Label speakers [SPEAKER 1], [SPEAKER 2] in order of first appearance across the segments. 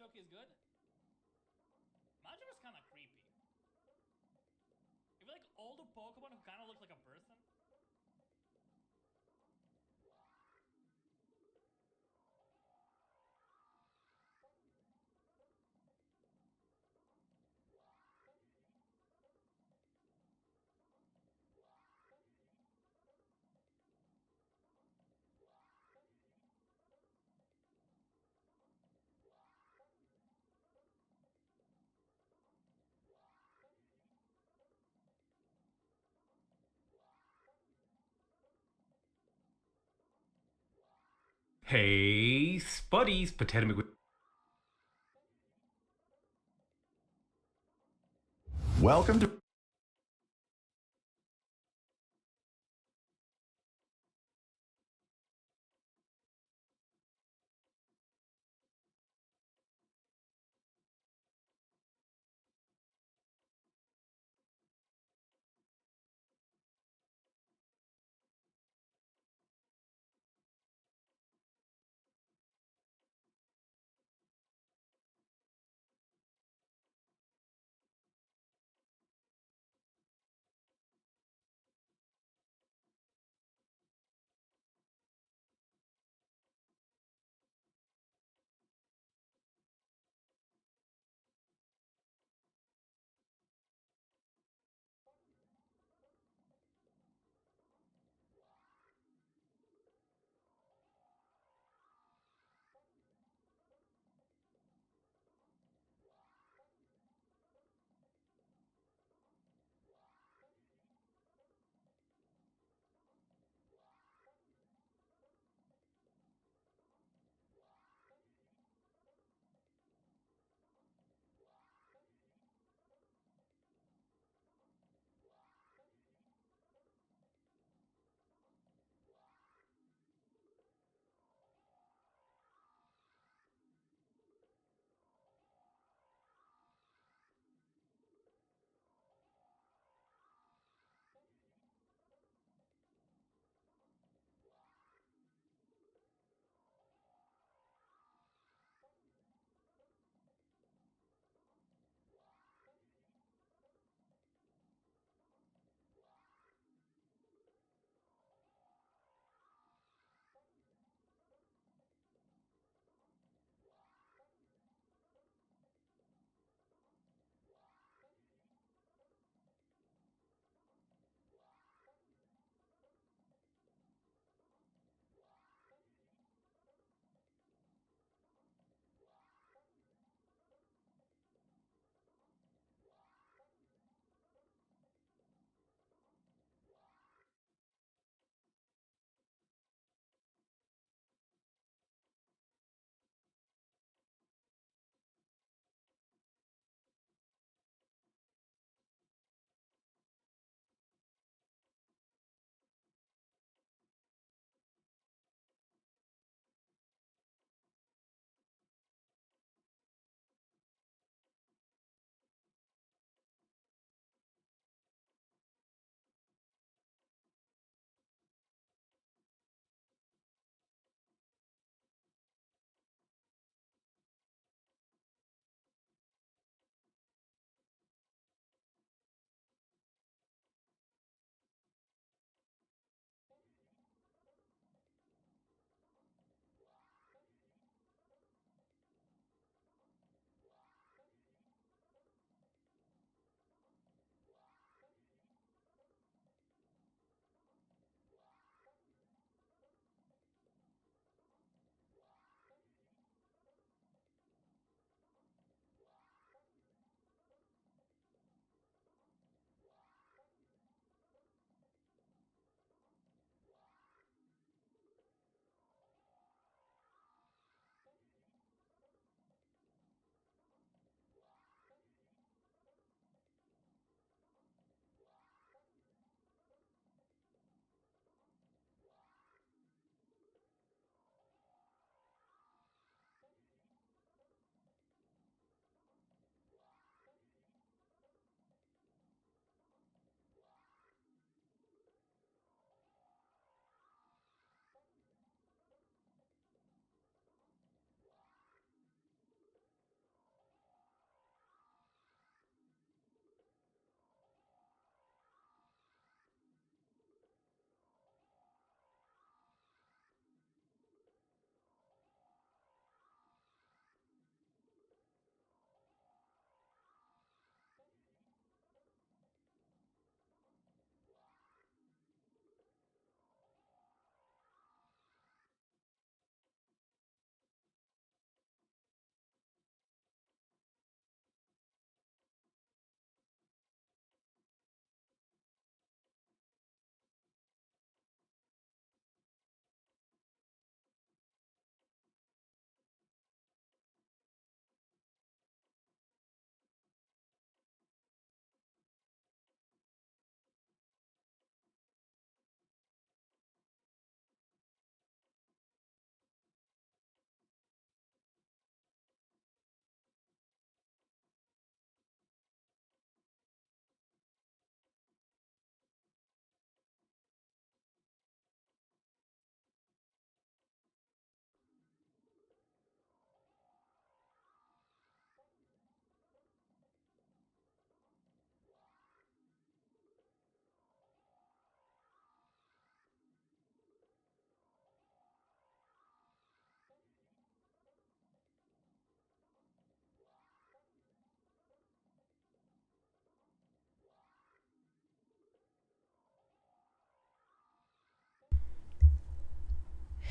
[SPEAKER 1] Machoke is good? Machoke is kind of creepy. If you like older Pokemon who kind of look like a person.
[SPEAKER 2] Hey, Spuddies, Potato McGuire.
[SPEAKER 3] Welcome to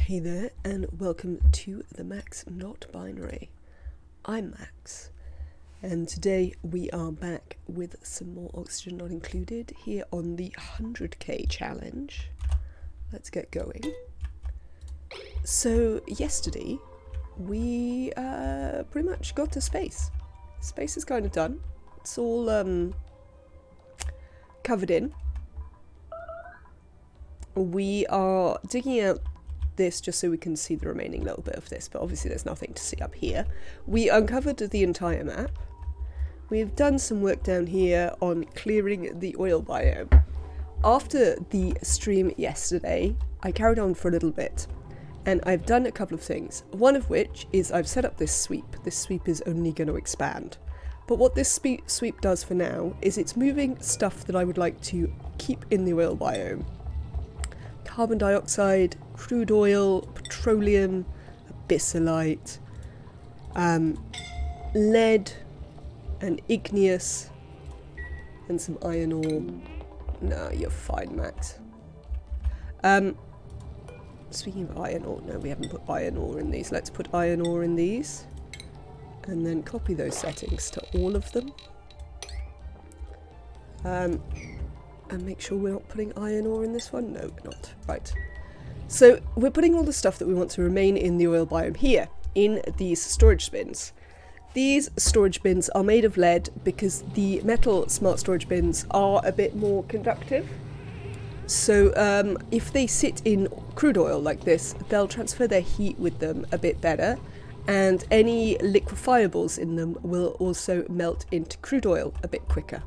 [SPEAKER 4] Hey there, and welcome to the Max Not Binary. I'm Max, and today we are back with some more Oxygen Not Included here on the 100k challenge. Let's get going. So, yesterday we pretty much got to space. Space is kind of done. It's all covered in. We are digging out this just so we can see the remaining little bit of this, but obviously there's nothing to see up here. We uncovered the entire map. We've done some work down here on clearing the oil biome. After the stream yesterday, I carried on for a little bit, and I've done a couple of things. One of which is I've set up this sweep. This sweep is only going to expand. But what this sweep does for now is it's moving stuff that I would like to keep in the oil biome. Carbon dioxide, crude oil, petroleum, abyssalite, lead, and igneous, and some iron ore. No, you're fine, Max. Speaking of iron ore, no, we haven't put iron ore in these. Let's put iron ore in these, and then copy those settings to all of them. And make sure we're not putting iron ore in this one. No, we're not. Right. So we're putting all the stuff that we want to remain in the oil biome here, in these storage bins. These storage bins are made of lead because the metal smart storage bins are a bit more conductive. So if they sit in crude oil like this, they'll transfer their heat with them a bit better, and any liquefiables in them will also melt into crude oil a bit quicker.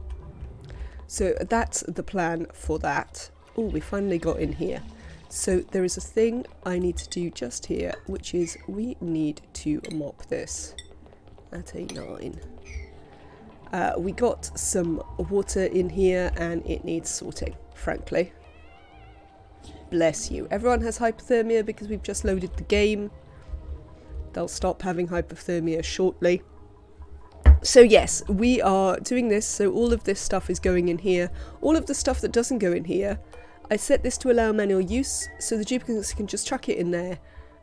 [SPEAKER 4] So that's the plan for that. Oh, we finally got in here. So there is a thing I need to do just here, which is we need to mop this at a 9. We got some water in here and it needs sorting, frankly. Bless you. Everyone has hypothermia because we've just loaded the game. They'll stop having hypothermia shortly. So yes, we are doing this, so all of this stuff is going in here. All of the stuff that doesn't go in here, I set this to allow manual use, so the duplicates can just chuck it in there,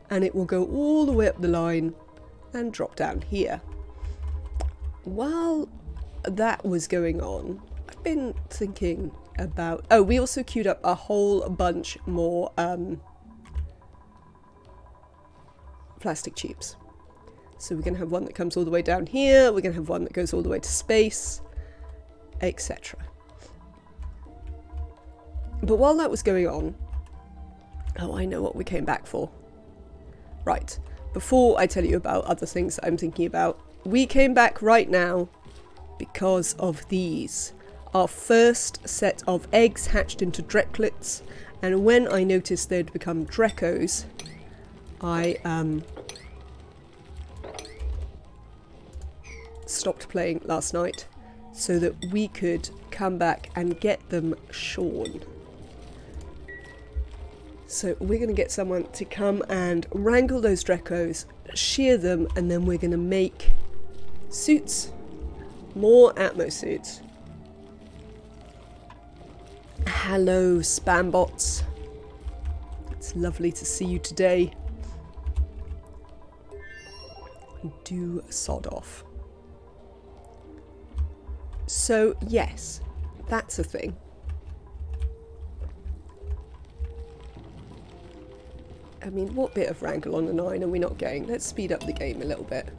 [SPEAKER 4] and it will go all the way up the line and drop down here. While that was going on, I've been thinking about... Oh, we also queued up a whole bunch more plastic tubes. So we're going to have one that comes all the way down here, we're going to have one that goes all the way to space, etc. But while that was going on... Oh, I know what we came back for. Right, before I tell you about other things that I'm thinking about, we came back right now because of these. Our first set of eggs hatched into Drecklets, and when I noticed they'd become Dreckos, I stopped playing last night so that we could come back and get them shorn. So we're going to get someone to come and wrangle those Dreckos, shear them, and then we're going to make suits. More Atmo suits. Hello, spam bots. It's lovely to see you today. Do sod off. So, yes, that's a thing. I mean, what bit of wrangle on a 9 are we not getting? Let's speed up the game a little bit.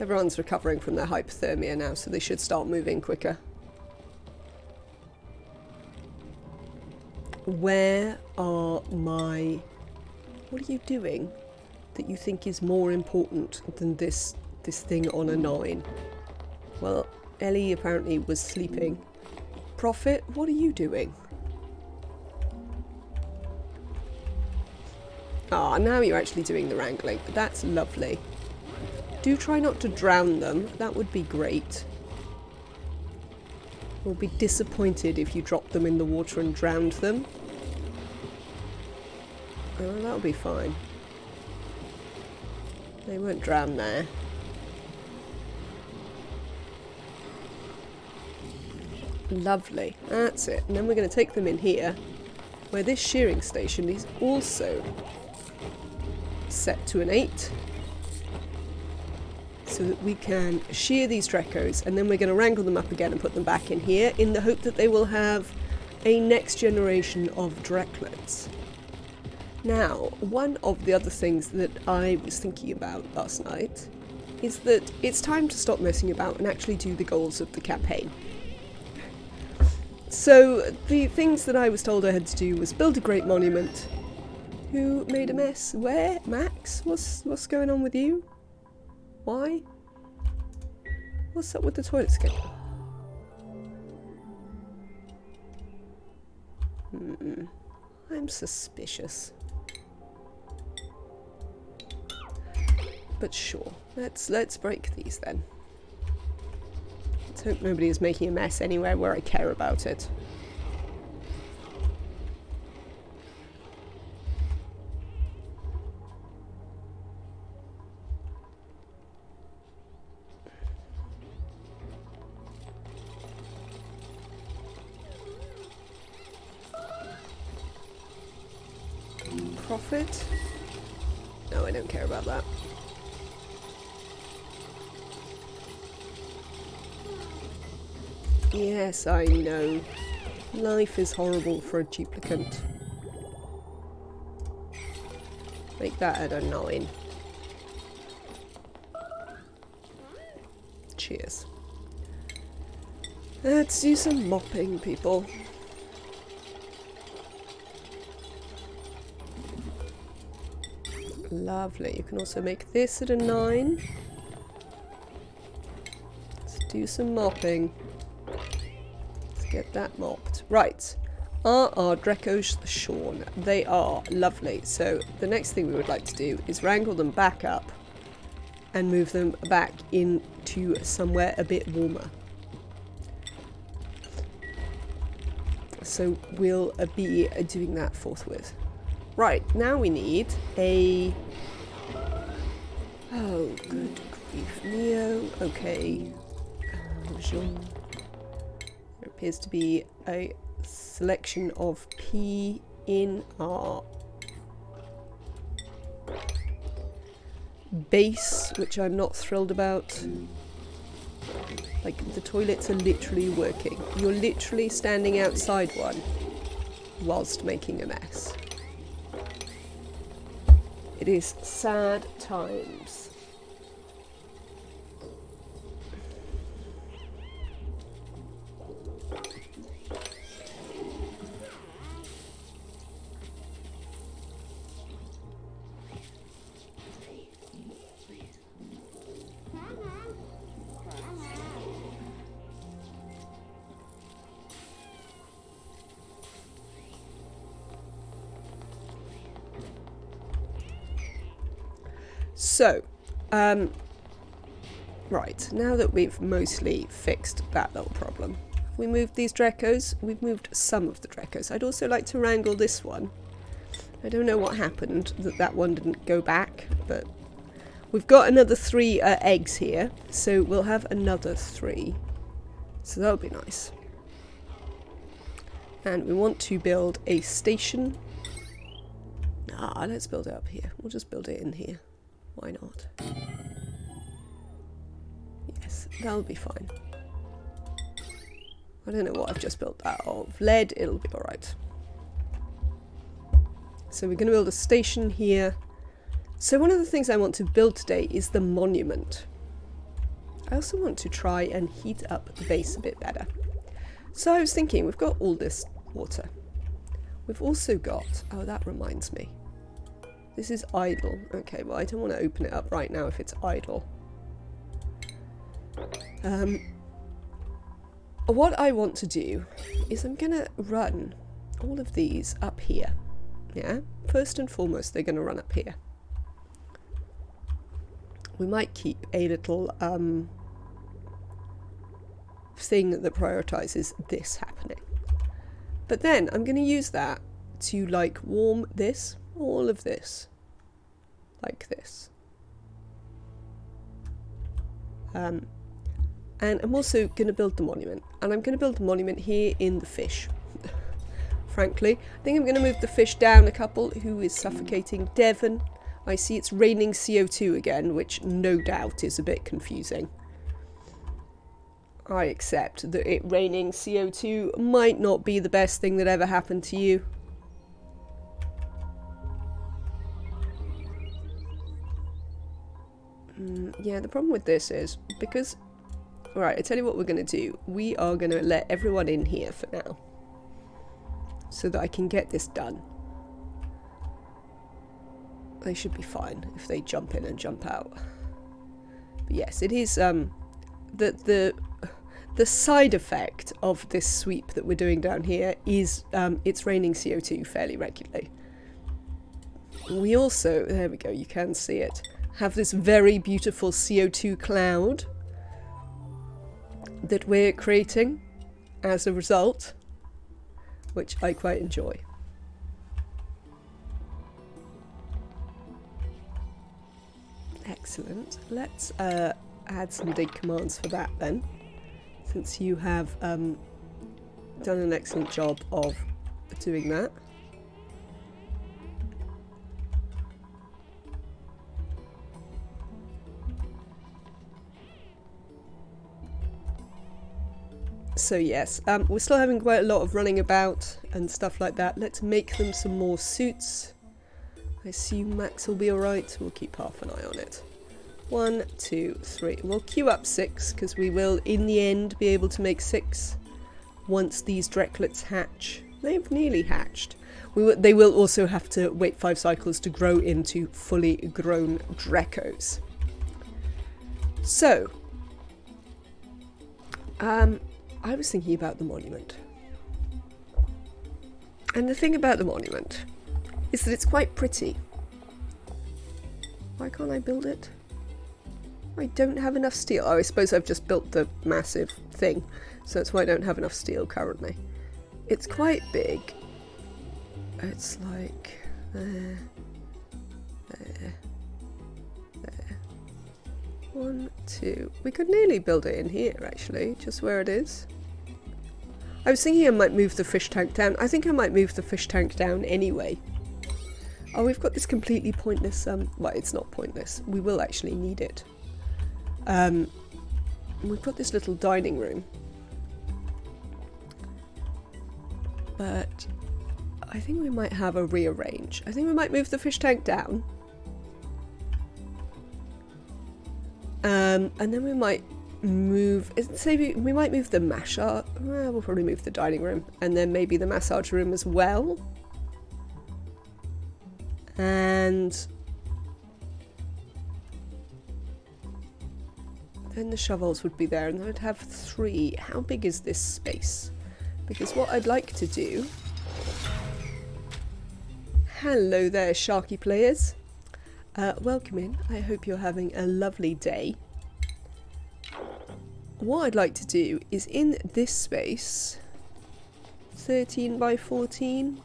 [SPEAKER 4] Everyone's recovering from their hypothermia now, so they should start moving quicker. Where are my... What are you doing that you think is more important than this thing on a 9? Well, Ellie apparently was sleeping. Prophet, what are you doing? Ah, now you're actually doing the wrangling. That's lovely. Do try not to drown them. That would be great. We'll be disappointed if you dropped them in the water and drowned them. Oh, that'll be fine. They won't drown there. Lovely. That's it. And then we're going to take them in here where this shearing station is also set to an 8, so that we can shear these Dreckos, and then we're going to wrangle them up again and put them back in here in the hope that they will have a next generation of Drecklets. Now, one of the other things that I was thinking about last night is that it's time to stop messing about and actually do the goals of the campaign. So, the things that I was told I had to do was build a great monument. Who made a mess? Where? Max? What's going on with you? Why? What's up with the toilet skip? I'm suspicious. But sure, let's break these then. Let's hope nobody is making a mess anywhere where I care about it. Profit? No, I don't care about that. Yes, I know. Life is horrible for a duplicant. Make that at a 9. Cheers. Let's do some mopping, people. Lovely. You can also make this at a 9. Let's do some mopping. Let's get that mopped. Right. Are our Dreckos shorn? They are. Lovely. So the next thing we would like to do is wrangle them back up and move them back into somewhere a bit warmer. So we'll be doing that forthwith. Right, now we need a... Oh, good grief. Neo. Okay. Jean. There appears to be a selection of P in our base, which I'm not thrilled about. Like, the toilets are literally working. You're literally standing outside one whilst making a mess. It is sad times. So, right, now that we've mostly fixed that little problem, we moved these Dreckos. We've moved some of the Dreckos. I'd also like to wrangle this one. I don't know what happened that one didn't go back, but we've got another 3 eggs here, so we'll have another 3. So that'll be nice. And we want to build a station. Let's build it up here. We'll just build it in here. Why not? Yes, that'll be fine. I don't know what I've just built that of. Lead, it'll be alright. So we're going to build a station here. So one of the things I want to build today is the monument. I also want to try and heat up the base a bit better. So I was thinking, we've got all this water. We've also got... Oh, that reminds me. This is idle. Okay, well, I don't want to open it up right now if it's idle. What I want to do is I'm going to run all of these up here. Yeah? First and foremost, they're going to run up here. We might keep a little thing that prioritizes this happening. But then I'm going to use that to, like, warm this. All of this. Like this. And I'm also going to build the monument. And I'm going to build the monument here in the fish. frankly. I think I'm going to move the fish down a couple. Who is suffocating? Devon. I see it's raining CO2 again, which no doubt is a bit confusing. I accept that it raining CO2 might not be the best thing that ever happened to you. Yeah, the problem with this is, because... Alright, I tell you what we're going to do. We are going to let everyone in here for now. So that I can get this done. They should be fine if they jump in and jump out. But yes, it is, the side effect of this sweep that we're doing down here is, it's raining CO2 fairly regularly. We also, there we go, you can see it, have this very beautiful CO2 cloud that we're creating as a result, which I quite enjoy. Excellent. Let's add some dig commands for that then, since you have done an excellent job of doing that. So yes, we're still having quite a lot of running about and stuff like that. Let's make them some more suits. I assume Max will be alright. We'll keep half an eye on it. 1, 2, 3. We'll queue up 6 because we will in the end be able to make 6 once these Drecklets hatch. They've nearly hatched. They will also have to wait 5 cycles to grow into fully grown Dreckos. So, I was thinking about the monument. And the thing about the monument is that it's quite pretty. Why can't I build it? I don't have enough steel. Oh, I suppose I've just built the massive thing, so that's why I don't have enough steel currently. It's quite big. It's like there, there, there. 1, 2. We could nearly build it in here, actually, just where it is. I was thinking I might move the fish tank down. I think I might move the fish tank down anyway. Oh, we've got this completely pointless, well, it's not pointless. We will actually need it. We've got this little dining room. But I think we might have a rearrange. I think we might move the fish tank down. And then we might move, say we might move the massage, well, we'll probably move the dining room. And then maybe the massage room as well. And then the shovels would be there, and I'd have 3. How big is this space? Because what I'd like to do... Hello there, Sharky players. Welcome in. I hope you're having a lovely day. What I'd like to do is in this space, 13 by 14.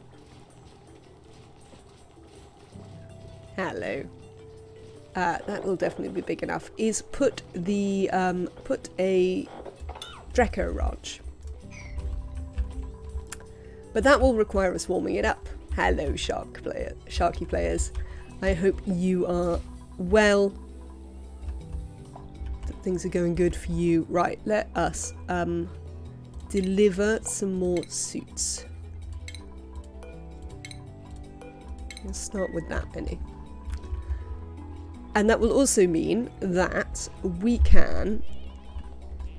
[SPEAKER 4] Hello. That will definitely be big enough. Is put the put a Drecko ranch, but that will require us warming it up. Hello, Sharky players. I hope you are well. That things are going good for you. Right, let us deliver some more suits. We'll start with that many. And that will also mean that we can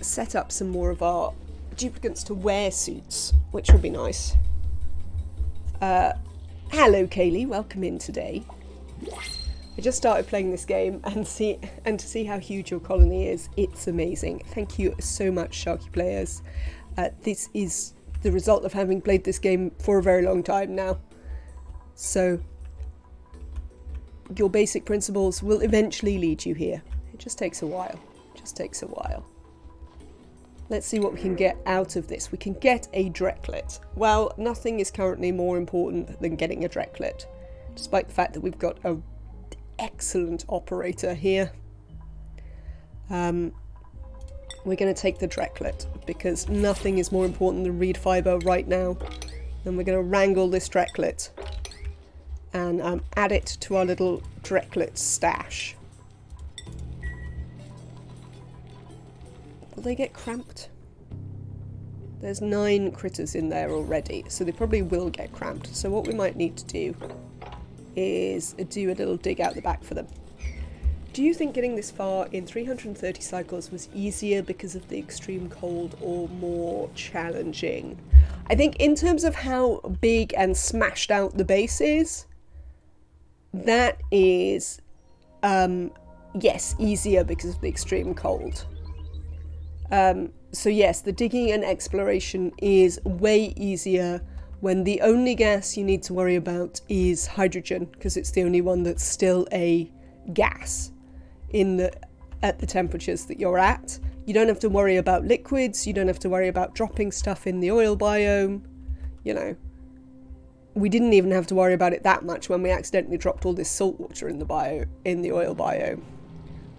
[SPEAKER 4] set up some more of our duplicates to wear suits, which will be nice. Hello Kaylee, welcome in today. I just started playing this game and to see how huge your colony is, it's amazing. Thank you so much, Sharky players. This is the result of having played this game for a very long time now. So your basic principles will eventually lead you here. It just takes a while. It just takes a while. Let's see what we can get out of this. We can get a Drecklet. Well, nothing is currently more important than getting a Drecklet, despite the fact that we've got an excellent operator here. We're going to take the Drecklet because nothing is more important than reed fibre right now. Then we're going to wrangle this Drecklet and add it to our little Drecklet stash. Will they get cramped? There's 9 critters in there already, so they probably will get cramped. So what we might need to do is do a little dig out the back for them. Do you think getting this far in 330 cycles was easier because of the extreme cold or more challenging? I think in terms of how big and smashed out the base is, that is, yes, easier because of the extreme cold. So yes, the digging and exploration is way easier when the only gas you need to worry about is hydrogen, because it's the only one that's still a gas at the temperatures that you're at. You don't have to worry about liquids, you don't have to worry about dropping stuff in the oil biome, you know. We didn't even have to worry about it that much when we accidentally dropped all this salt water in the oil biome.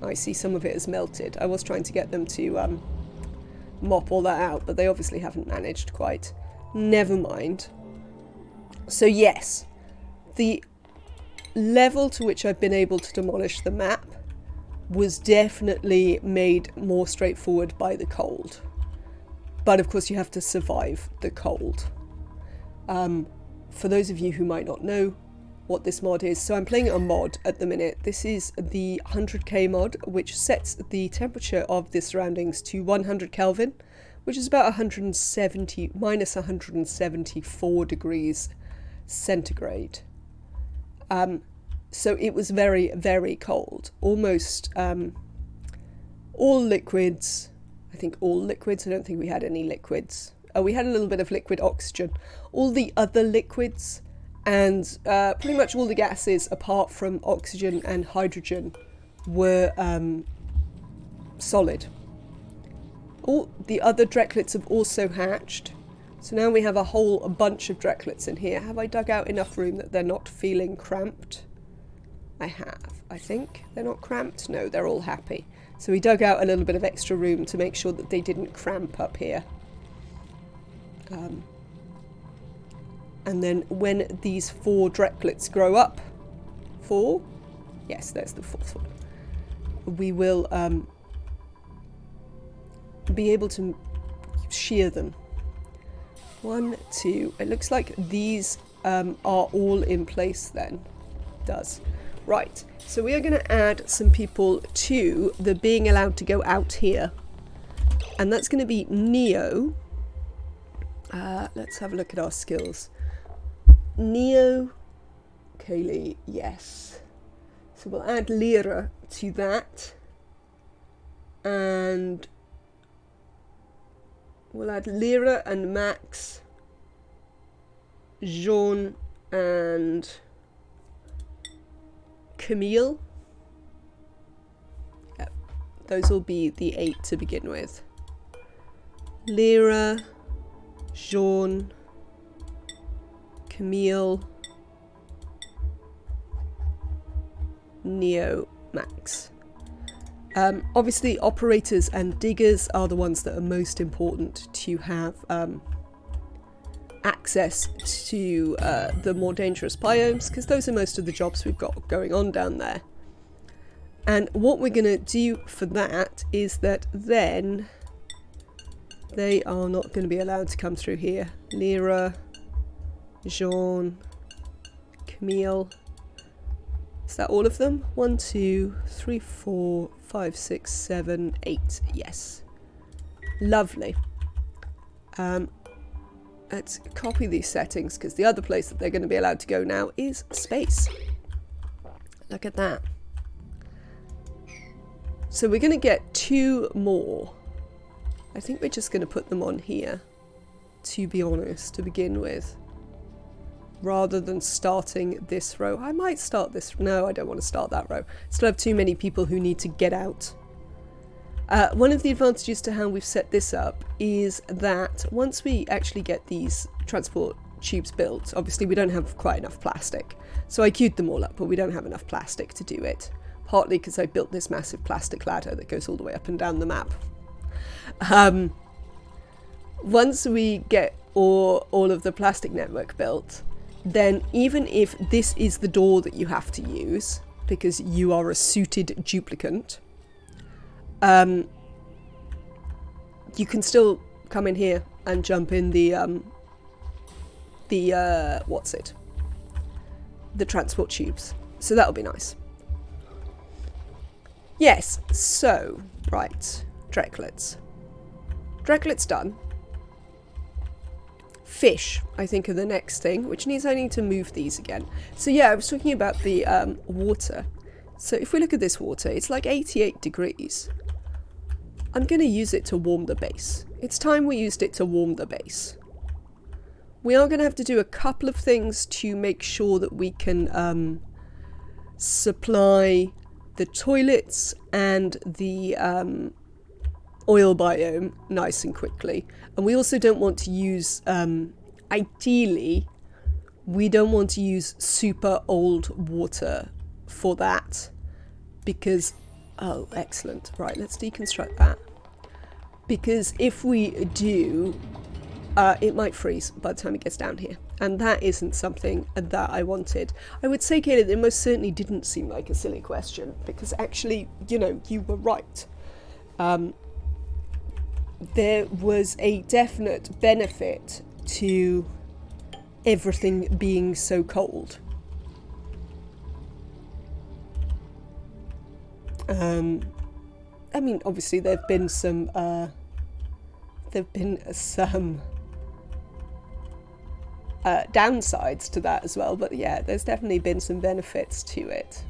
[SPEAKER 4] I see some of it has melted. I was trying to get them to mop all that out, but they obviously haven't managed quite. Never mind. So yes, the level to which I've been able to demolish the map was definitely made more straightforward by the cold. But of course you have to survive the cold. For those of you who might not know what this mod is, so I'm playing a mod at the minute. This is the 100k mod, which sets the temperature of the surroundings to 100 Kelvin, which is about minus 174 degrees centigrade. So it was very, very cold. Almost all liquids. I think all liquids. I don't think we had any liquids. We had a little bit of liquid oxygen. All the other liquids and pretty much all the gases apart from oxygen and hydrogen were solid. All the other Drecklets have also hatched. So now we have a whole bunch of Drecklets in here. Have I dug out enough room that they're not feeling cramped? I have, I think. They're not cramped? No, they're all happy. So we dug out a little bit of extra room to make sure that they didn't cramp up here. And then when these 4 Drecklets grow up, 4? Yes, there's the 4th one. We will be able to shear them. 1, 2. It looks like these are all in place then. Does. Right, so we are going to add some people to the being allowed to go out here. And that's going to be Neo. Let's have a look at our skills. Neo, Kaylee, yes. So we'll add Lyra to that. And we'll add Lyra and Max, Jean and Camille. Yep. Those will be the 8 to begin with. Lyra, Jean, Camille, Neo, Max. Obviously operators and diggers are the ones that are most important to have access to the more dangerous biomes, because those are most of the jobs we've got going on down there. And what we're going to do for that is that then they are not going to be allowed to come through here. Lyra, Jean, Camille. Is that all of them? 1, 2, 3, 4, 5, 6, 7, 8. Yes. Lovely. Let's copy these settings, because the other place that they're going to be allowed to go now is space. Look at that. So we're going to get 2 more. I think we're just going to put them on here, to be honest, to begin with. Rather than starting this row. I might start this. No, I don't want to start that row. Still have too many people who need to get out. One of the advantages to how we've set this up is that once we actually get these transport tubes built, obviously we don't have quite enough plastic. So I queued them all up, but we don't have enough plastic to do it. Partly because I built this massive plastic ladder that goes all the way up and down the map. Once we get or all of the plastic network built, then even if this is the door that you have to use, because you are a suited duplicant, you can still come in here and jump in the transport tubes. So that'll be nice. Yes, so, right, Drecklets. Drecklets done. Fish, I think, are the next thing, which means I need to move these again. So yeah, I was talking about the water. So if we look at this water, it's like 88 degrees. I'm going to use it to warm the base. It's time we used it to warm the base. We are going to have to do a couple of things to make sure that we can supply the toilets and the oil biome nice and quickly. And we also don't want to use, ideally, we don't want to use super old water for that. Because, oh, excellent. Right, let's deconstruct that. Because if we do, it might freeze by the time it gets down here. And that isn't something that I wanted. I would say, Caleb, it most certainly didn't seem like a silly question. Because actually, you know, you were right. There was a definite benefit to everything being so cold. I mean, obviously there've been some downsides to that as well, but yeah, there's definitely been some benefits to it.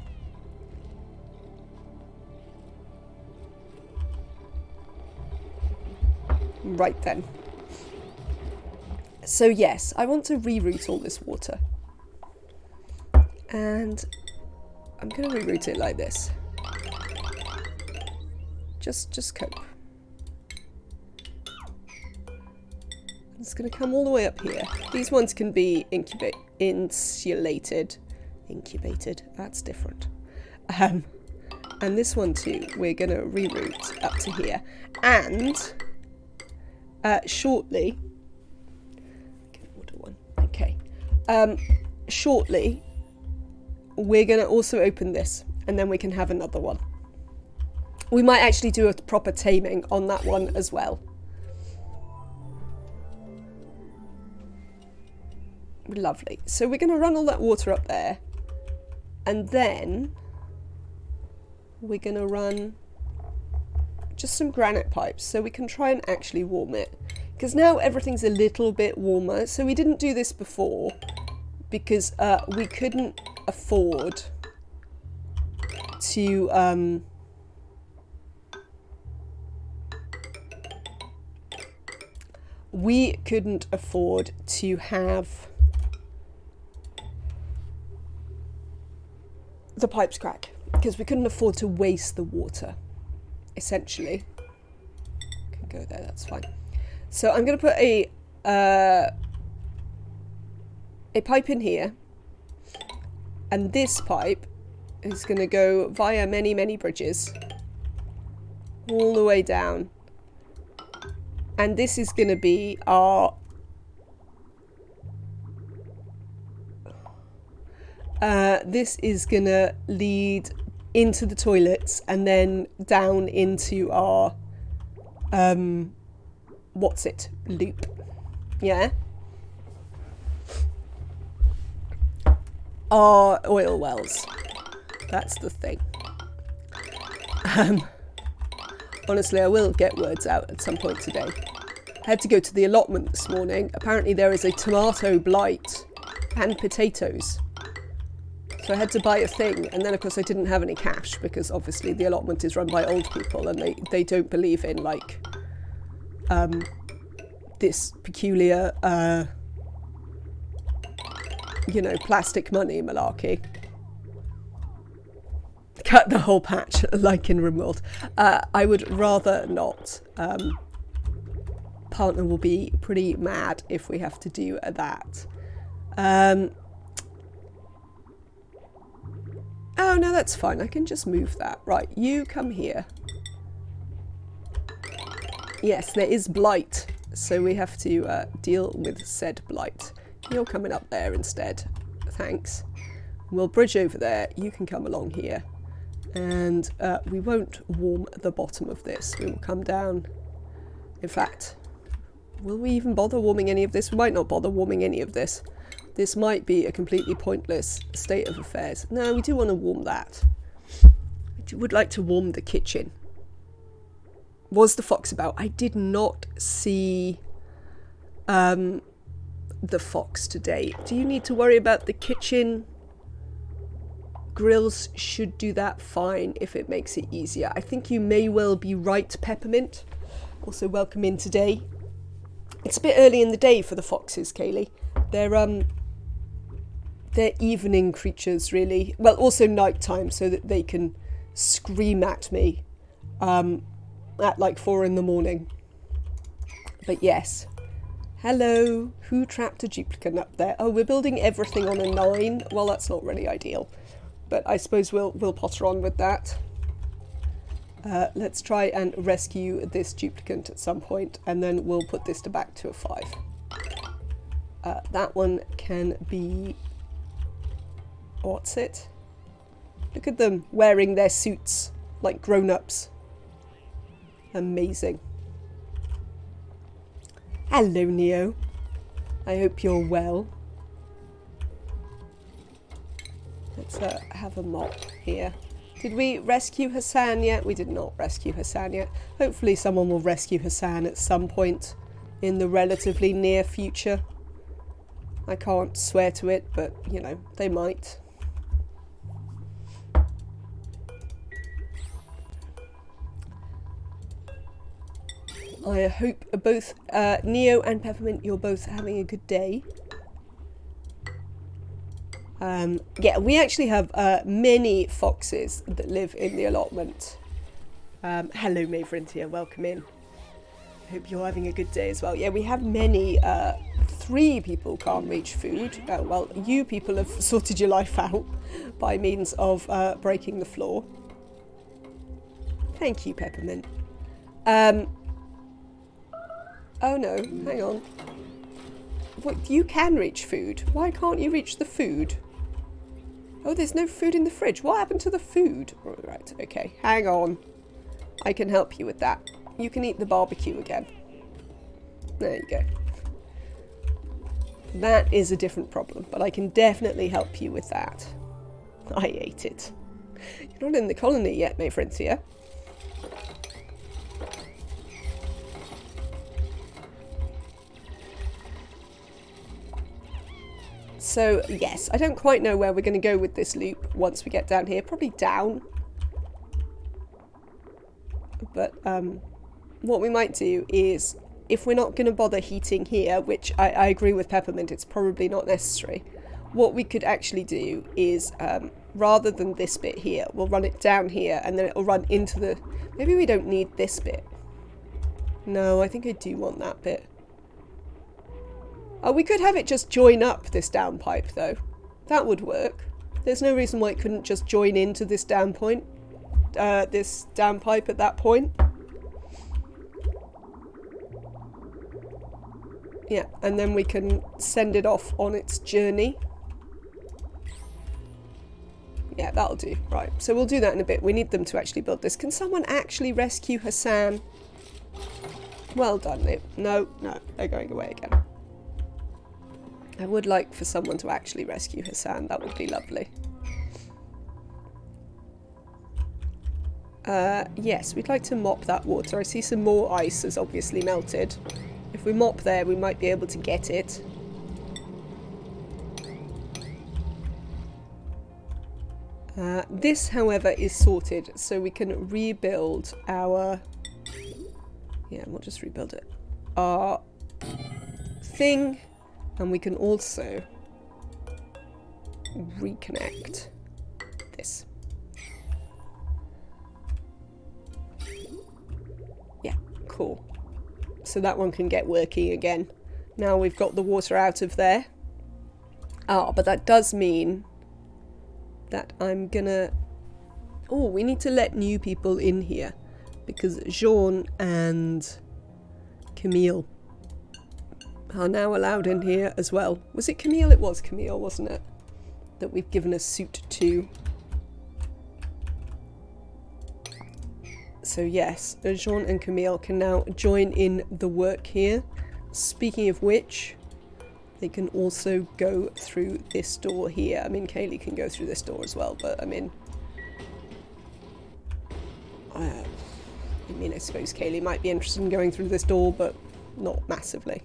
[SPEAKER 4] Right then. So yes, I want to reroute all this water. And I'm going to reroute it like this. Just cope. It's going to come all the way up here. These ones can be insulated. Incubated, that's different. And this one too, we're going to reroute up to here. And shortly... Okay. Shortly, we're going to also open this, and then we can have another one. We might actually do a proper taming on that one as well. Lovely. So we're going to run all that water up there. And then we're going to run just some granite pipes so we can try and actually warm it. Because now everything's a little bit warmer. So we didn't do this before because we couldn't afford to... we couldn't afford to have the pipes crack because we couldn't afford to waste the water, essentially. Can go there, that's fine. So I'm going to put a pipe in here, and this pipe is going to go via many, many bridges all the way down. And this is going to be our... this is going to lead into the toilets and then down into our... loop. Yeah? Our oil wells. That's the thing. Honestly, I will get words out at some point today. I had to go to the allotment this morning. Apparently there is a tomato blight and potatoes. So I had to buy a thing, and then of course I didn't have any cash because obviously the allotment is run by old people and they don't believe in like this peculiar you know, plastic money malarkey. Cut the whole patch, like in RimWorld. I would rather not. Partner will be pretty mad if we have to do that. Oh, no, that's fine. I can just move that. Right, you come here. Yes, there is blight. so we have to deal with said blight. You're coming up there instead. Thanks. We'll bridge over there. You can come along here. And we won't warm the bottom of this. We will come down. In fact, will we even bother warming any of this? We might not bother warming any of this. This might be a completely pointless state of affairs. No, we do want to warm that. I would like to warm the kitchen. Was the fox about? I did not see the fox today. Do you need to worry about the kitchen? Grills should do that fine if it makes it easier. I think you may well be right, Peppermint. Also, welcome in today. It's a bit early in the day for the foxes, Kaylee. They're evening creatures, really. Well, also nighttime, so that they can scream at me at like 4 in the morning. But yes. Hello. Who trapped a duplicate up there? Oh, we're building everything on a 9. Well, that's not really ideal. But I suppose we'll potter on with that. Let's try and rescue this duplicate at some point, and then we'll put this back to a 5. That one can be... What's it? Look at them wearing their suits like grown-ups. Amazing. Hello, Neo. I hope you're well. Let's have a mop here. Did we rescue Hassan yet? We did not rescue Hassan yet. Hopefully someone will rescue Hassan at some point in the relatively near future. I can't swear to it, but, you know, they might. I hope both Neo and Peppermint, you're both having a good day. Yeah, we actually have many foxes that live in the allotment. Hello, Maverintia, welcome in. Hope you're having a good day as well. Yeah, we have many. 3 people can't reach food. Well, you people have sorted your life out by means of breaking the floor. Thank you, Peppermint. Oh no, hang on. What, you can reach food. Why can't you reach the food? Oh, there's no food in the fridge. What happened to the food? Right, okay. Hang on. I can help you with that. You can eat the barbecue again. There you go. That is a different problem, but I can definitely help you with that. I ate it. You're not in the colony yet, my friends here. So, yes, I don't quite know where we're going to go with this loop once we get down here. Probably down. But what we might do is, if we're not going to bother heating here, which I agree with Peppermint, it's probably not necessary. What we could actually do is, rather than this bit here, we'll run it down here and then it'll run into the... Maybe we don't need this bit. No, I think I do want that bit. Oh, we could have it just join up this downpipe, though. That would work. There's no reason why it couldn't just join into this downpipe at that point. Yeah, and then we can send it off on its journey. Yeah, that'll do. Right, so we'll do that in a bit. We need them to actually build this. Can someone actually rescue Hassan? Well done, Liv. No, they're going away again. I would like for someone to actually rescue Hassan. That would be lovely. Yes, we'd like to mop that water. I see some more ice has obviously melted. If we mop there, we might be able to get it. This, however, is sorted, so we can rebuild our... Yeah, we'll just rebuild it. Our thing... And we can also reconnect this. Yeah, cool. So that one can get working again. Now we've got the water out of there. Ah, but that does mean that I'm gonna... Oh, we need to let new people in here. Because Jean and Camille are now allowed in here as well. Was it Camille? It was Camille, wasn't it? That we've given a suit to. So yes, Jean and Camille can now join in the work here. Speaking of which, they can also go through this door here. I mean, Kaylee can go through this door as well, but I mean, I suppose Kaylee might be interested in going through this door, but not massively.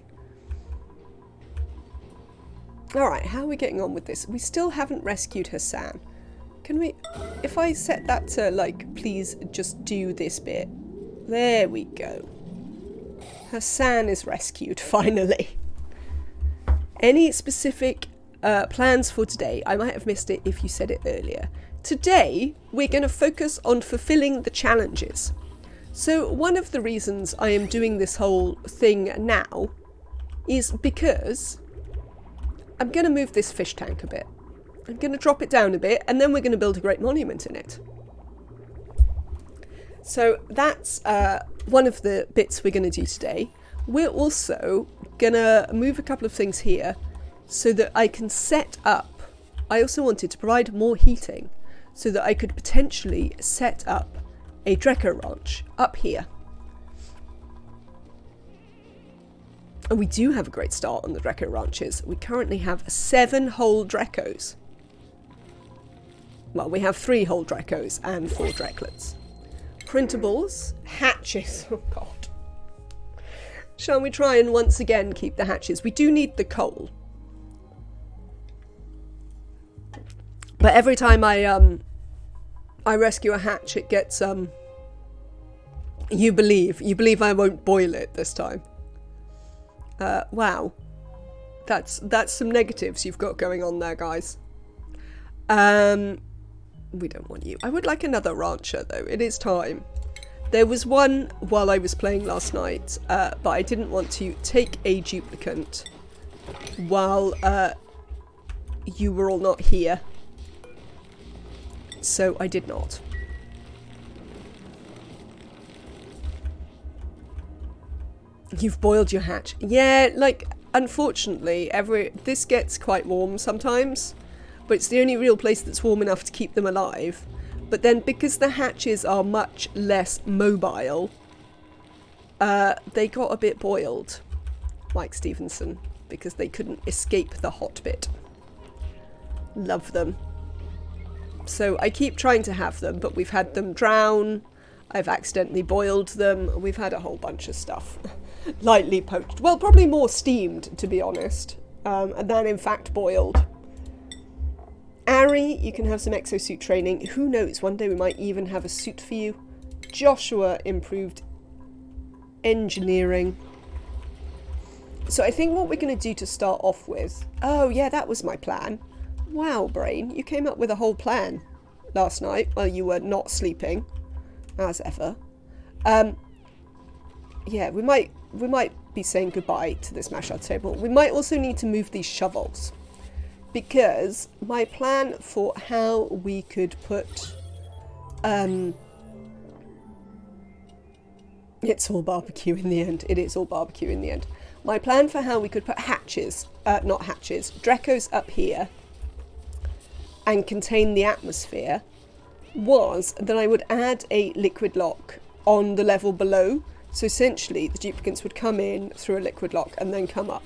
[SPEAKER 4] Alright, how are we getting on with this? We still haven't rescued Hassan. Can we... If I set that to, like, please just do this bit. There we go. Hassan is rescued, finally. Any specific plans for today? I might have missed it if you said it earlier. Today, we're going to focus on fulfilling the challenges. So one of the reasons I am doing this whole thing now is because I'm going to move this fish tank a bit. I'm going to drop it down a bit, and then we're going to build a great monument in it. So that's one of the bits we're going to do today. We're also going to move a couple of things here so that I can set up... I also wanted to provide more heating so that I could potentially set up a Drecko ranch up here. And we do have a great start on the Drecko ranches. We currently have 7 whole Dreckos. Well, we have 3 whole Dreckos and 4 Drecklets. Printables, hatches, oh god. Shall we try and once again keep the hatches? We do need the coal. But every time I rescue a hatch, it gets, you believe I won't boil it this time. Wow. That's some negatives you've got going on there, guys. We don't want you. I would like another rancher, though. It is time. There was one while I was playing last night, but I didn't want to take a duplicant while you were all not here. So I did not. You've boiled your hatch. Yeah, like, unfortunately, this gets quite warm sometimes, but it's the only real place that's warm enough to keep them alive. But then, because the hatches are much less mobile, they got a bit boiled, Mike Stevenson, because they couldn't escape the hot bit. Love them. So I keep trying to have them, but we've had them drown, I've accidentally boiled them, we've had a whole bunch of stuff. Lightly poached. Well, probably more steamed, to be honest, and then in fact boiled. Ari, you can have some exosuit training. Who knows, one day we might even have a suit for you. Joshua improved engineering. So I think what we're going to do to start off with... Oh yeah, that was my plan. Wow, Brain, you came up with a whole plan last night while you were not sleeping, as ever. Yeah, we might be saying goodbye to this mash-out table. We might also need to move these shovels, because my plan for how we could put... It's all barbecue in the end. It is all barbecue in the end. My plan for how we could put hatches, not hatches, Dreckos up here and contain the atmosphere was that I would add a liquid lock on the level below. So essentially the duplicants would come in through a liquid lock and then come up.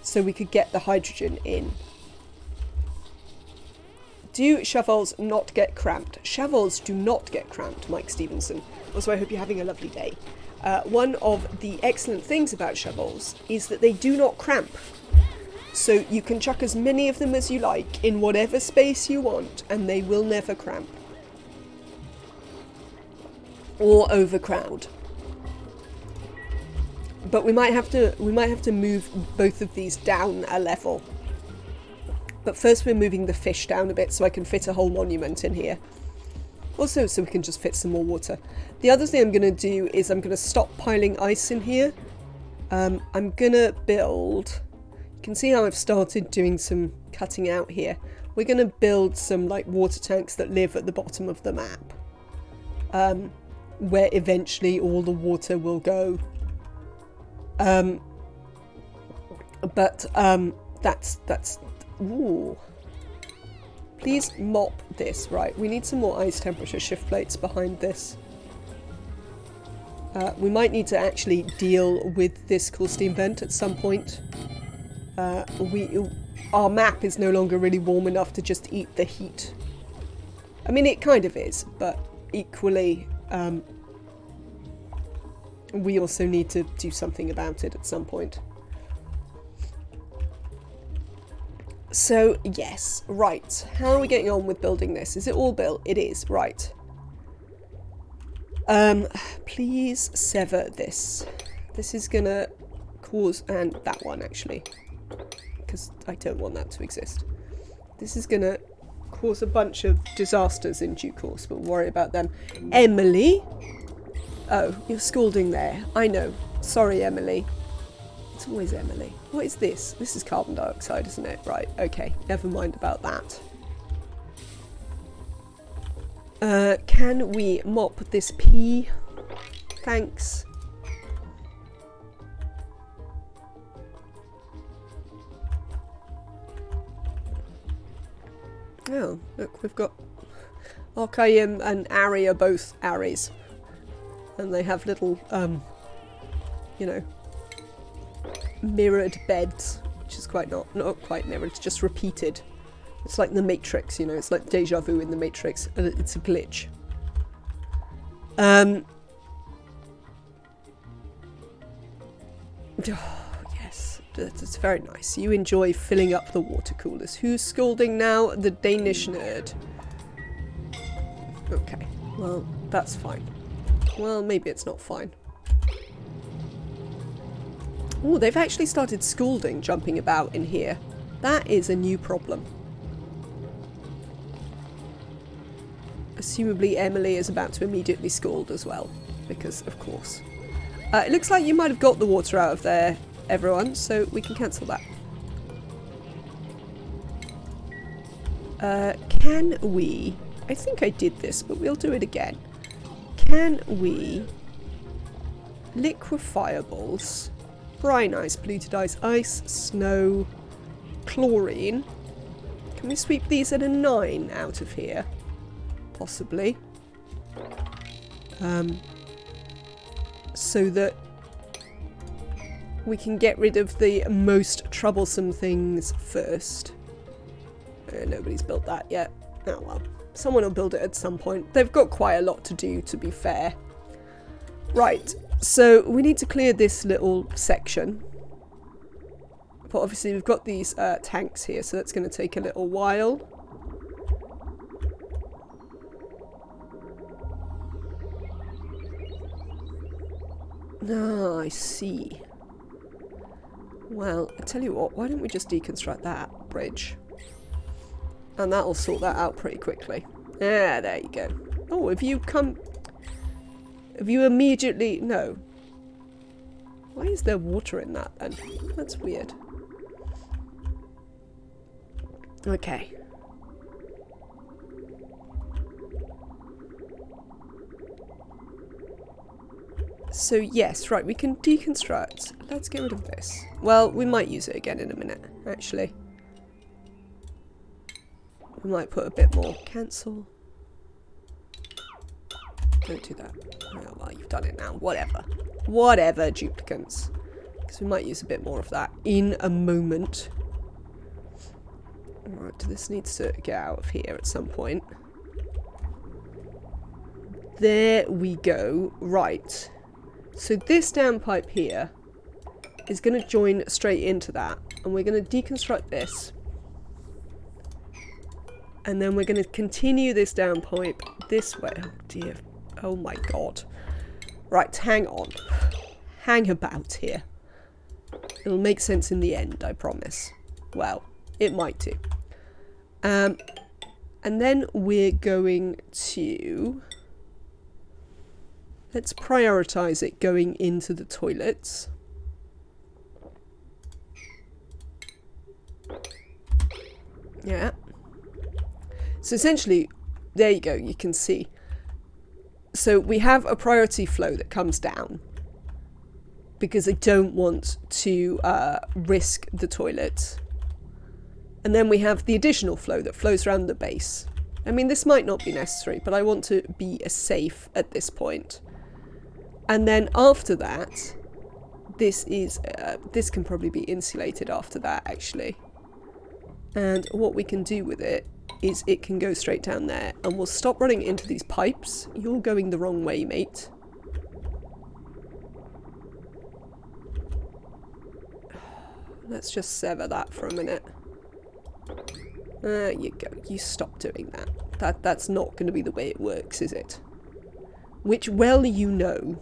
[SPEAKER 4] So we could get the hydrogen in. Do shovels not get cramped? Shovels do not get cramped, Mike Stevenson. Also, I hope you're having a lovely day. One of the excellent things about shovels is that they do not cramp. So you can chuck as many of them as you like in whatever space you want, and they will never cramp. Or overcrowd. But we might have to move both of these down a level. But first we're moving the fish down a bit so I can fit a whole monument in here. Also, so we can just fit some more water. The other thing I'm going to do is I'm going to stop piling ice in here. I'm going to build... You can see how I've started doing some cutting out here. We're going to build some like water tanks that live at the bottom of the map. Where eventually all the water will go. But that's ooh. Please mop this. Right, we need some more ice temperature shift plates behind this. We might need to actually deal with this cool steam vent at some point. Our map is no longer really warm enough to just eat the heat. I mean, it kind of is, but equally, we also need to do something about it at some point. So, yes, right. How are we getting on with building this? Is it all built? It is, right. Please sever this. This is gonna cause, and that one actually, because I don't want that to exist. This is gonna cause a bunch of disasters in due course, but we'll worry about them. Emily? Oh, you're scalding there. I know. Sorry, Emily. It's always Emily. What is this? This is carbon dioxide, isn't it? Right, okay. Never mind about that. Can we mop this pee? Thanks. Oh, look, we've got Archaeum and Ari are both Aries. And they have little, you know, mirrored beds, which is quite not quite mirrored, it's just repeated. It's like the Matrix, you know, it's like deja vu in the Matrix, and it's a glitch. Oh, yes, that's very nice. You enjoy filling up the water coolers. Who's scolding now? The Danish nerd. Okay, well, that's fine. Well, maybe it's not fine. Oh, they've actually started scalding, jumping about in here. That is a new problem. Assumably Emily is about to immediately scald as well, because of course. It looks like you might have got the water out of there, everyone, so we can cancel that. Can we... I think I did this, but we'll do it again. Can we... liquefiables, brine ice, polluted ice, snow, chlorine. Can we sweep these at a 9 out of here? Possibly. So that we can get rid of the most troublesome things first. Nobody's built that yet. Oh well. Someone will build it at some point. They've got quite a lot to do, to be fair. Right. So we need to clear this little section. But obviously we've got these tanks here, so that's going to take a little while. Ah, I see. Well, I tell you what, why don't we just deconstruct that bridge? And that'll sort that out pretty quickly. Ah, there you go. Oh, have you come... Have you immediately... No. Why is there water in that then? That's weird. Okay. So yes, right, we can deconstruct. Let's get rid of this. Well, we might use it again in a minute, actually. We might put a bit more. Cancel. Don't do that. Oh, well, you've done it now. Whatever. Whatever, duplicants. Because we might use a bit more of that in a moment. Alright, this needs to get out of here at some point. There we go. Right. So this downpipe here is going to join straight into that. And we're going to deconstruct this. And then we're going to continue this downpipe this way. Oh dear. Oh my god. Right, hang on. Hang about here. It'll make sense in the end, I promise. Well, it might do. And then we're going to... Let's prioritize it going into the toilets. Yeah. So essentially, there you go, you can see. So we have a priority flow that comes down. because I don't want to risk the toilet. And then we have the additional flow that flows around the base. I mean, this might not be necessary, but I want to be safe at this point. And then after that, this can probably be insulated after that, actually. And what we can do with it is it can go straight down there, and we'll stop running into these pipes. You're going the wrong way, mate. Let's just sever that for a minute. There you go. You stop doing that. That's not going to be the way it works, is it? Which well you know.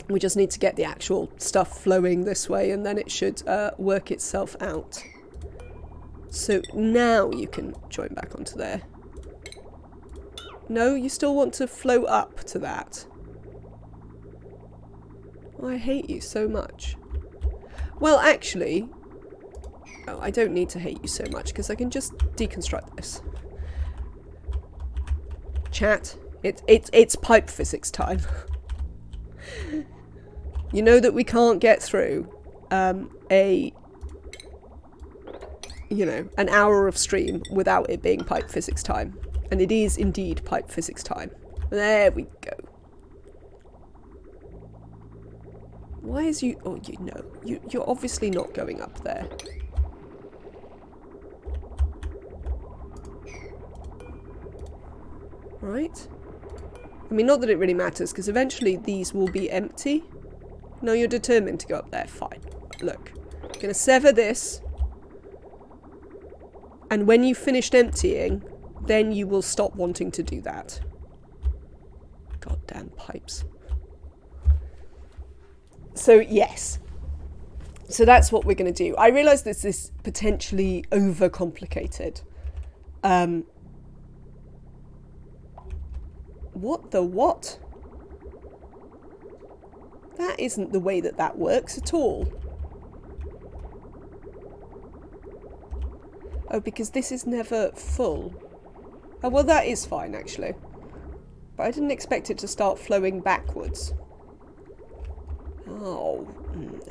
[SPEAKER 4] We just need to get the actual stuff flowing this way, and then it should work itself out. So now you can join back onto there. No, you still want to flow up to that. Oh, I hate you so much. Well, actually... Oh, I don't need to hate you so much, because I can just deconstruct this. Chat, it's pipe physics time. You know that we can't get through an hour of stream without it being pipe physics time. And it is indeed pipe physics time. There we go. Why is you... Oh, you know. You're obviously not going up there. Right? I mean, not that it really matters, because eventually these will be empty. No, you're determined to go up there. Fine. Look. I'm going to sever this. And when you've finished emptying, then you will stop wanting to do that. Goddamn pipes. So, yes. So that's what we're going to do. I realise this is potentially overcomplicated. What the what? That isn't the way that works at all. Oh, because this is never full. Oh, well, that is fine, actually. But I didn't expect it to start flowing backwards. Oh,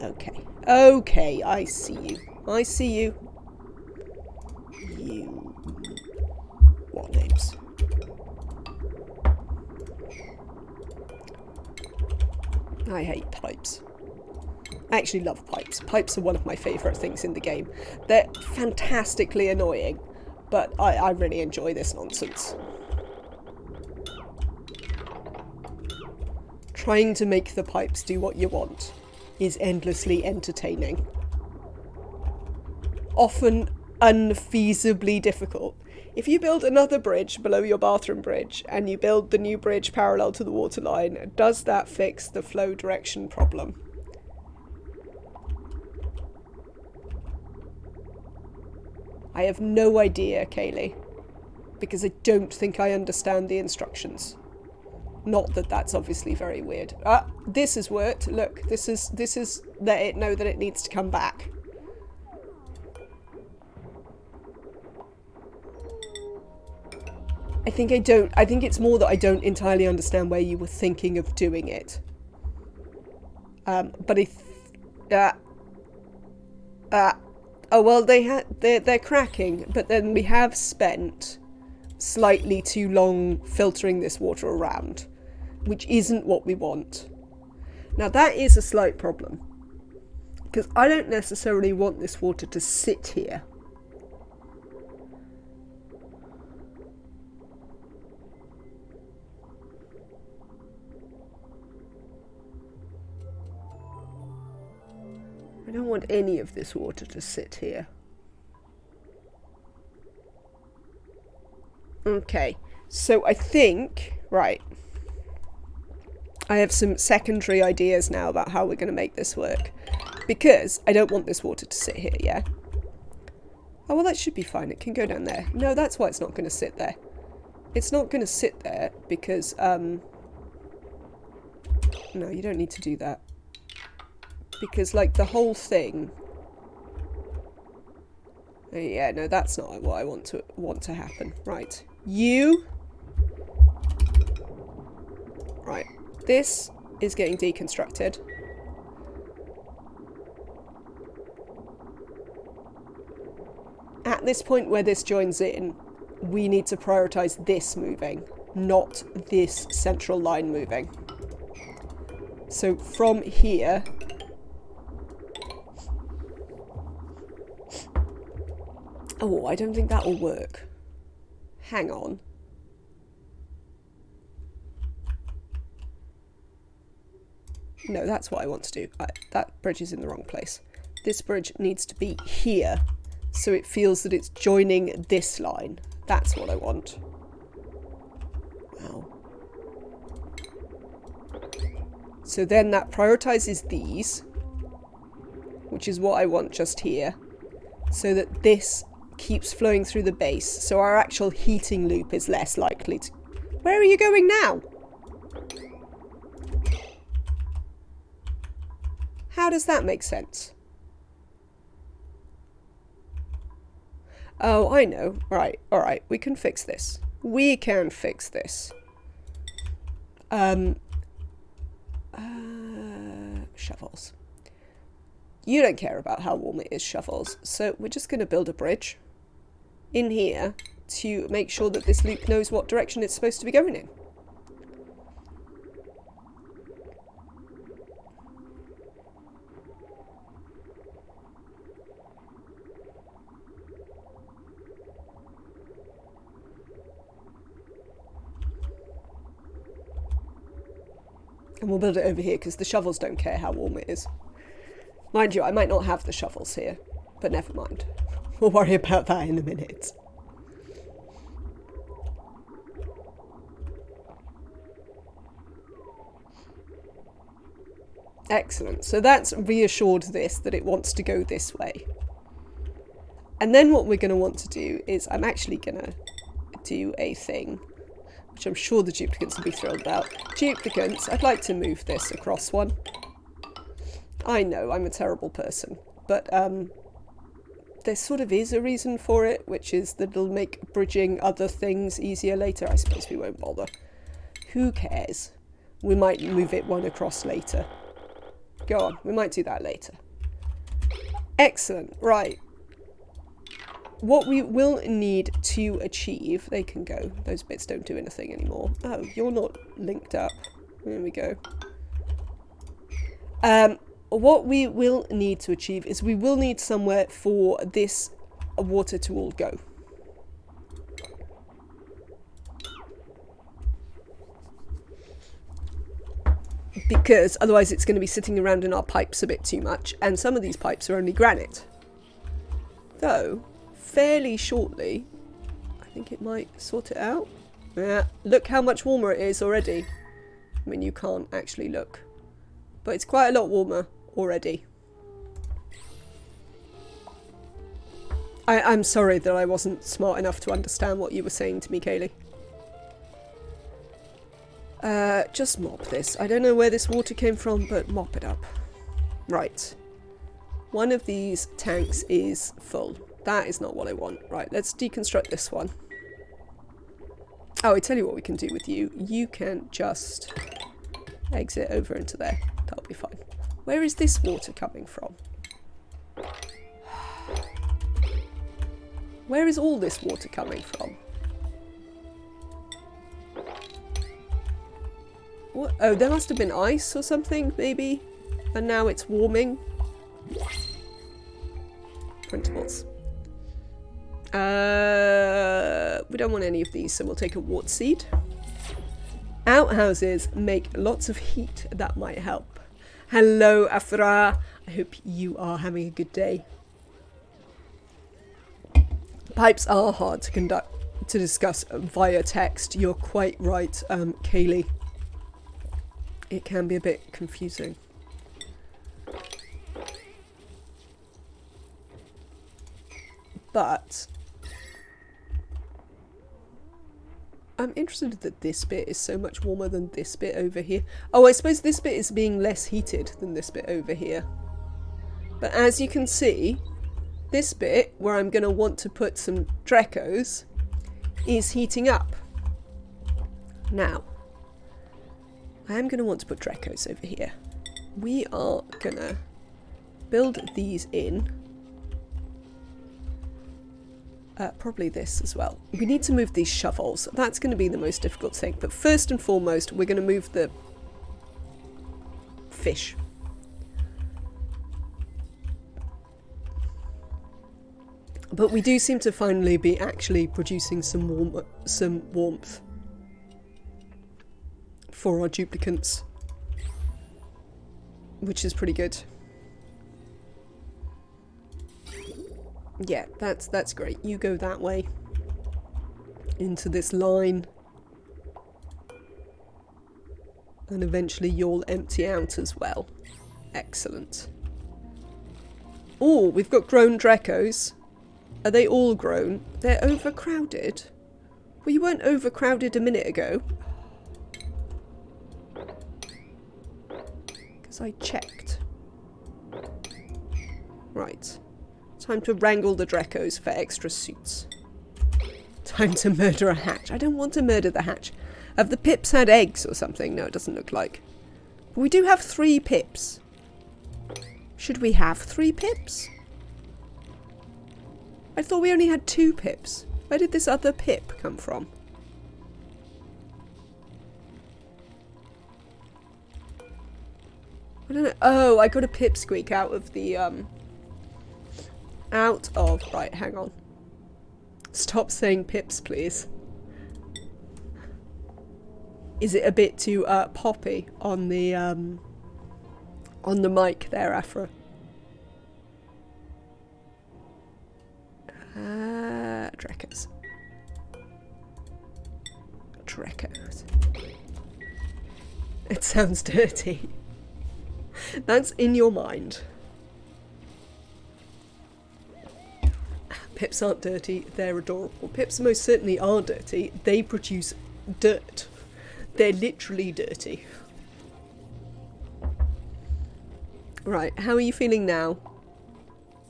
[SPEAKER 4] okay. Okay, I see you. I see you. You... What names? I hate pipes. I actually love pipes. Pipes are one of my favourite things in the game. They're fantastically annoying, but I really enjoy this nonsense. Trying to make the pipes do what you want is endlessly entertaining. Often unfeasibly difficult. If you build another bridge below your bathroom bridge and you build the new bridge parallel to the waterline, does that fix the flow direction problem? I have no idea, Kaylee, because I don't think I understand the instructions. Not that that's obviously very weird. Ah, this has worked. Look, this is let it know that it needs to come back. I think it's more that I don't entirely understand where you were thinking of doing it. But oh well, they're cracking, but then we have spent slightly too long filtering this water around, which isn't what we want. Now that is a slight problem, because I don't necessarily want this water to sit here. I don't want any of this water to sit here. Okay, so I think, right, I have some secondary ideas now about how we're going to make this work. Because I don't want this water to sit here, yeah? Oh, well, that should be fine. It can go down there. No, that's why it's not going to sit there. It's not going to sit there because, no, you don't need to do that. Because, like, the whole thing... Yeah, no, that's not what I want to happen. Right. You... Right. This is getting deconstructed. At this point where this joins in, we need to prioritize this moving, not this central line moving. So from here, oh, I don't think that will work. Hang on. No, that's what I want to do. That bridge is in the wrong place. This bridge needs to be here, so it feels that it's joining this line. That's what I want. Wow. So then that prioritizes these, which is what I want just here, so that this keeps flowing through the base, so our actual heating loop is less likely to... Where are you going now? How does that make sense? Oh, I know. Right, alright, we can fix this. We can fix this. Shovels. You don't care about how warm it is, Shovels, so we're just going to build a bridge in here to make sure that this loop knows what direction it's supposed to be going in. And we'll build it over here because the shovels don't care how warm it is. Mind you, I might not have the shovels here, but never mind. We'll worry about that in a minute. Excellent. So that's reassured this that it wants to go this way. And then what we're going to want to do is I'm actually going to do a thing which I'm sure the duplicants will be thrilled about. Duplicants, I'd like to move this across one. I know, I'm a terrible person, but there sort of is a reason for it, which is that it'll make bridging other things easier later. I suppose we won't bother. Who cares? We might move it one across later. Go on, we might do that later. Excellent, right. What we will need to achieve... They can go. Those bits don't do anything anymore. Oh, you're not linked up. There we go. What we will need to achieve is we will need somewhere for this water to all go. Because otherwise it's going to be sitting around in our pipes a bit too much, and some of these pipes are only granite. Though, fairly shortly, I think it might sort it out. Yeah, look how much warmer it is already. I mean, you can't actually look. But it's quite a lot warmer already. I'm sorry that I wasn't smart enough to understand what you were saying to me, Kaylee. Just mop this. I don't know where this water came from, but mop it up. Right. One of these tanks is full. That is not what I want. Right, let's deconstruct this one. Oh, I tell you what we can do with you. You can just exit over into there. That'll be fine. Where is this water coming from? Where is all this water coming from? What? Oh, there must have been ice or something, maybe? And now it's warming. Printables. We don't want any of these, so we'll take a wart seed. Outhouses make lots of heat. That might help. Hello, Afra. I hope you are having a good day. Pipes are hard to discuss via text. You're quite right, Kaylee. It can be a bit confusing. But I'm interested that this bit is so much warmer than this bit over here. Oh, I suppose this bit is being less heated than this bit over here. But as you can see, this bit, where I'm going to want to put some Dreckos, is heating up. Now, I am going to want to put Dreckos over here. We are going to build these in. Probably this as well. We need to move these shovels. That's going to be the most difficult thing. But first and foremost, we're going to move the fish. But we do seem to finally be actually producing some warmth for our duplicants, which is pretty good. Yeah, that's great. You go that way into this line, and eventually you'll empty out as well. Excellent. Oh, we've got grown Dreckos. Are they all grown? They're overcrowded. Well, you weren't overcrowded a minute ago. Because I checked. Right. Time to wrangle the Dreckos for extra suits. Time to murder a hatch. I don't want to murder the hatch. Have the pips had eggs or something? No, it doesn't look like. But we do have 3 pips. Should we have 3 pips? I thought we only had 2 pips. Where did this other pip come from? I don't know. Oh, I got a pipsqueak out of the, Right, hang on. Stop saying pips, please. Is it a bit too, poppy on the mic there, Afra? Dreckos. Dreckos. It sounds dirty. That's in your mind. Pips aren't dirty, they're adorable. Pips most certainly are dirty. They produce dirt. They're literally dirty. Right, how are you feeling now?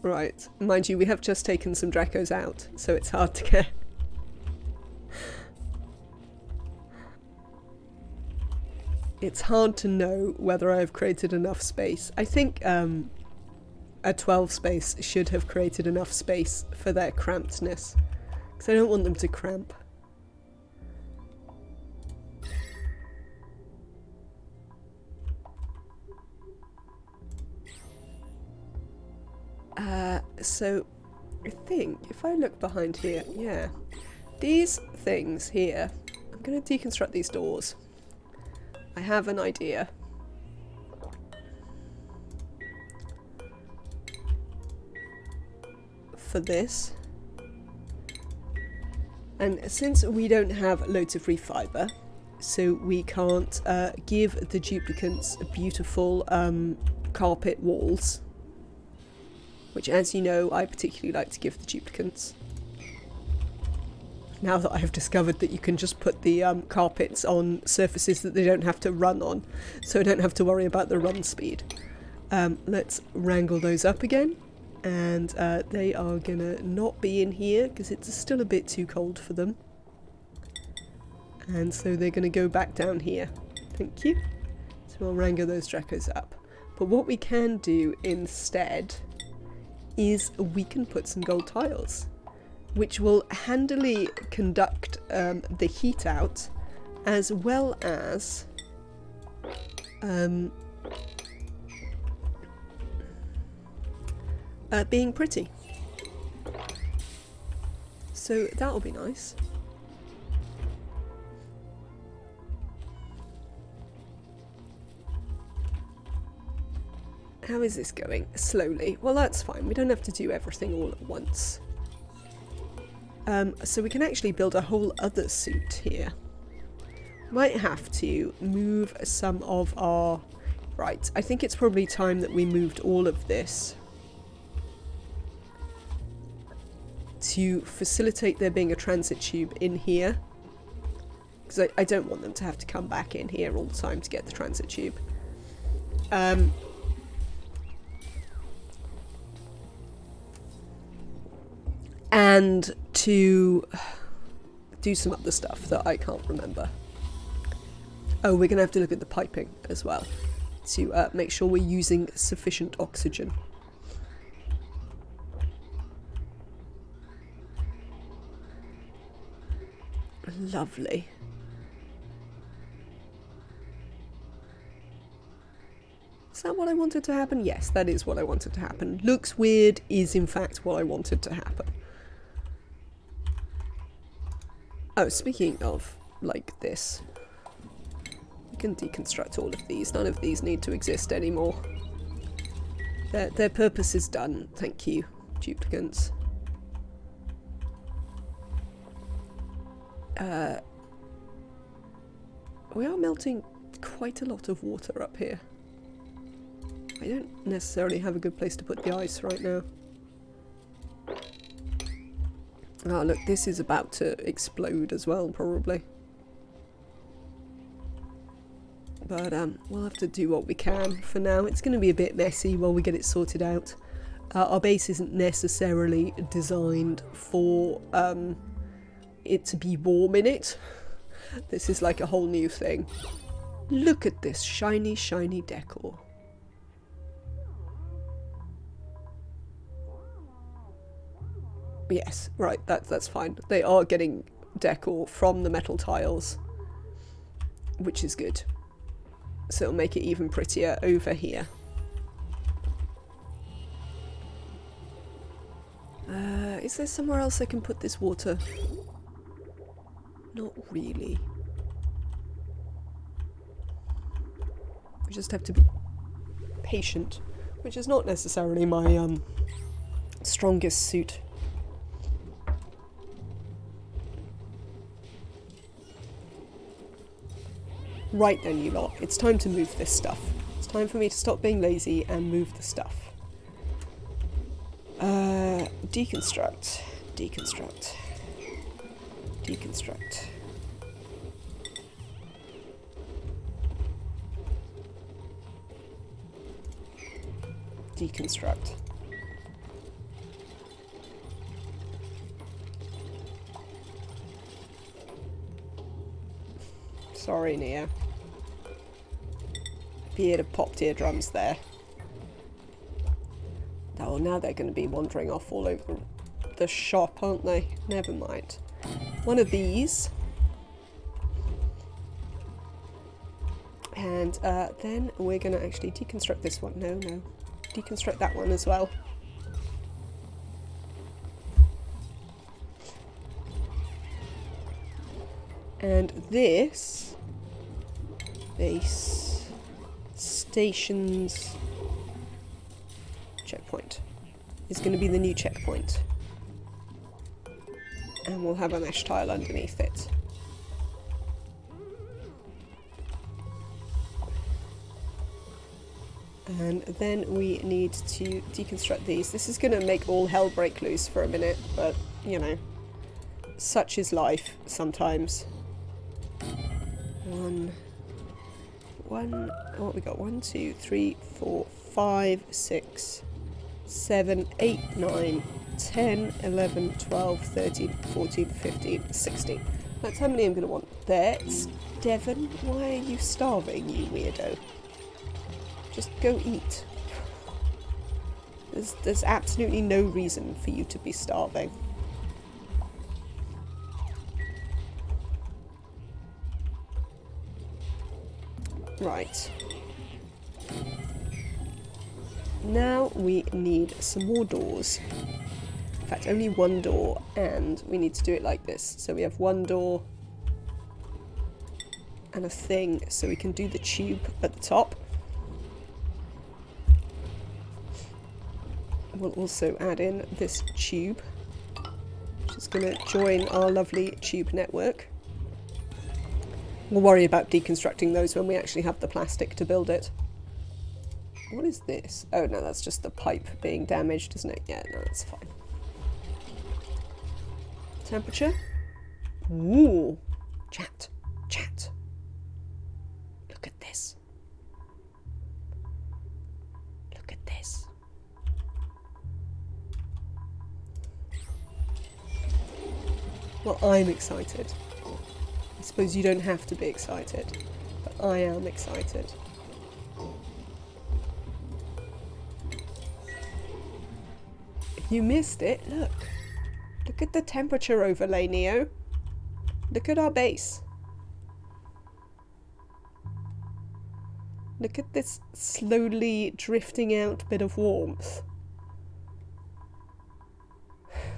[SPEAKER 4] Right, mind you, we have just taken some Dreckos out, so it's hard to get. It's hard to know whether I have created enough space. I think a 12 space should have created enough space for their crampedness, because I don't want them to cramp. So I think if I look behind here, yeah, these things here, I'm going to deconstruct these doors. I have an idea. For this. And since we don't have loads of free fibre, so we can't give the duplicants beautiful carpet walls, which, as you know, I particularly like to give the duplicants. Now that I've discovered that you can just put the carpets on surfaces that they don't have to run on, so I don't have to worry about the run speed. Let's wrangle those up again, and they are gonna not be in here because it's still a bit too cold for them. And so they're gonna go back down here. Thank you. So we'll wrangle those Dreckos up. But what we can do instead is we can put some gold tiles, which will handily conduct the heat out, as well as being pretty. So that'll be nice. How is this going? Slowly. Well, that's fine. We don't have to do everything all at once. So we can actually build a whole other suit here. Might have to move some of our... Right, I think it's probably time that we moved all of this to facilitate there being a transit tube in here. Because I don't want them to have to come back in here all the time to get the transit tube. And to do some other stuff that I can't remember. Oh, we're going to have to look at the piping as well to make sure we're using sufficient oxygen. Lovely. Is that what I wanted to happen? Yes, that is what I wanted to happen. Looks weird is in fact what I wanted to happen. Oh, speaking of, like, this. We can deconstruct all of these. None of these need to exist anymore. Their purpose is done. Thank you, duplicants. We are melting quite a lot of water up here. I don't necessarily have a good place to put the ice right now. Oh look, this is about to explode as well, probably. But we'll have to do what we can for now. It's going to be a bit messy while we get it sorted out. Our base isn't necessarily designed for it to be warm in it. This is like a whole new thing. Look at this shiny, shiny decor. Yes, right, that's fine. They are getting decor from the metal tiles, which is good. So it'll make it even prettier over here. Is there somewhere else I can put this water? Not really. We just have to be patient, which is not necessarily my strongest suit. Right then, you lot, it's time to move this stuff. It's time for me to stop being lazy and move the stuff. Deconstruct. Deconstruct. Deconstruct. Deconstruct. Sorry, Nia. Beard have popped eardrums there. Oh, now they're going to be wandering off all over the shop, aren't they? Never mind. One of these. And then we're going to actually deconstruct this one. No. Deconstruct that one as well. And this base stations checkpoint is going to be the new checkpoint. And we'll have a mesh tile underneath it. And then we need to deconstruct these. This is going to make all hell break loose for a minute, but, you know, such is life sometimes. What we got? 1, 2, 3, 4, 5, 6, 7, 8, 9, 10, 11, 12, 13, 14, 15, 16. That's how many I'm going to want. There's Devon. Why are you starving, you weirdo? Just go eat. There's absolutely no reason for you to be starving. Right. Now we need some more doors. In fact, only one door, and we need to do it like this. So we have one door and a thing, so we can do the tube at the top. We'll also add in this tube, which is going to join our lovely tube network. We'll worry about deconstructing those when we actually have the plastic to build it. What is this? Oh no, that's just the pipe being damaged, isn't it? Yeah, no, that's fine. Temperature? Ooh. Chat. Chat. Look at this. Look at this. Well, I'm excited. I suppose you don't have to be excited, but I am excited. You missed it. Look. Look at the temperature overlay, Neo. Look at our base. Look at this slowly drifting out bit of warmth.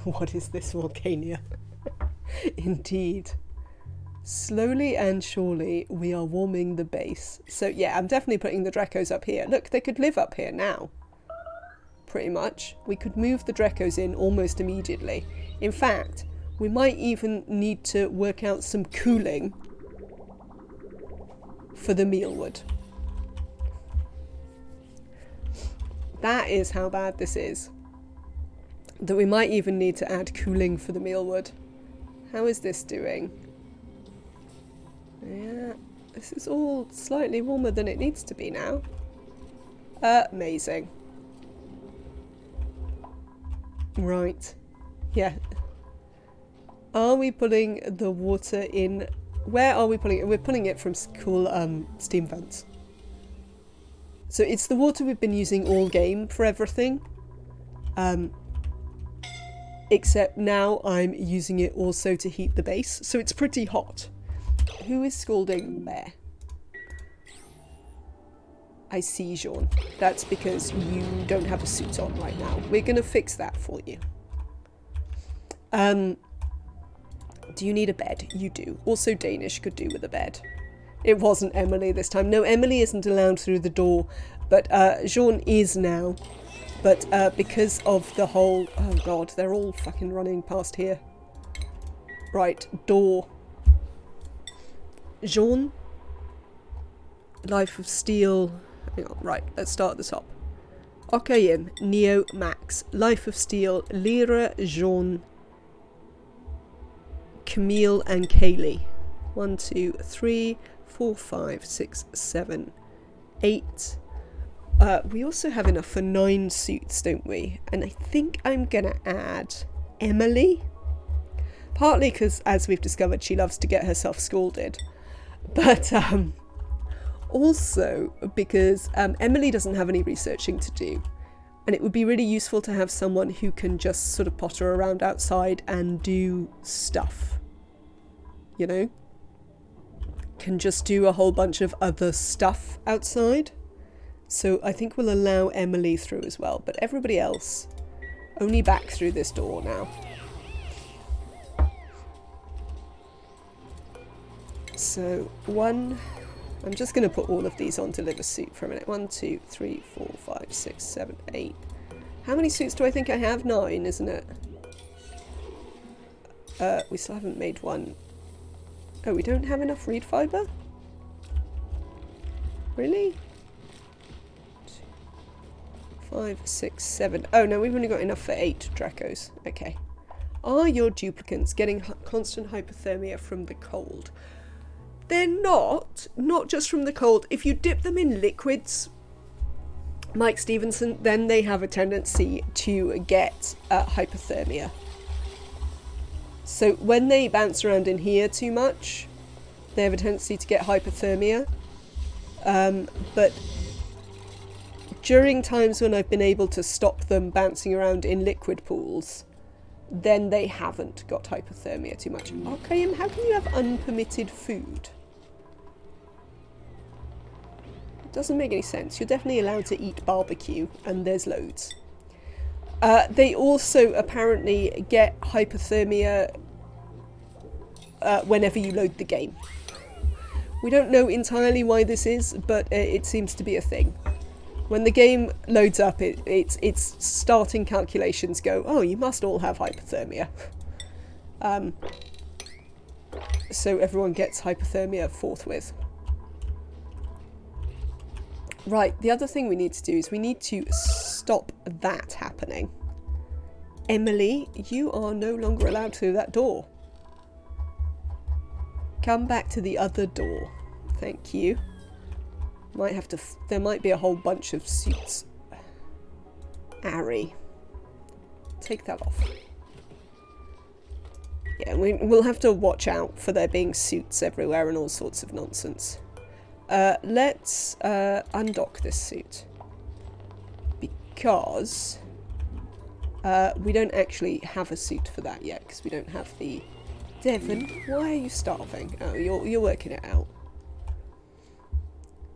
[SPEAKER 4] What is this volcano? Indeed. Slowly and surely we are warming the base. So yeah, I'm definitely putting the Dreckos up here. Look, they could live up here now. Pretty much. We could move the Dreckos in almost immediately. In fact, we might even need to work out some cooling for the mealwood. That is how bad this is. That we might even need to add cooling for the mealwood. How is this doing? Yeah, this is all slightly warmer than it needs to be now. Amazing. Right. Yeah. Are we pulling the water in? Where are we pulling it? We're pulling it from cool steam vents. So it's the water we've been using all game for everything. Except now I'm using it also to heat the base. So it's pretty hot. Who is scalding there? I see, Jean. That's because you don't have a suit on right now. We're going to fix that for you. Do you need a bed? You do. Also, Danish could do with a bed. It wasn't Emily this time. No, Emily isn't allowed through the door, but Jean is now. But because of the whole... Oh god, they're all fucking running past here. Right, door. Jean. Life of Steel. Hang on, right, let's start at the top. Okayim, Neo, Max. Life of Steel, Lyra, Jean, Camille and Kaylee. 1, 2, 3, 4, 5, 6, 7, 8. We also have enough for 9 suits, don't we? And I think I'm gonna add Emily. Partly because, as we've discovered, she loves to get herself scalded. But also because Emily doesn't have any researching to do. And it would be really useful to have someone who can just sort of potter around outside and do stuff. You know? Can just do a whole bunch of other stuff outside. So I think we'll allow Emily through as well. But everybody else, only back through this door now. So, I'm just going to put all of these on deliver suit for a minute. 1, 2, 3, 4, 5, 6, 7, 8. How many suits do I think I have? 9, isn't it? We still haven't made one. Oh, we don't have enough reed fibre? Really? 5, 6, 7. Oh no, we've only got enough for 8 Dreckos. Okay. Are your duplicants getting constant hypothermia from the cold? They're not just from the cold. If you dip them in liquids, Mike Stevenson, then they have a tendency to get hypothermia. So when they bounce around in here too much, they have a tendency to get hypothermia. But during times when I've been able to stop them bouncing around in liquid pools, then they haven't got hypothermia too much. Okay, and how can you have unpermitted food? It doesn't make any sense. You're definitely allowed to eat barbecue, and there's loads. They also apparently get hypothermia whenever you load the game. We don't know entirely why this is, but it seems to be a thing. When the game loads up, its starting calculations go, oh, you must all have hypothermia. So everyone gets hypothermia forthwith. Right, the other thing we need to do is we need to stop that happening. Emily, you are no longer allowed through that door. Come back to the other door. Thank you. Might have to... there might be a whole bunch of suits. Ari. Take that off. Yeah, we'll have to watch out for there being suits everywhere and all sorts of nonsense. Let's undock this suit. Because we don't actually have a suit for that yet, because we don't have the... Devon, why are you starving? Oh, you're working it out.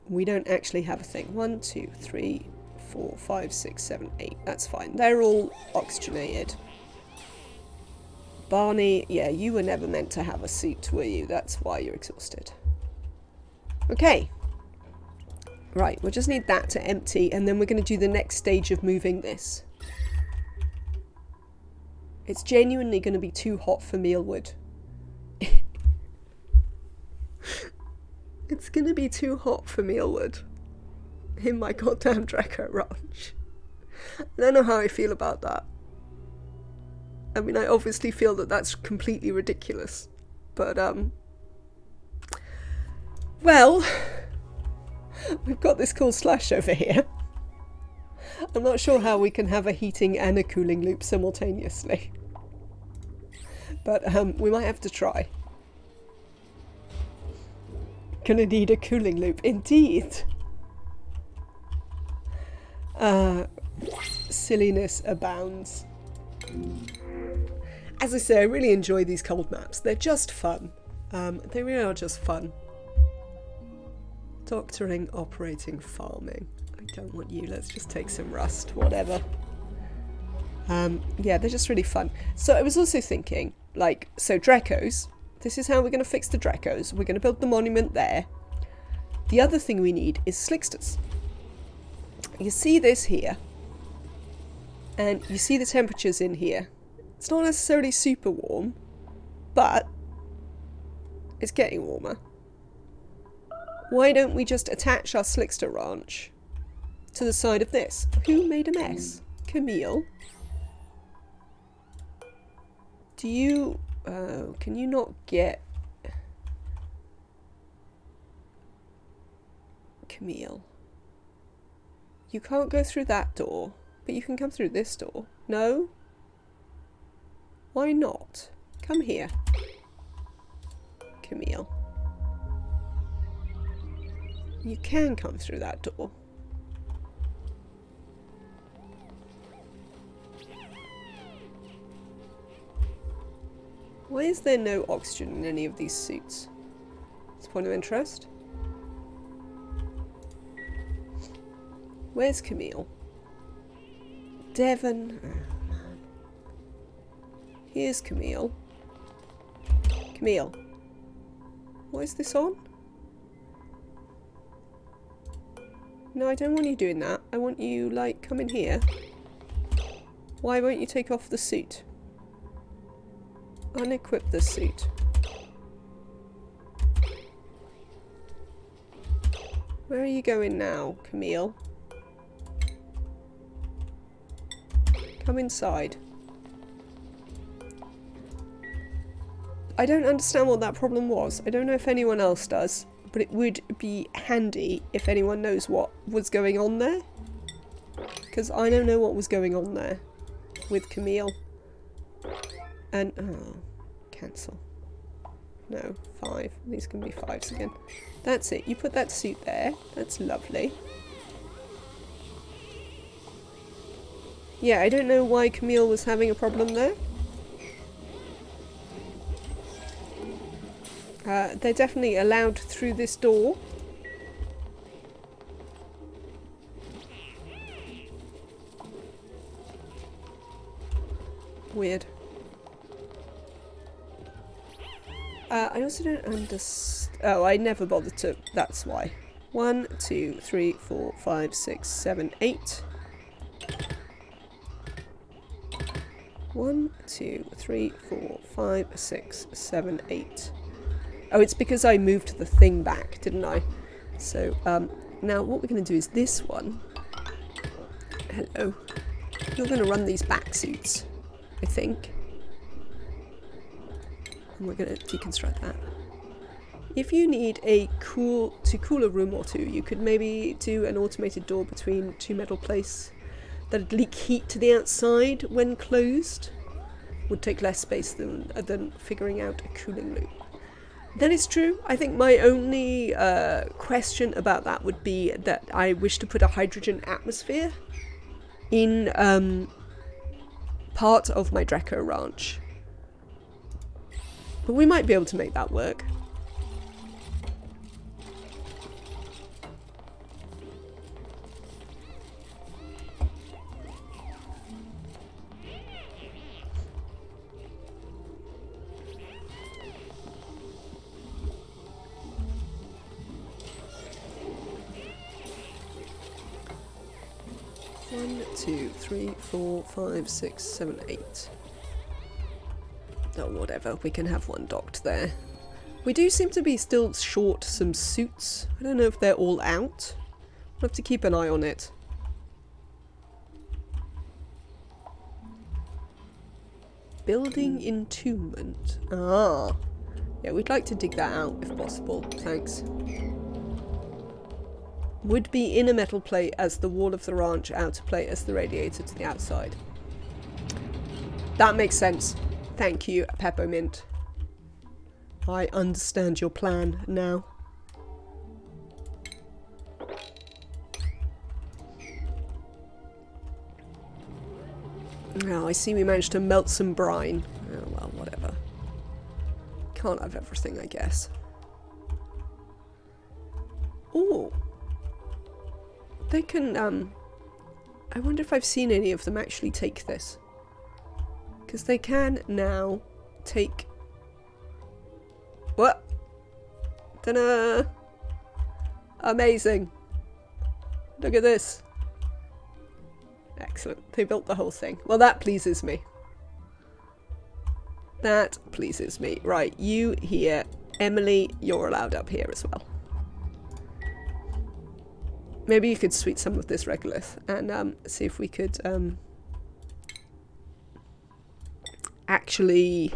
[SPEAKER 4] We don't actually have a thing. 1, 2, 3, 4, 5, 6, 7, 8. That's fine. They're all oxygenated. Barney, yeah, you were never meant to have a suit, were you? That's why you're exhausted. Okay. Right, we'll just need that to empty, and then we're going to do the next stage of moving this. It's genuinely going to be too hot for mealwood. It's going to be too hot for mealwood in my goddamn Drecko ranch. I don't know how I feel about that. I mean, I obviously feel that that's completely ridiculous. But, well, we've got this cool slash over here. I'm not sure how we can have a heating and a cooling loop simultaneously. But, we might have to try. Gonna need a cooling loop, indeed. Silliness abounds. As I say, I really enjoy these cold maps. They're just fun. They really are just fun. Doctoring, operating, farming. I don't want you. Let's just take some rust, whatever. Yeah, they're just really fun. So I was also thinking, like, so Dreckos. This is how we're going to fix the Dreckos. We're going to build the monument there. The other thing we need is Slicksters. You see this here. And you see the temperatures in here. It's not necessarily super warm, but it's getting warmer. Why don't we just attach our Slickster ranch to the side of this? Who made a mess? Camille? Do you... Oh, can you not get... Camille. You can't go through that door, but you can come through this door. No? Why not? Come here. Camille. You can come through that door. Why is there no oxygen in any of these suits? It's a point of interest. Where's Camille? Devon. Oh, man. Here's Camille. Camille. What is this on? No, I don't want you doing that. I want you, like, come in here. Why won't you take off the suit? Unequip the suit. Where are you going now, Camille? Come inside. I don't understand what that problem was. I don't know if anyone else does, but it would be handy if anyone knows what was going on there. Because I don't know what was going on there with Camille. And, oh, cancel. No, 5. These can be 5s again. That's it. You put that suit there. That's lovely. Yeah, I don't know why Camille was having a problem there. They're definitely allowed through this door. Weird. I also don't understand. Oh, I never bothered to. That's why. 1, 2, 3, 4, 5, 6, 7, 8. 1, 2, 3, 4, 5, 6, 7, 8. Oh, it's because I moved the thing back, didn't I? So, now what we're going to do is this one. Hello. You're going to run these back suits, I think. And we're going to deconstruct that. If you need a cool a room or two, you could maybe do an automated door between 2 metal plates that'd leak heat to the outside when closed. Would take less space than figuring out a cooling loop. That is true. I think my only question about that would be that I wish to put a hydrogen atmosphere in part of my Drecko ranch. But we might be able to make that work. One, two, three, 4, 5, 6, 7, 8. Oh, whatever. We can have one docked there. We do seem to be still short some suits. I don't know if they're all out. We'll have to keep an eye on it. Building entombment. Ah. Yeah, we'd like to dig that out if possible. Thanks. Would be inner metal plate as the wall of the ranch, outer plate as the radiator to the outside. That makes sense. Thank you, Peppermint. I understand your plan now. Oh, I see we managed to melt some brine. Oh, well, whatever. Can't have everything, I guess. Ooh. They can, I wonder if I've seen any of them actually take this. Because they can now take... What? Ta-da! Amazing! Look at this. Excellent. They built the whole thing. Well, that pleases me. That pleases me. Right, you here. Emily, you're allowed up here as well. Maybe you could sweep some of this regolith and see if we could actually,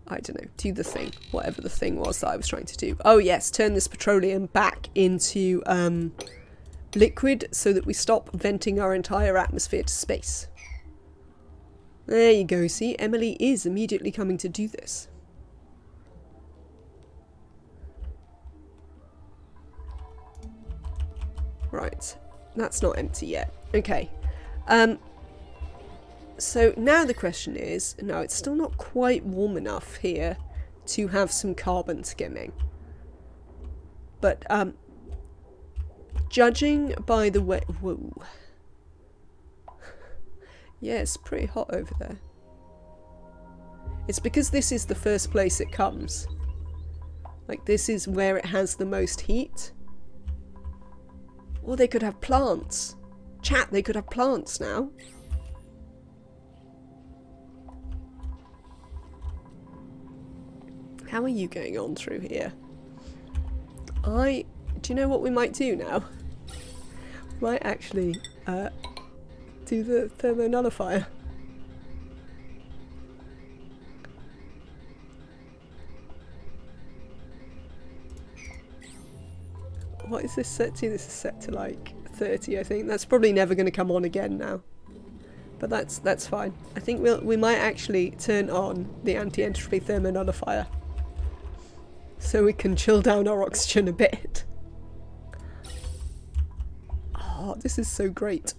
[SPEAKER 4] I don't know, do the thing, whatever the thing was that I was trying to do. Oh yes, turn this petroleum back into liquid so that we stop venting our entire atmosphere to space. There you go, see, Emily is immediately coming to do this. Right, that's not empty yet. Okay. So now the question is, no, it's still not quite warm enough here to have some carbon skimming. But, judging by the way... Whoa. Yeah, it's pretty hot over there. It's because this is the first place it comes. Like, this is where it has the most heat. Or they could have plants. Chat, they could have plants now. How are you going on through here? Do you know what we might do now? We might actually do the thermonullifier. What is this set to? This is set to like 30, I think. That's probably never going to come on again now. But that's fine. I think we might actually turn on the anti-entropy thermonullifier. So we can chill down our oxygen a bit. Oh, this is so great.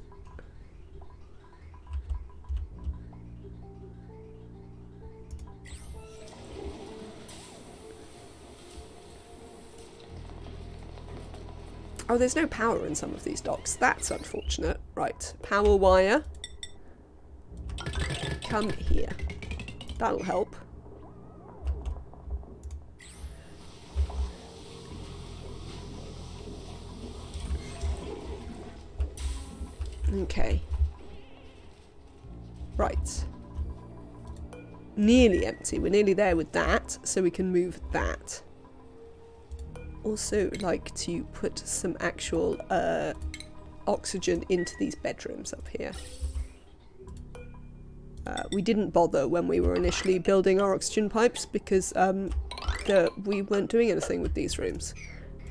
[SPEAKER 4] Oh, there's no power in some of these docks. That's unfortunate. Right, power wire. Come here. That'll help. Okay. Right. Nearly empty. We're nearly there with that, so we can move that. Also like to put some actual oxygen into these bedrooms up here. We didn't bother when we were initially building our oxygen pipes because we weren't doing anything with these rooms.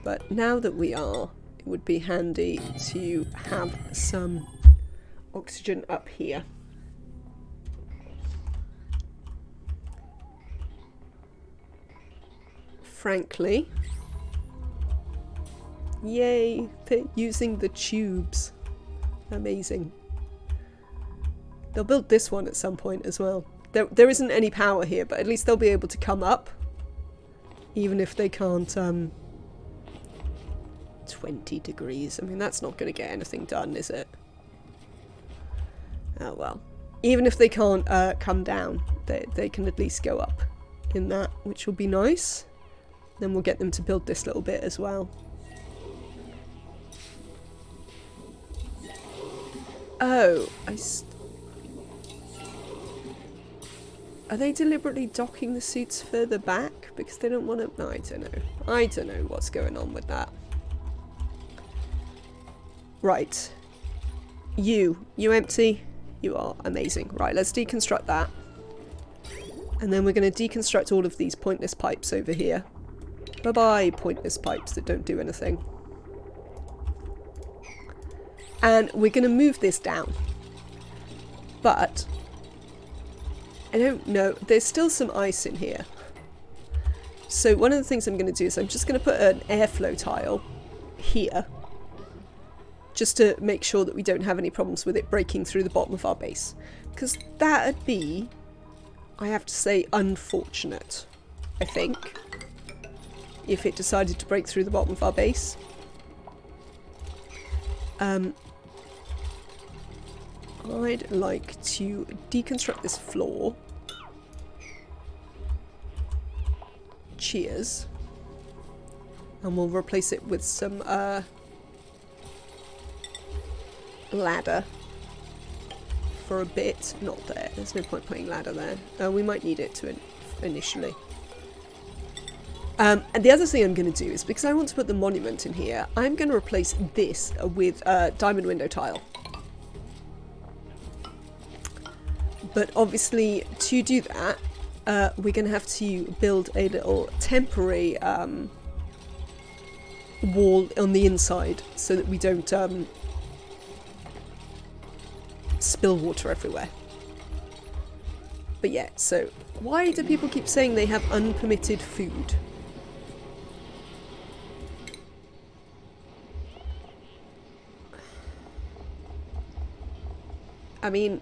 [SPEAKER 4] But now that we are, it would be handy to have some oxygen up here. frankly. Yay, they're using the tubes. Amazing. They'll build this one at some point as well. There isn't any power here, but at least they'll be able to come up. Even if they can't, 20 degrees. I mean, that's not going to get anything done, is it? Oh well. Even if they can't come down, they can at least go up in that, which will be nice. Then we'll get them to build this little bit as well. Oh, are they deliberately docking the suits further back? Because they don't want to... No, I don't know. I don't know what's going on with that. Right. You empty? You are amazing. Right, let's deconstruct that. And then we're going to deconstruct all of these pointless pipes over here. Bye-bye, pointless pipes that don't do anything. And we're going to move this down. But I don't know. There's still some ice in here. So one of the things I'm going to do is I'm just going to put an airflow tile here. Just to make sure that we don't have any problems with it breaking through the bottom of our base. Because that'd be, I have to say, unfortunate, I think. If it decided to break through the bottom of our base. I'd like to deconstruct this floor. Cheers. And we'll replace it with some ladder for a bit. Not there. There's no point putting ladder there. We might need it to initially. And the other thing I'm going to do is, because I want to put the monument in here, I'm going to replace this with diamond window tile. But obviously, to do that, we're going to have to build a little temporary wall on the inside so that we don't spill water everywhere. But yeah, so why do people keep saying they have unpermitted food? I mean,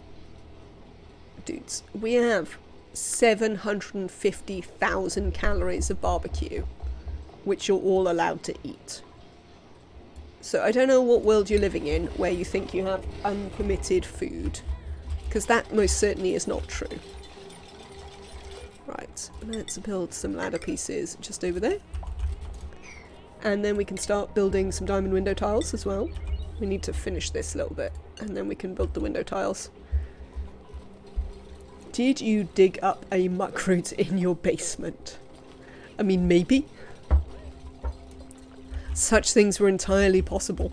[SPEAKER 4] dudes, we have 750,000 calories of barbecue, which you're all allowed to eat. So I don't know what world you're living in where you think you have unpermitted food, because that most certainly is not true. Right, let's build some ladder pieces just over there. And then we can start building some diamond window tiles as well. We need to finish this a little bit, and then we can build the window tiles. Did you dig up a muck root in your basement? I mean, maybe. Such things were entirely possible.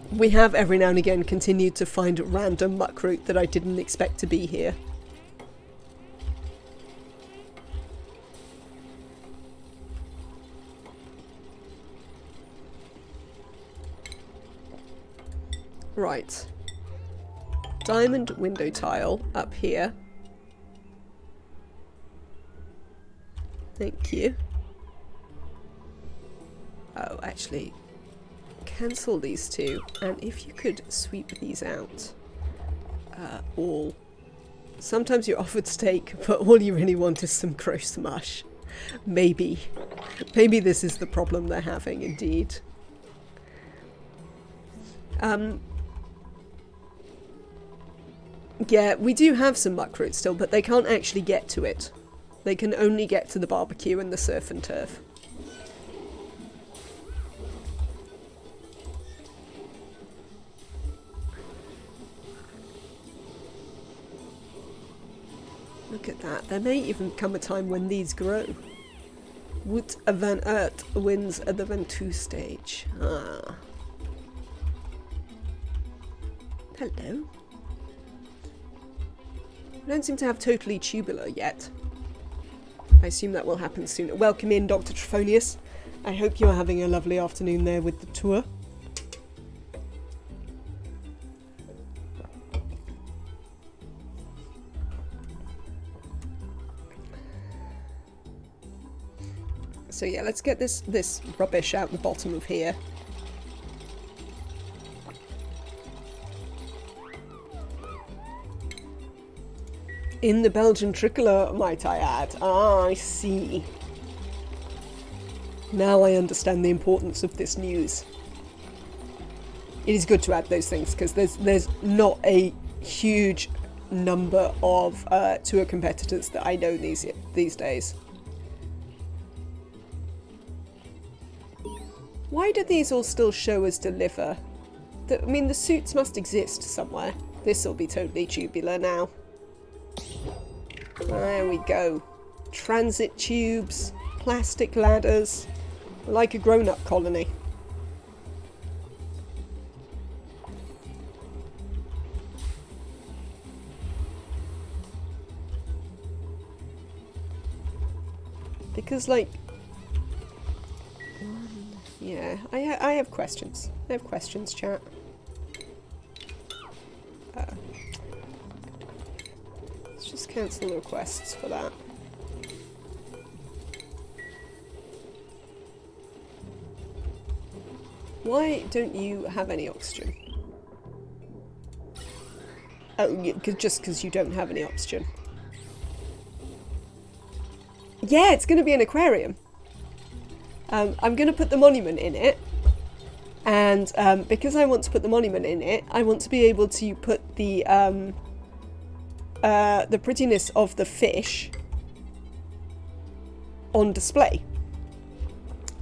[SPEAKER 4] We have every now and again continued to find random muck root that I didn't expect to be here. Right. Diamond window tile up here. Thank you. Oh, actually, cancel these two, and if you could sweep these out. All. Sometimes you're offered steak, but all you really want is some gross mush. Maybe. Maybe this is the problem they're having, indeed. Yeah, we do have some muck root still, but they can't actually get to it. They can only get to the barbecue and the surf and turf. Look at that. There may even come a time when these grow. Wood van Earth wins at the Ventoux stage. Ah. Hello. I don't seem to have totally tubular yet. I assume that will happen soon. Welcome in, Dr. Trophonius. I hope you are having a lovely afternoon there with the tour. So yeah, let's get this rubbish out the bottom of here. In the Belgian tricolour, might I add. Ah, I see. Now I understand the importance of this news. It is good to add those things because there's not a huge number of tour competitors that I know these days. Why do these all still show as deliver? I mean, the suits must exist somewhere. This will be totally tubular now. There we go. Transit tubes, plastic ladders, like a grown-up colony. Because, like, yeah, I have questions. I have questions, chat. Let's just cancel the requests for that. Why don't you have any oxygen? Oh, yeah, just because you don't have any oxygen. Yeah, it's going to be an aquarium. I'm going to put the monument in it. And because I want to put the monument in it, I want to be able to put the prettiness of the fish on display.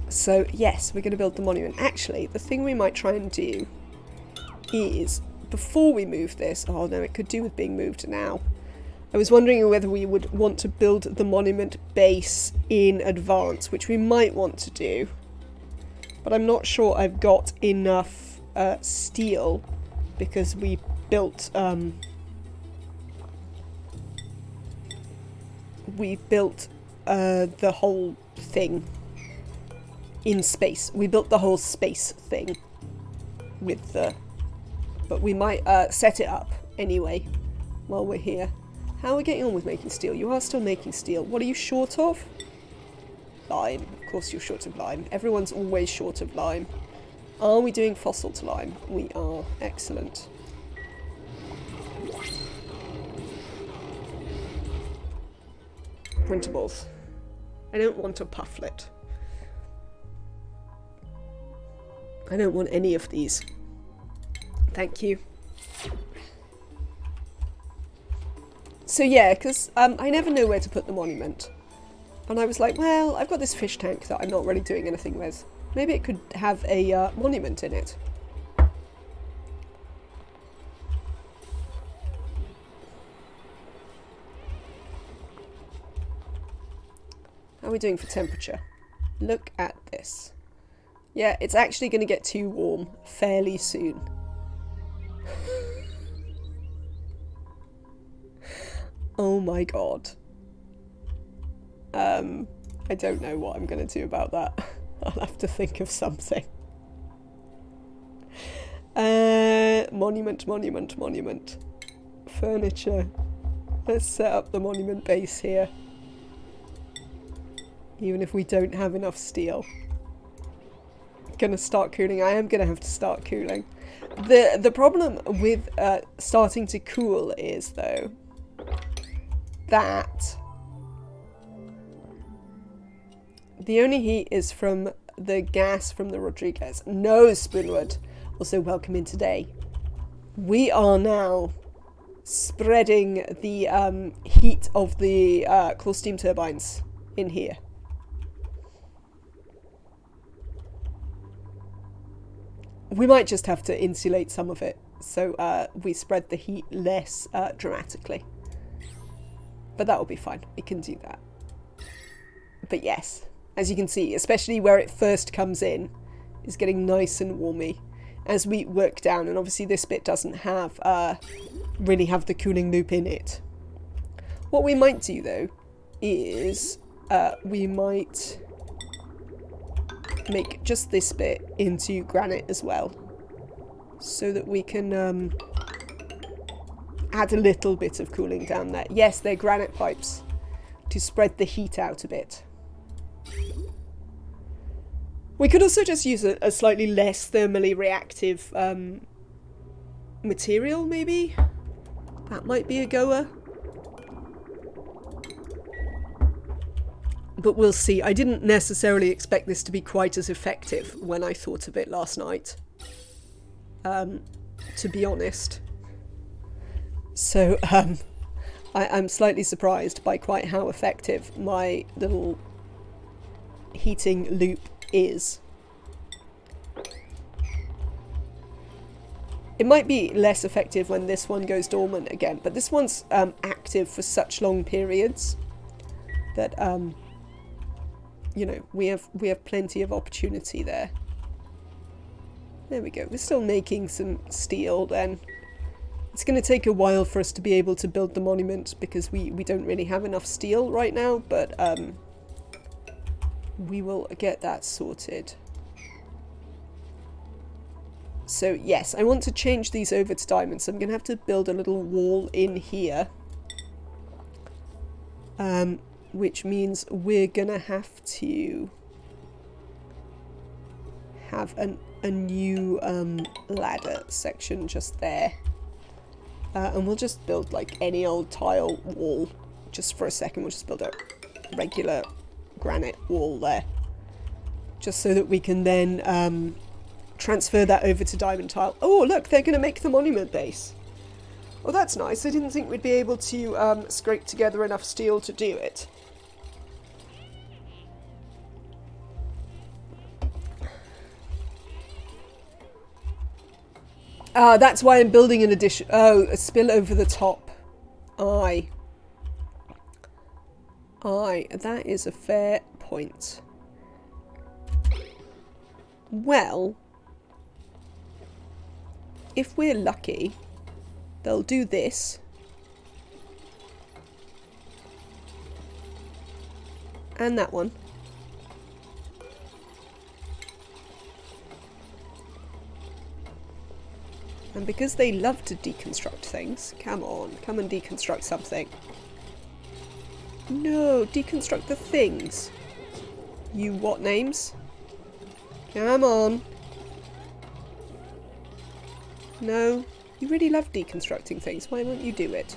[SPEAKER 4] So yes, we're going to build the monument. Actually, the thing we might try and do is, before we move this, oh no, it could do with being moved now. I was wondering whether we would want to build the monument base in advance, which we might want to do. But I'm not sure I've got enough steel, because we built the whole thing in space. We built the whole space thing with the... But we might set it up anyway while we're here. How are we getting on with making steel? You are still making steel. What are you short of? Lime. Of course you're short of lime. Everyone's always short of lime. Are we doing fossil to lime? We are. Excellent. Printables. I don't want a pufflet. I don't want any of these. Thank you. So yeah, because I never know where to put the monument. And I was like, well, I've got this fish tank that I'm not really doing anything with. Maybe it could have a monument in it. How are we doing for temperature? Look at this. Yeah, it's actually going to get too warm fairly soon. Oh my god. I don't know what I'm going to do about that. I'll have to think of something. Monument, monument, monument. Furniture. Let's set up the monument base here. Even if we don't have enough steel. Gonna start cooling. I am gonna have to start cooling. The problem with starting to cool is, though, that the only heat is from the gas from the Rodriguez. No, Spoonwood. Also, welcome in today. We are now spreading the heat of the core steam turbines in here. We might just have to insulate some of it, so we spread the heat less dramatically. But that will be fine. We can do that. But yes, as you can see, especially where it first comes in, is getting nice and warmy as we work down. And obviously this bit doesn't have really have the cooling loop in it. What we might do, though, is we might make just this bit into granite as well, so that we can add a little bit of cooling down there. Yes, they're granite pipes to spread the heat out a bit. We could also just use a slightly less thermally reactive material, maybe? That might be a goer. But we'll see. I didn't necessarily expect this to be quite as effective when I thought of it last night. To be honest. So, I'm slightly surprised by quite how effective my little heating loop is. It might be less effective when this one goes dormant again, but this one's active for such long periods that you know, we have plenty of opportunity there. There we go. We're still making some steel then. It's going to take a while for us to be able to build the monument because we don't really have enough steel right now, but we will get that sorted. So yes, I want to change these over to diamonds. So I'm going to have to build a little wall in here. Which means we're going to have to have a new ladder section just there. And we'll just build like any old tile wall just for a second. We'll just build a regular granite wall there. Just so that we can then transfer that over to diamond tile. Oh, look, they're going to make the monument base. Oh, that's nice. I didn't think we'd be able to scrape together enough steel to do it. That's why I'm building an addition. Oh, a spill over the top. Aye. That is a fair point. Well, if we're lucky, they'll do this. And that one. And because they love to deconstruct things, come on, come and deconstruct something. No, deconstruct the things. You what names? Come on. No, you really love deconstructing things. Why won't you do it?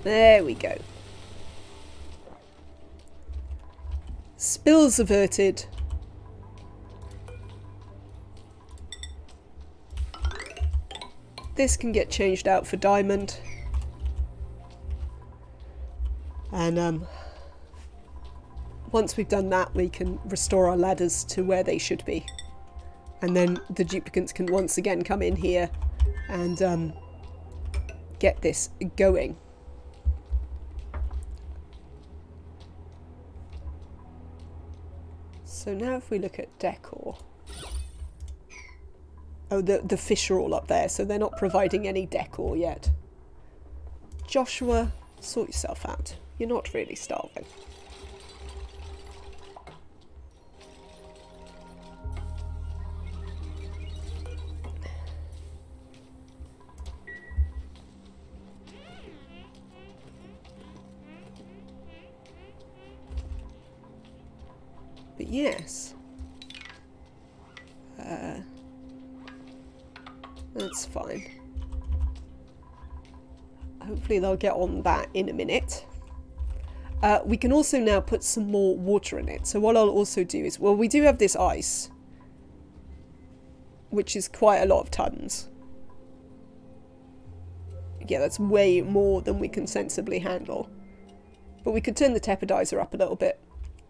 [SPEAKER 4] There we go. Spills averted. This can get changed out for diamond. And once we've done that, we can restore our ladders to where they should be. And then the duplicants can once again come in here and get this going. So now if we look at decor. Oh, the fish are all up there, so they're not providing any decor yet. Joshua, sort yourself out. You're not really starving. But yes. That's fine. Hopefully they'll get on that in a minute. We can also now put some more water in it. So what I'll also do is, well, we do have this ice, which is quite a lot of tons. Yeah, that's way more than we can sensibly handle. But we could turn the tepidizer up a little bit.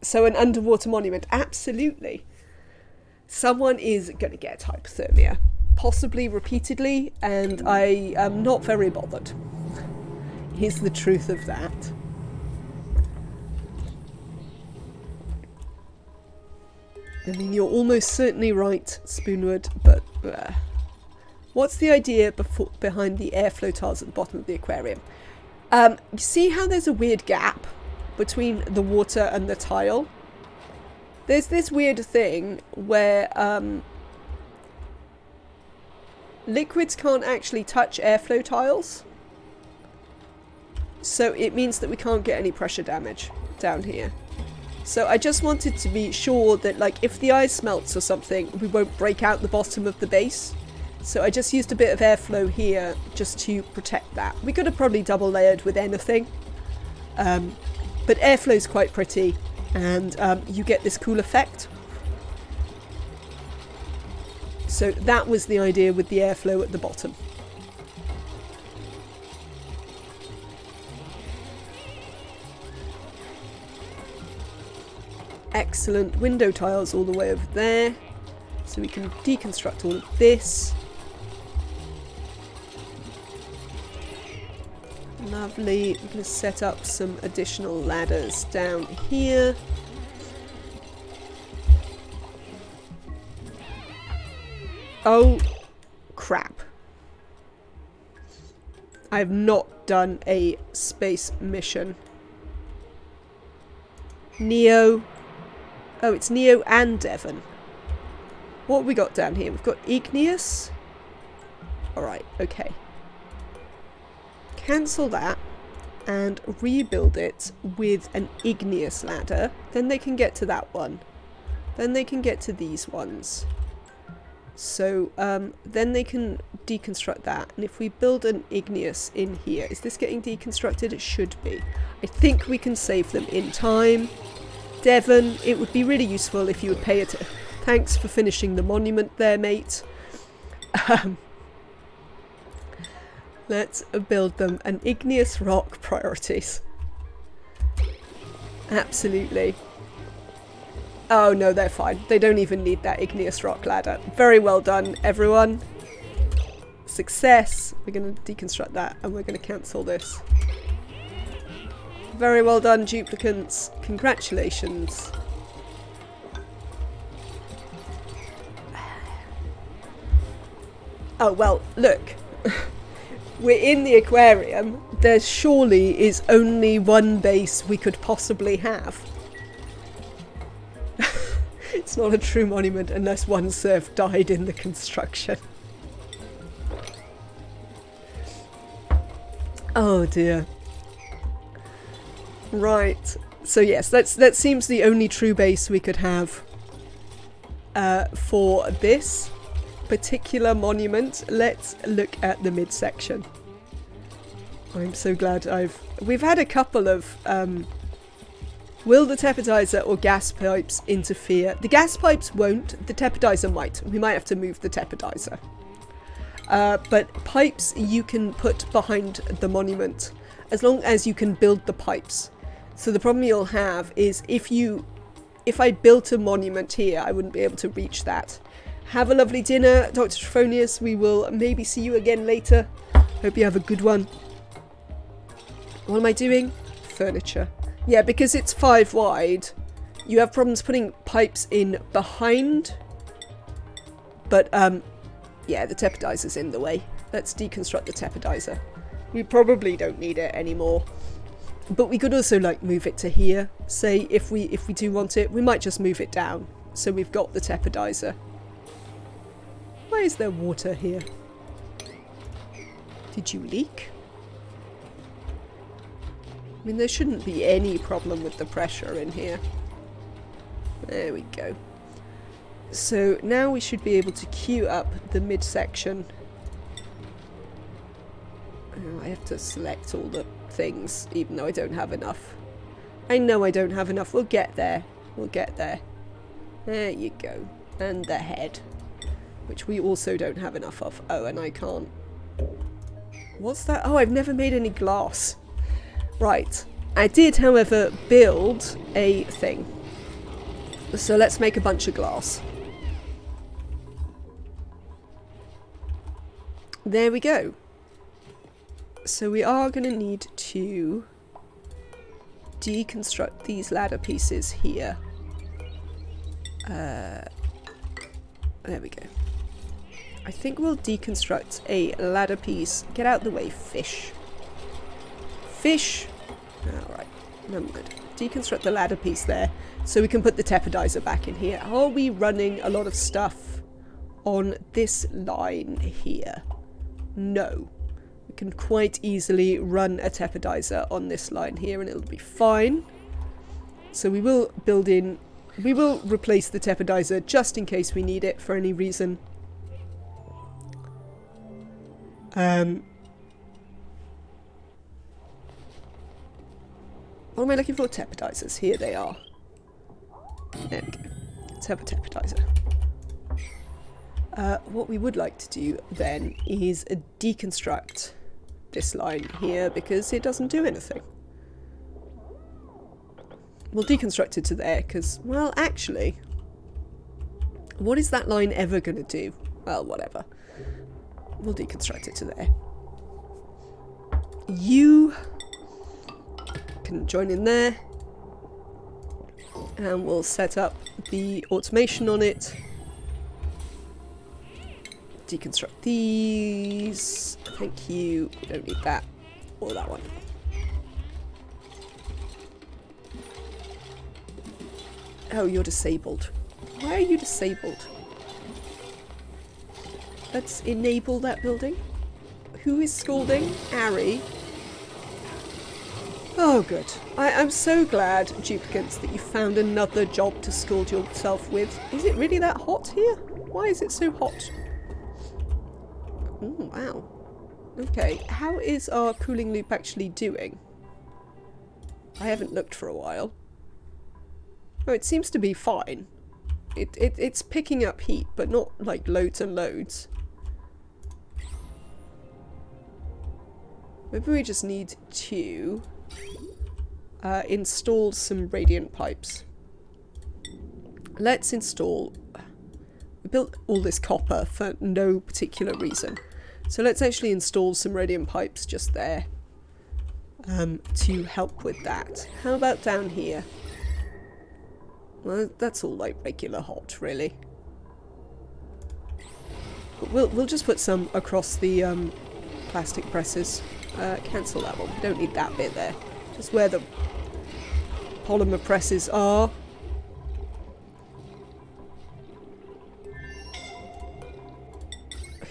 [SPEAKER 4] So an underwater monument, absolutely. Someone is going to get hypothermia. Possibly repeatedly, and I am not very bothered. Here's the truth of that. I mean, you're almost certainly right, Spoonwood, but what's the idea behind the airflow tiles at the bottom of the aquarium? You see how there's a weird gap between the water and the tile? There's this weird thing where liquids can't actually touch airflow tiles. So it means that we can't get any pressure damage down here. So I just wanted to be sure that, like, if the ice melts or something, we won't break out the bottom of the base. So I just used a bit of airflow here just to protect that. We could have probably double layered with anything. But airflow's quite pretty, and you get this cool effect. So that was the idea with the airflow at the bottom. Excellent window tiles all the way over there. So we can deconstruct all of this. Lovely. We're going to set up some additional ladders down here. Oh, crap. I have not done a space mission. Neo. Oh, it's Neo and Devon. What have we got down here? We've got Igneous. Alright, okay. Cancel that and rebuild it with an Igneous ladder. Then they can get to that one. Then they can get to these ones. So then they can deconstruct that. And if we build an Igneous in here, is this getting deconstructed? It should be. I think we can save them in time. Devon, it would be really useful if you would pay it. Thanks for finishing the monument there, mate. Let's build them an igneous rock priorities. Absolutely. Oh no, they're fine. They don't even need that igneous rock ladder. Very well done, everyone. Success. We're going to deconstruct that and we're going to cancel this. Very well done, duplicants. Congratulations. Oh, well, look. We're in the aquarium. There surely is only one base we could possibly have. It's not a true monument unless one serf died in the construction. Oh dear. Right. So yes, that seems the only true base we could have for this particular monument. Let's look at the midsection. I'm so glad we've had a couple of will the tepidizer or gas pipes interfere? The gas pipes won't, the tepidizer might. We might have to move the tepidizer. But pipes you can put behind the monument as long as you can build the pipes. So the problem you'll have is if I built a monument here, I wouldn't be able to reach that. Have a lovely dinner, Dr. Trophonius. We will maybe see you again later. Hope you have a good one. What am I doing? Furniture. Yeah, because it's 5 wide, you have problems putting pipes in behind. But, yeah, the tepidizer's in the way. Let's deconstruct the tepidizer. We probably don't need it anymore. But we could also, like, move it to here. Say, if we do want it, we might just move it down. So we've got the tepidizer. Why is there water here? Did you leak? I mean, there shouldn't be any problem with the pressure in here. There we go. So now we should be able to queue up the midsection. Oh, I have to select all the things, even though I don't have enough. I know I don't have enough. We'll get there. We'll get there. There you go. And the head, which we also don't have enough of. Oh, and I can't. What's that? Oh, I've never made any glass. Right. I did, however, build a thing. So let's make a bunch of glass. There we go. So we are going to need to deconstruct these ladder pieces here. There we go. I think we'll deconstruct a ladder piece. Get out the way, fish. Fish! Alright, never mind. Deconstruct the ladder piece there so we can put the tepidizer back in here. Are we running a lot of stuff on this line here? No. We can quite easily run a tepidizer on this line here and it'll be fine. So we will build in... We will replace the tepidizer just in case we need it for any reason. What am I looking for? Tepidizers. Here they are. There we go. Let's have a tepidizer. What we would like to do then is deconstruct this line here because it doesn't do anything. We'll deconstruct it to there because, well, actually, what is that line ever going to do? Well, whatever. We'll deconstruct it to there. You can join in there. And we'll set up the automation on it. Deconstruct these. Thank you. We don't need that. Or that one. Oh, you're disabled. Why are you disabled? Let's enable that building. Who is scalding? Ari. Oh, good. I'm so glad, Duplicants, that you found another job to scald yourself with. Is it really that hot here? Why is it so hot? Oh, wow. Okay, how is our cooling loop actually doing? I haven't looked for a while. Oh, it seems to be fine. It's picking up heat, but not like loads and loads. Maybe we just need to install some radiant pipes. Let's install... We built all this copper for no particular reason. So let's actually install some radiant pipes just there to help with that. How about down here? Well, that's all like regular hot, really. But we'll just put some across the plastic presses. Cancel that one. We don't need that bit there. Just where the polymer presses are.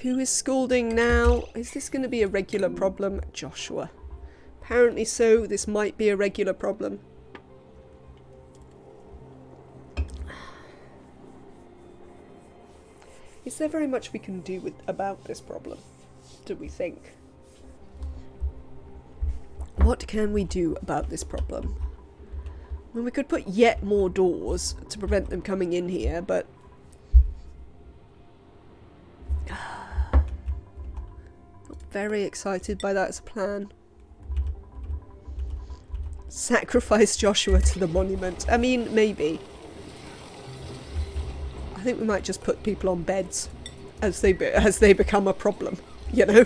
[SPEAKER 4] Who is scalding now? Is this going to be a regular problem? Joshua. Apparently so. This might be a regular problem. Is there very much we can do about this problem? Do we think? What can we do about this problem? Well, we could put yet more doors to prevent them coming in here, but... Not very excited by that as a plan. Sacrifice Joshua to the monument. I mean, maybe. I think we might just put people on beds as they become a problem, you know?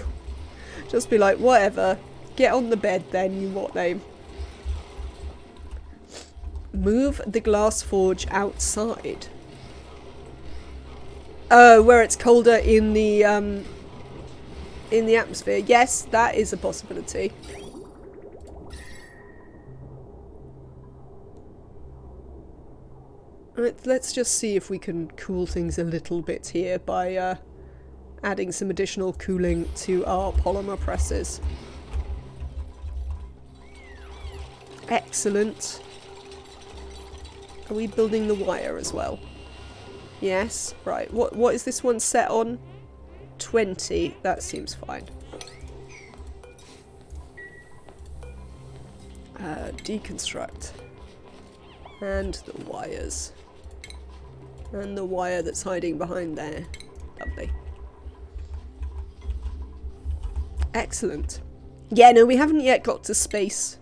[SPEAKER 4] Just be like, whatever. Get on the bed then, you what name. Move the glass forge outside. Oh, where it's colder in the atmosphere. Yes, that is a possibility. Let's just see if we can cool things a little bit here by adding some additional cooling to our polymer presses. Excellent. Are we building the wire as well? Yes. Right. What is this one set on? 20. That seems fine. Deconstruct. And the wires. And the wire that's hiding behind there. Lovely. Excellent. Yeah, no, we haven't yet got to space.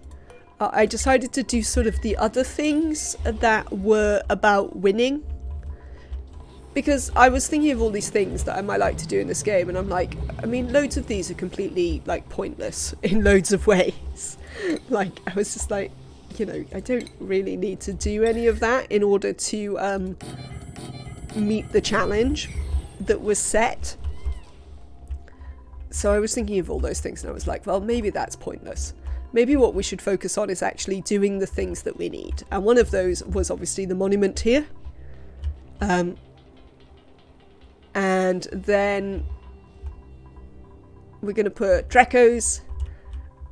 [SPEAKER 4] I decided to do sort of the other things that were about winning. Because I was thinking of all these things that I might like to do in this game, and I'm like, I mean, loads of these are completely, like, pointless in loads of ways. Like, I was just like, you know, I don't really need to do any of that in order to meet the challenge that was set. So I was thinking of all those things, and I was like, well, maybe that's pointless. Maybe what we should focus on is actually doing the things that we need. And one of those was obviously the monument here. And then we're going to put Dreckos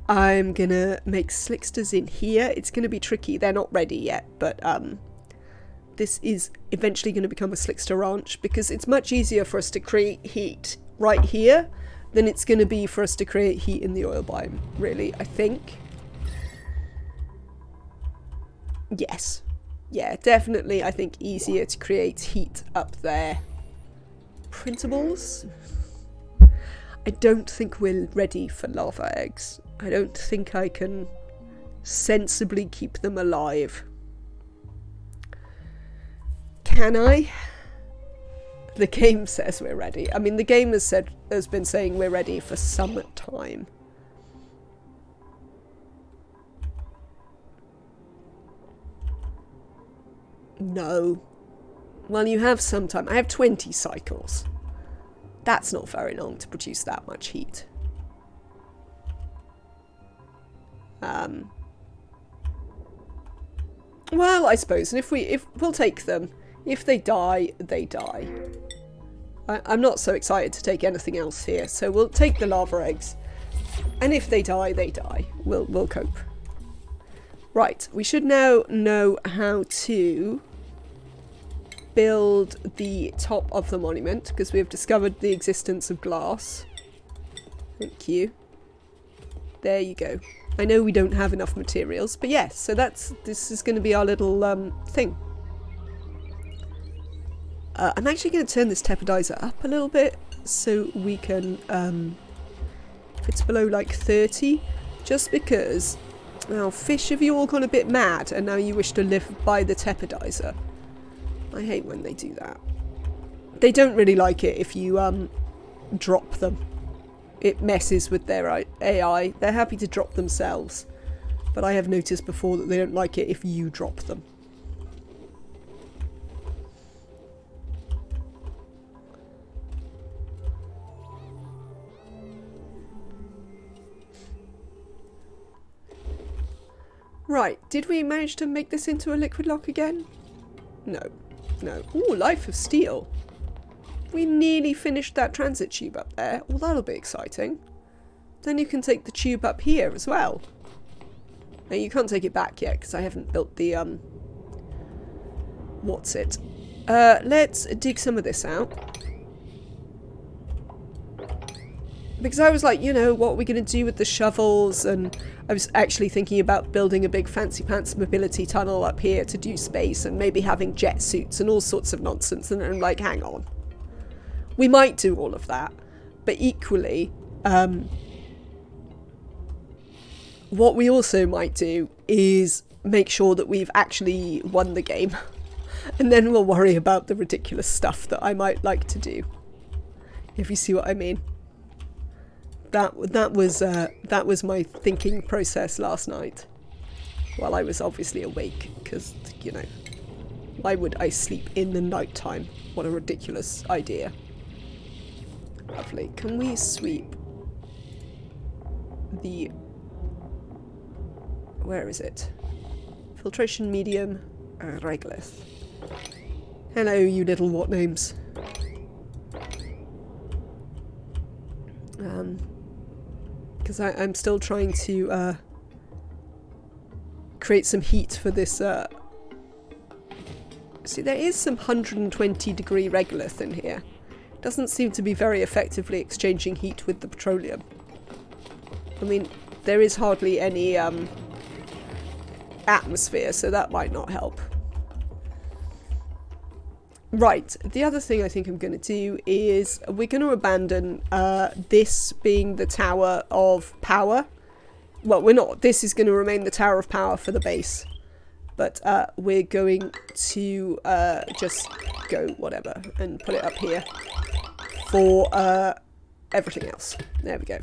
[SPEAKER 4] I'm gonna make Slicksters in here. It's gonna be tricky. They're not ready yet, but this is eventually going to become a Slickster ranch because it's much easier for us to create heat right here than it's going to be for us to create heat in the oil biome, really, I think. Yes. Yeah, definitely, I think, easier to create heat up there. Printables? I don't think we're ready for lava eggs. I don't think I can sensibly keep them alive. Can I? The game says we're ready. I mean, the game has been saying we're ready for some time. No. Well, you have some time. I have 20 cycles. That's not very long to produce that much heat. Well, I suppose, and if we'll take them. If they die, they die. I'm not so excited to take anything else here, so we'll take the lava eggs. And if they die, they die. We'll cope. Right, we should now know how to build the top of the monument, because we have discovered the existence of glass. Thank you. There you go. I know we don't have enough materials, but yes, so this is going to be our little thing. I'm actually going to turn this tepidizer up a little bit so we can, if it's below like 30, just because, now fish, have you all gone a bit mad and now you wish to live by the tepidizer? I hate when they do that. They don't really like it if you drop them. It messes with their AI. They're happy to drop themselves, but I have noticed before that they don't like it if you drop them. Right, did we manage to make this into a liquid lock again? No. No. Ooh, Life of Steel. We nearly finished that transit tube up there. Oh, that'll be exciting. Then you can take the tube up here as well. Now, you can't take it back yet because I haven't built the, what's it? Let's dig some of this out. Because I was like, you know, what are we going to do with the shovels? And I was actually thinking about building a big fancy pants mobility tunnel up here to do space and maybe having jet suits and all sorts of nonsense. And I'm like, hang on. We might do all of that. But equally, what we also might do is make sure that we've actually won the game. And then we'll worry about the ridiculous stuff that I might like to do. If you see what I mean. That was my thinking process last night. While I was obviously awake, because, you know, why would I sleep in the night time? What a ridiculous idea. Lovely. Can we sweep the... Where is it? Filtration medium, regolith. Hello, you little what names. Because I'm still trying to create some heat for this. See, there is some 120 degree regolith in here. Doesn't seem to be very effectively exchanging heat with the petroleum. I mean, there is hardly any atmosphere, so that might not help. Right, the other thing I think I'm going to do is we're going to abandon this being the tower of power. Well, we're not. This is going to remain the tower of power for the base. But we're going to just go whatever and put it up here for everything else. There we go.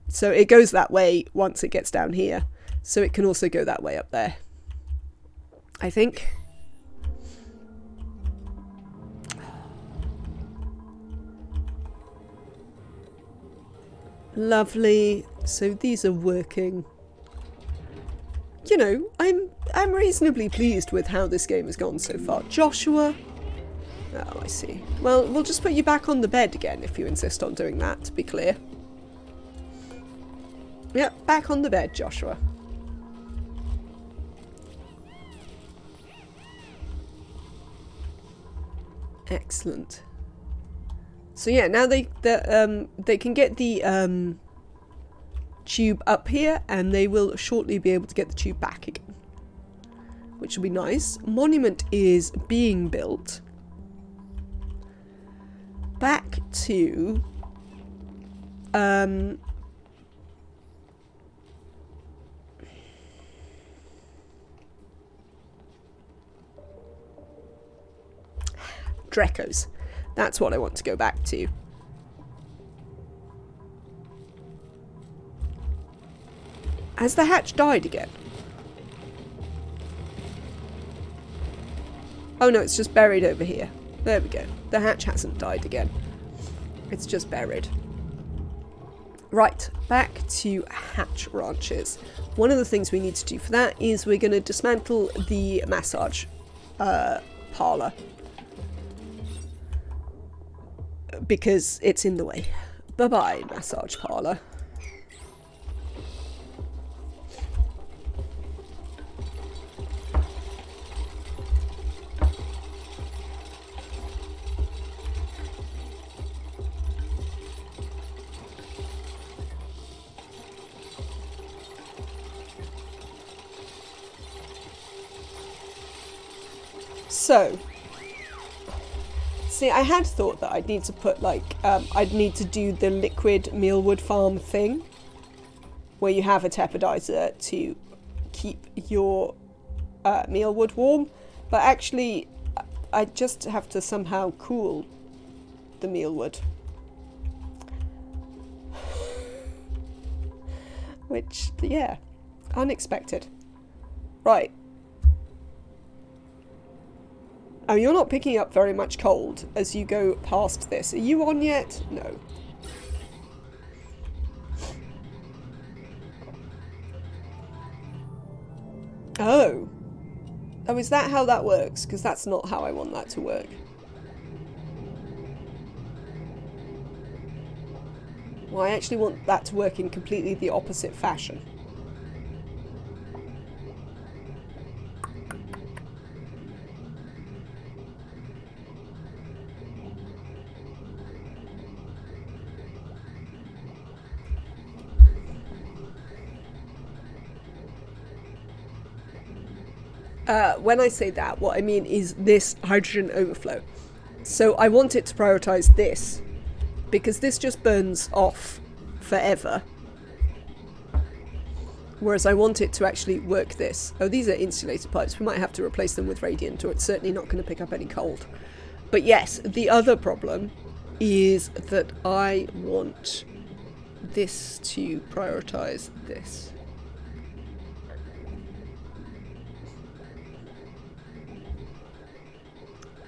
[SPEAKER 4] So it goes that way once it gets down here. So it can also go that way up there, I think. Lovely. So these are working. You know, I'm reasonably pleased with how this game has gone so far. Joshua. Oh, I see. Well, we'll just put you back on the bed again if you insist on doing that, to be clear. Yep, back on the bed, Joshua. Excellent. So yeah, now they can get the tube up here, and they will shortly be able to get the tube back again, which will be nice. Monument is being built. Back to Drecko's. That's what I want to go back to. Has the hatch died again? Oh no, it's just buried over here. There we go. The hatch hasn't died again. It's just buried. Right, back to hatch ranches. One of the things we need to do for that is we're going to dismantle the massage parlour. Because it's in the way. Bye-bye, massage parlour. So, see, I had thought that I'd need to put, like, I'd need to do the liquid mealwood farm thing, where you have a tepidizer to keep your mealwood warm, but actually, I just have to somehow cool the mealwood. Which, yeah, unexpected. Right. Oh, you're not picking up very much cold as you go past this. Are you on yet? No. Oh. Oh, is that how that works? Because that's not how I want that to work. Well, I actually want that to work in completely the opposite fashion. When I say that, what I mean is this hydrogen overflow. So I want it to prioritize this, because this just burns off forever. Whereas I want it to actually work this. Oh, these are insulated pipes. We might have to replace them with radiant, or it's certainly not going to pick up any cold. But yes, the other problem is that I want this to prioritize this.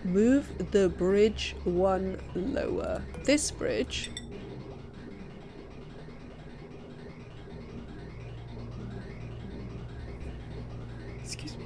[SPEAKER 4] Move the bridge one lower. This bridge. Excuse me.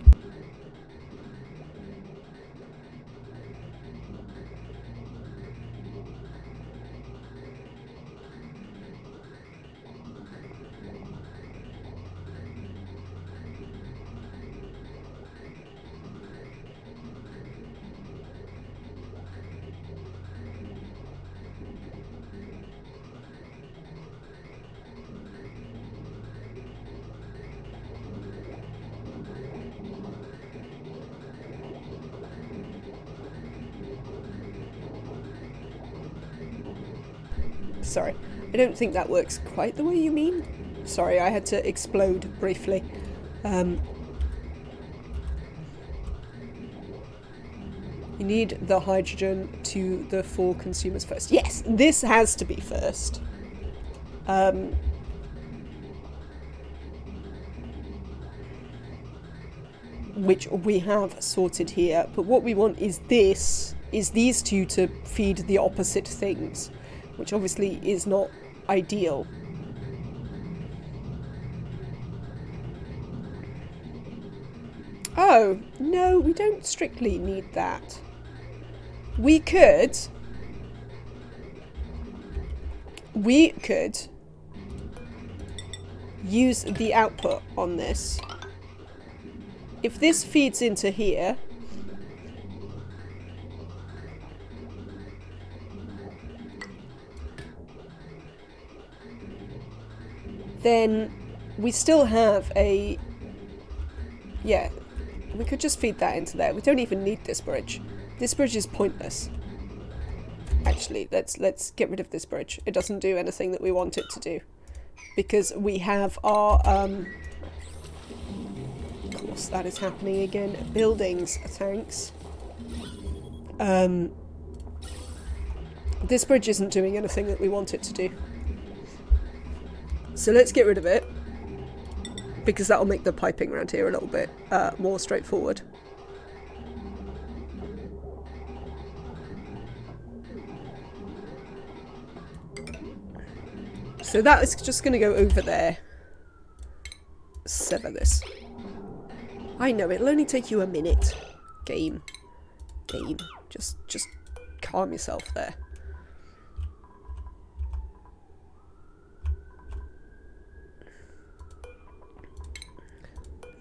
[SPEAKER 4] Sorry, I don't think that works quite the way you mean. Sorry, I had to explode briefly. You need the hydrogen to the 4 consumers first. Yes, this has to be first. Which we have sorted here. But what we want is these two to feed the opposite things, which obviously is not ideal. Oh, no, we don't strictly need that. We could use the output on this. If this feeds into here, then we still have a... Yeah, we could just feed that into there. We don't even need this bridge. This bridge is pointless. Actually, let's get rid of this bridge. It doesn't do anything that we want it to do. Because we have our... Of course, that is happening again. Buildings, thanks. This bridge isn't doing anything that we want it to do. So let's get rid of it. Because that'll make the piping around here a little bit more straightforward. So that is just going to go over there. Sever this. I know, it'll only take you a minute. Game. Just calm yourself there.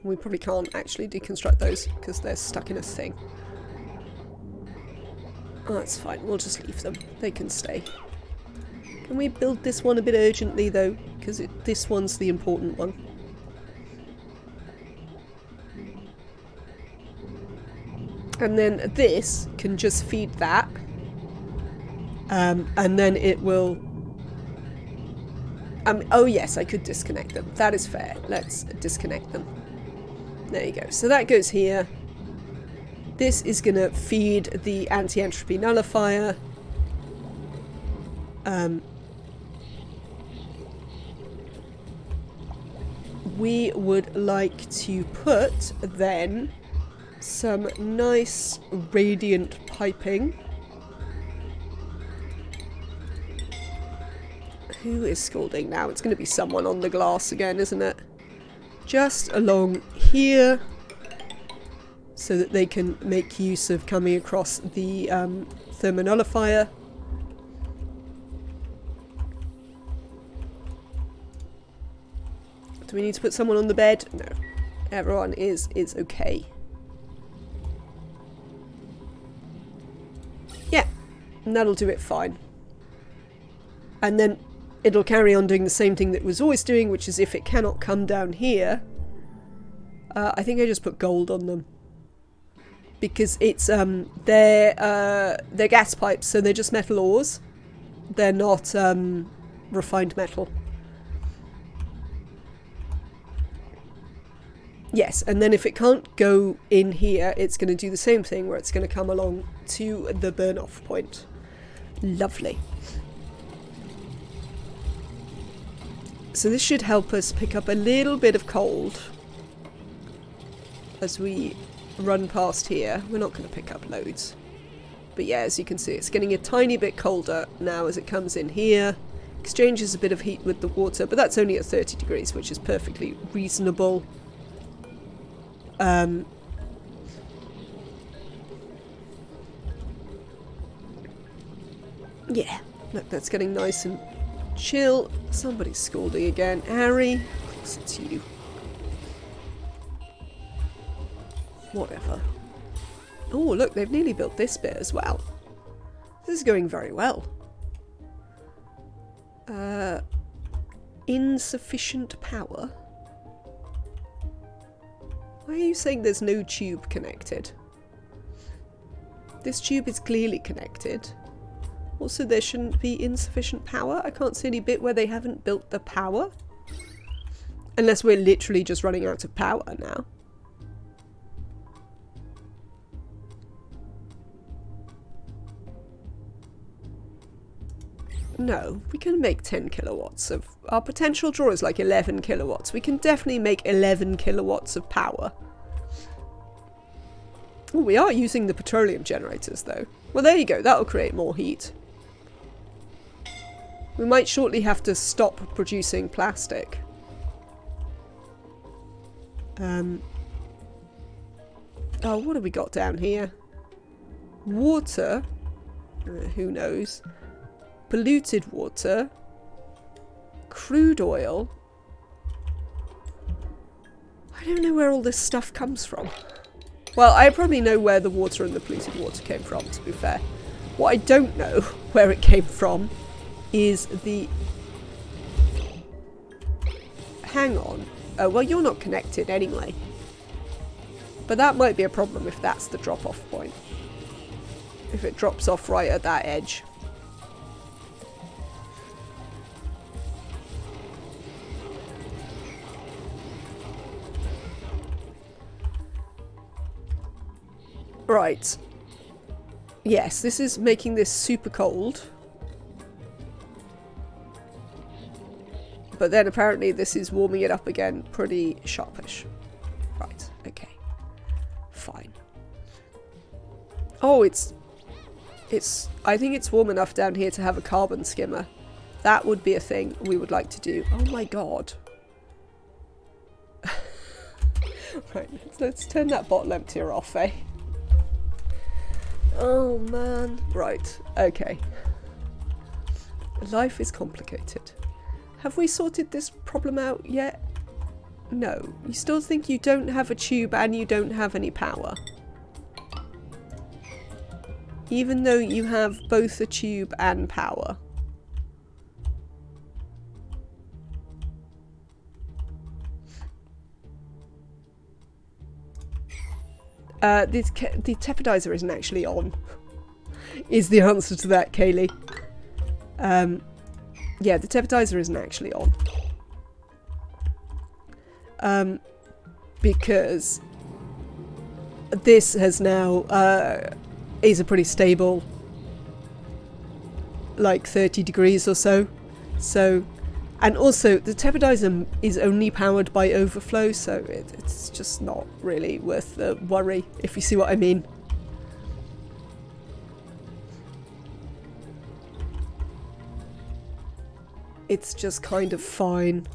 [SPEAKER 4] We probably can't actually deconstruct those because they're stuck in a thing. Oh, that's fine. We'll just leave them. They can stay. Can we build this one a bit urgently though? Because this one's the important one. And then this can just feed that. And then it will... oh yes, I could disconnect them. That is fair. Let's disconnect them. There you go. So that goes here. This is going to feed the anti-entropy nullifier. We would like to put then some nice radiant piping. Who is scalding now? It's going to be someone on the glass again, isn't it? Just along here so that they can make use of coming across the thermonullifier. Do we need to put someone on the bed? No. Everyone is okay. Yeah. And that'll do it fine. And then it'll carry on doing the same thing that it was always doing, which is if it cannot come down here... I think I just put gold on them. Because it's, they're gas pipes, so they're just metal ores. They're not, refined metal. Yes, and then if it can't go in here, it's going to do the same thing, where it's going to come along to the burn-off point. Lovely. So this should help us pick up a little bit of cold as we run past here. We're not going to pick up loads. But yeah, as you can see, it's getting a tiny bit colder now as it comes in here. Exchanges a bit of heat with the water, but that's only at 30 degrees, which is perfectly reasonable. Yeah, look, that's getting nice and chill. Somebody's scalding again. Harry, of course it's you. Whatever. Oh, look, they've nearly built this bit as well. This is going very well. Insufficient power? Why are you saying there's no tube connected? This tube is clearly connected. Also, there shouldn't be insufficient power. I can't see any bit where they haven't built the power. Unless we're literally just running out of power now. No, we can make 10 kilowatts of... Our potential draw is like 11 kilowatts. We can definitely make 11 kilowatts of power. Oh, we are using the petroleum generators though. Well, there you go. That'll create more heat. We might shortly have to stop producing plastic. Oh, what have we got down here? Water. Who knows? Polluted water. Crude oil. I don't know where all this stuff comes from. Well, I probably know where the water and the polluted water came from, to be fair. What I don't know where it came from is the... Hang on. Oh, well, you're not connected anyway. But that might be a problem if that's the drop-off point. If it drops off right at that edge. Right. Yes, this is making this super cold. But then apparently this is warming it up again pretty sharpish. Right, okay. Fine. Oh, I think it's warm enough down here to have a carbon skimmer. That would be a thing we would like to do. Oh my god. Right, let's turn that bottle emptier off, eh? Oh man. Right, okay. Life is complicated. Have we sorted this problem out yet? No. You still think you don't have a tube and you don't have any power? Even though you have both a tube and power. The tepidizer isn't actually on. Is the answer to that, Kaylee. Yeah, the tepidizer isn't actually on. Because this has now, is a pretty stable, like 30 degrees or so. So, and also the tepidizer is only powered by overflow, so it's just not really worth the worry, if you see what I mean. It's just kind of fine.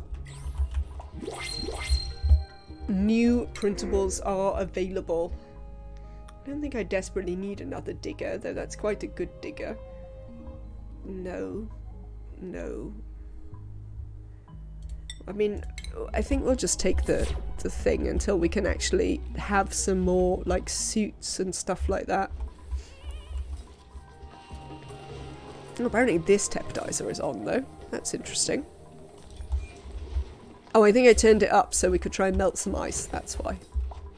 [SPEAKER 4] New printables are available. I don't think I desperately need another digger, though that's quite a good digger. No. No. I mean, I think we'll just take the thing until we can actually have some more, like, suits and stuff like that. Oh, apparently this tepidizer is on, though. That's interesting. Oh, I think I turned it up so we could try and melt some ice. That's why.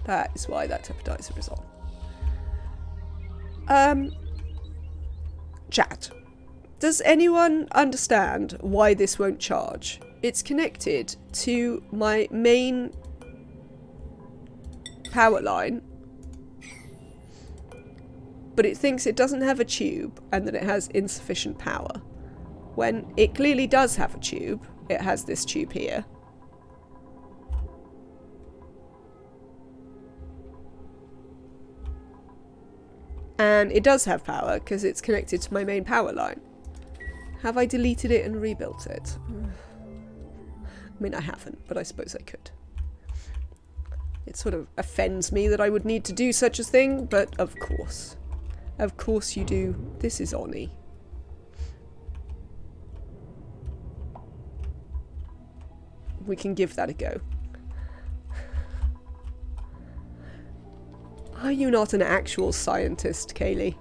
[SPEAKER 4] That is why that tepidizer is on. Chat. Does anyone understand why this won't charge? It's connected to my main power line, but it thinks it doesn't have a tube and that it has insufficient power. When it clearly does have a tube, it has this tube here. And it does have power because it's connected to my main power line. Have I deleted it and rebuilt it? I mean, I haven't, but I suppose I could. It sort of offends me that I would need to do such a thing, but of course. Of course you do. This is ONI. We can give that a go. Are you not an actual scientist, Kaylee?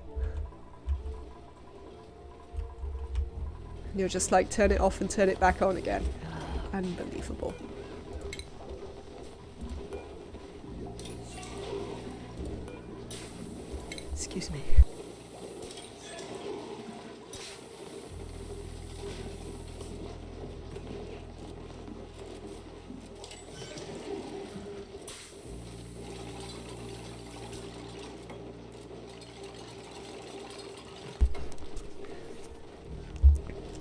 [SPEAKER 4] You're just like, turn it off and turn it back on again. Unbelievable. Excuse me.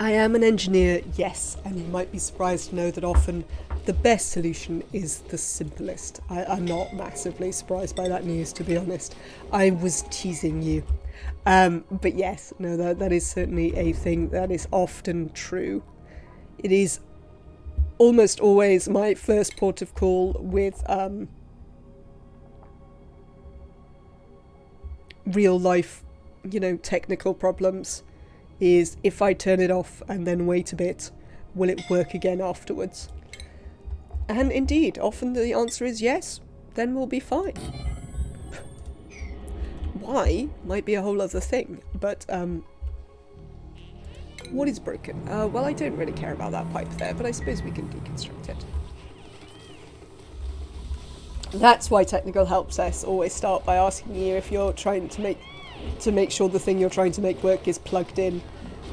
[SPEAKER 4] I am an engineer, yes, and you might be surprised to know that often the best solution is the simplest. I'm not massively surprised by that news, to be honest. I was teasing you. But yes, no, that is certainly a thing that is often true. It is almost always my first port of call with real life, you know, technical problems. Is if I turn it off and then wait a bit, will it work again afterwards? And indeed, often the answer is yes, then we'll be fine. Why might be a whole other thing, but what is broken? Well, I don't really care about that pipe there, but I suppose we can deconstruct it. That's why technical help desks always start by asking you if you're trying to make sure the thing you're trying to make work is plugged in.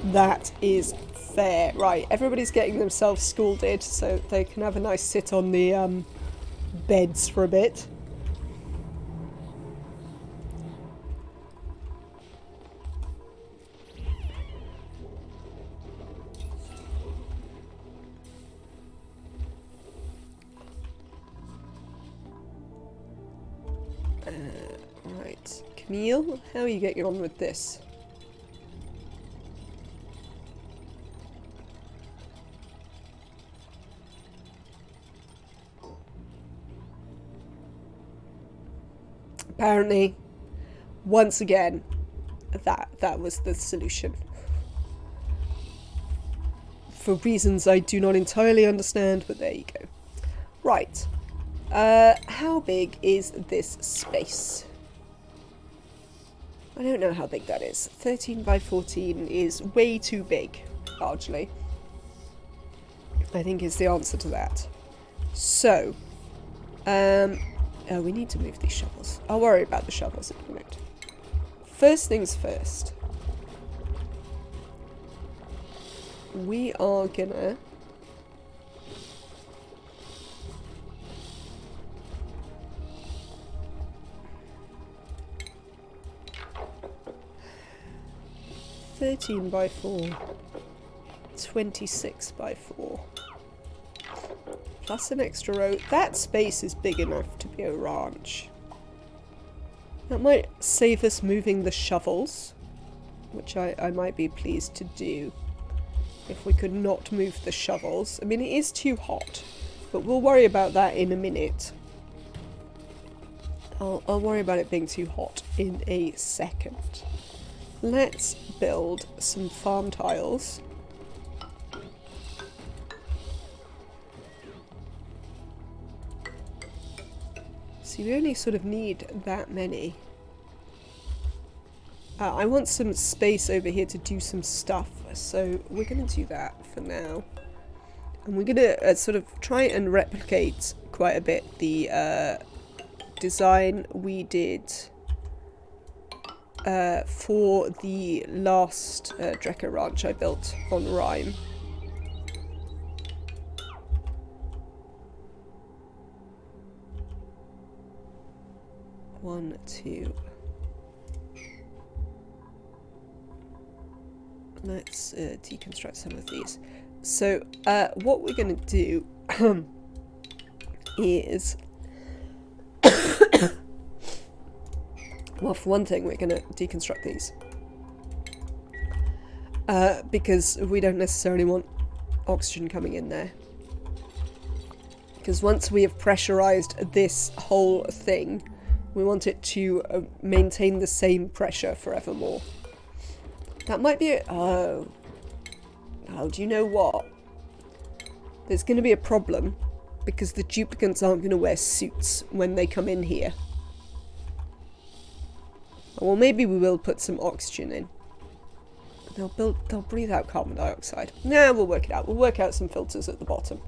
[SPEAKER 4] That is fair. Right, everybody's getting themselves scalded so they can have a nice sit on the beds for a bit. Right, Camille, how are you getting on with this? Apparently, once again, that was the solution. For reasons I do not entirely understand, but there you go. Right. How big is this space? I don't know how big that is. 13 by 14 is way too big, largely. I think is the answer to that. So, we need to move these shovels. I'll worry about the shovels in a minute. First things first. We are gonna... (13 by 4), 26 by 4, plus an extra row. That space is big enough to be a ranch. That might save us moving the shovels, which I might be pleased to do if we could not move the shovels. I mean, it is too hot, but we'll worry about that in a minute. I'll worry about it being too hot in a second. Let's build some farm tiles. See, we only sort of need that many. I want some space over here to do some stuff, so we're going to do that for now. And we're going to sort of try and replicate quite a bit the design we did for the last Drecko ranch I built on Rhyme. One, two. Let's deconstruct some of these. So what we're going to do is... well, for one thing, we're going to deconstruct these. Because we don't necessarily want oxygen coming in there. Because once we have pressurized this whole thing, we want it to maintain the same pressure forevermore. That might be a... Oh, do you know what? There's going to be a problem because the duplicants aren't going to wear suits when they come in here. Well, maybe we will put some oxygen in. They'll breathe out carbon dioxide. Nah, we'll work it out. We'll work out some filters at the bottom.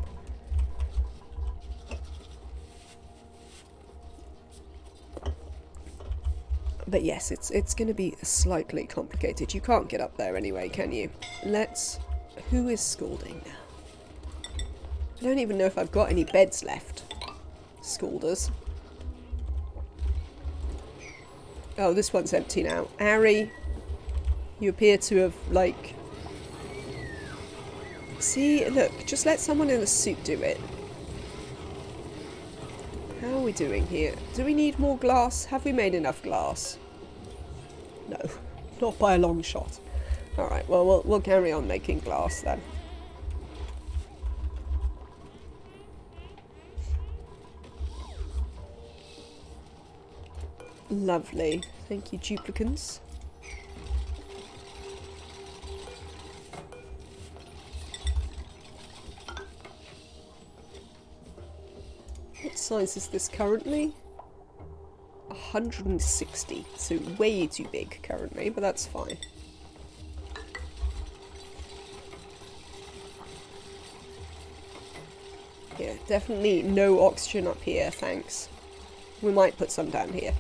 [SPEAKER 4] But yes, it's going to be slightly complicated. You can't get up there anyway, can you? Let's... Who is scalding now? I don't even know if I've got any beds left. Scalders. Oh, this one's empty now. Ari, you appear to have, like... See, look, just let someone in a suit do it. How are we doing here? Do we need more glass? Have we made enough glass? No, not by a long shot. Alright, well, we'll carry on making glass then. Lovely. Thank you, duplicants. size is this currently? 160, so way too big currently, but that's fine. Yeah, definitely no oxygen up here, thanks. We might put some down here.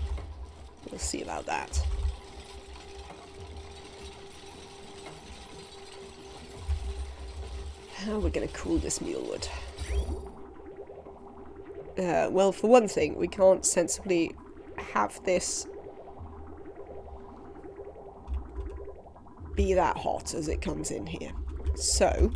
[SPEAKER 4] We'll see about that. How are we going to cool this mulewood? Well, for one thing, we can't sensibly have this be that hot as it comes in here. So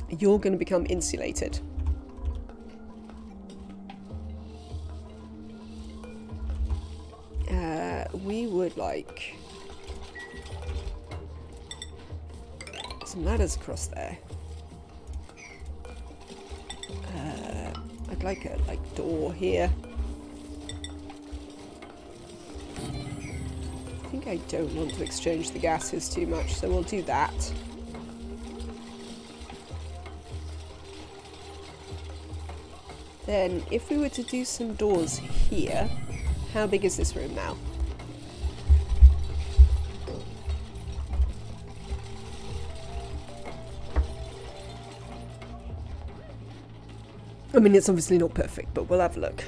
[SPEAKER 4] you're going to become insulated. We would like some ladders across there. I'd like a door here. I think I don't want to exchange the gases too much, so we'll do that. Then, if we were to do some doors here, how big is this room now? I mean, it's obviously not perfect, but we'll have a look.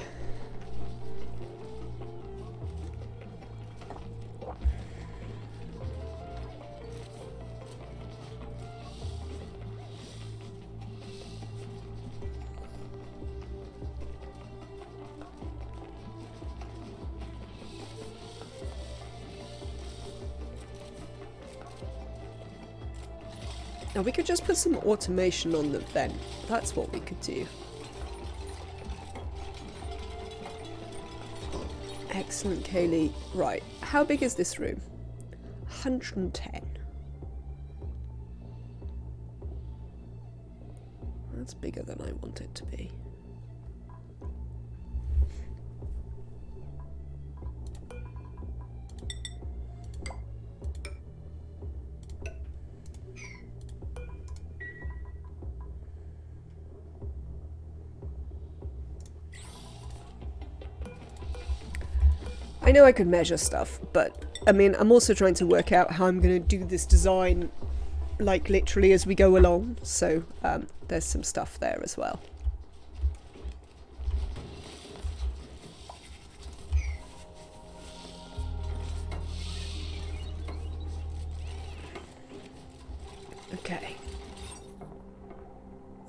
[SPEAKER 4] Now we could just put some automation on the vent. That's what we could do. Excellent, Kaylee. Right, how big is this room? 110. That's bigger than I want it to be. I know I could measure stuff, but I mean, I'm also trying to work out how I'm going to do this design, like literally as we go along, so there's some stuff there as well. Okay.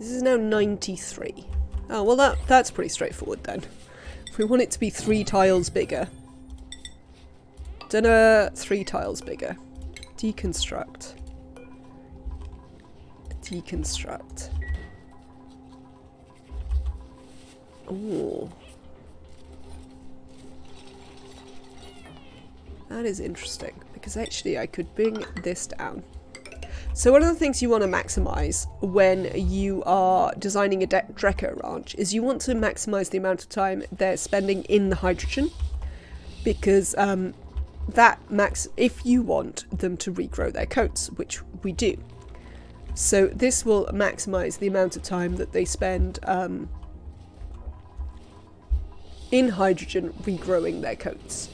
[SPEAKER 4] This is now 93. Oh, well that's pretty straightforward then. If we want it to be 3 tiles bigger. Dunno, 3 tiles bigger. Deconstruct. Deconstruct. Ooh. That is interesting, because actually I could bring this down. So one of the things you want to maximize when you are designing a Drecko ranch is you want to maximize the amount of time they're spending in the hydrogen, because if you want them to regrow their coats, which we do. So this will maximize the amount of time that they spend in hydrogen regrowing their coats,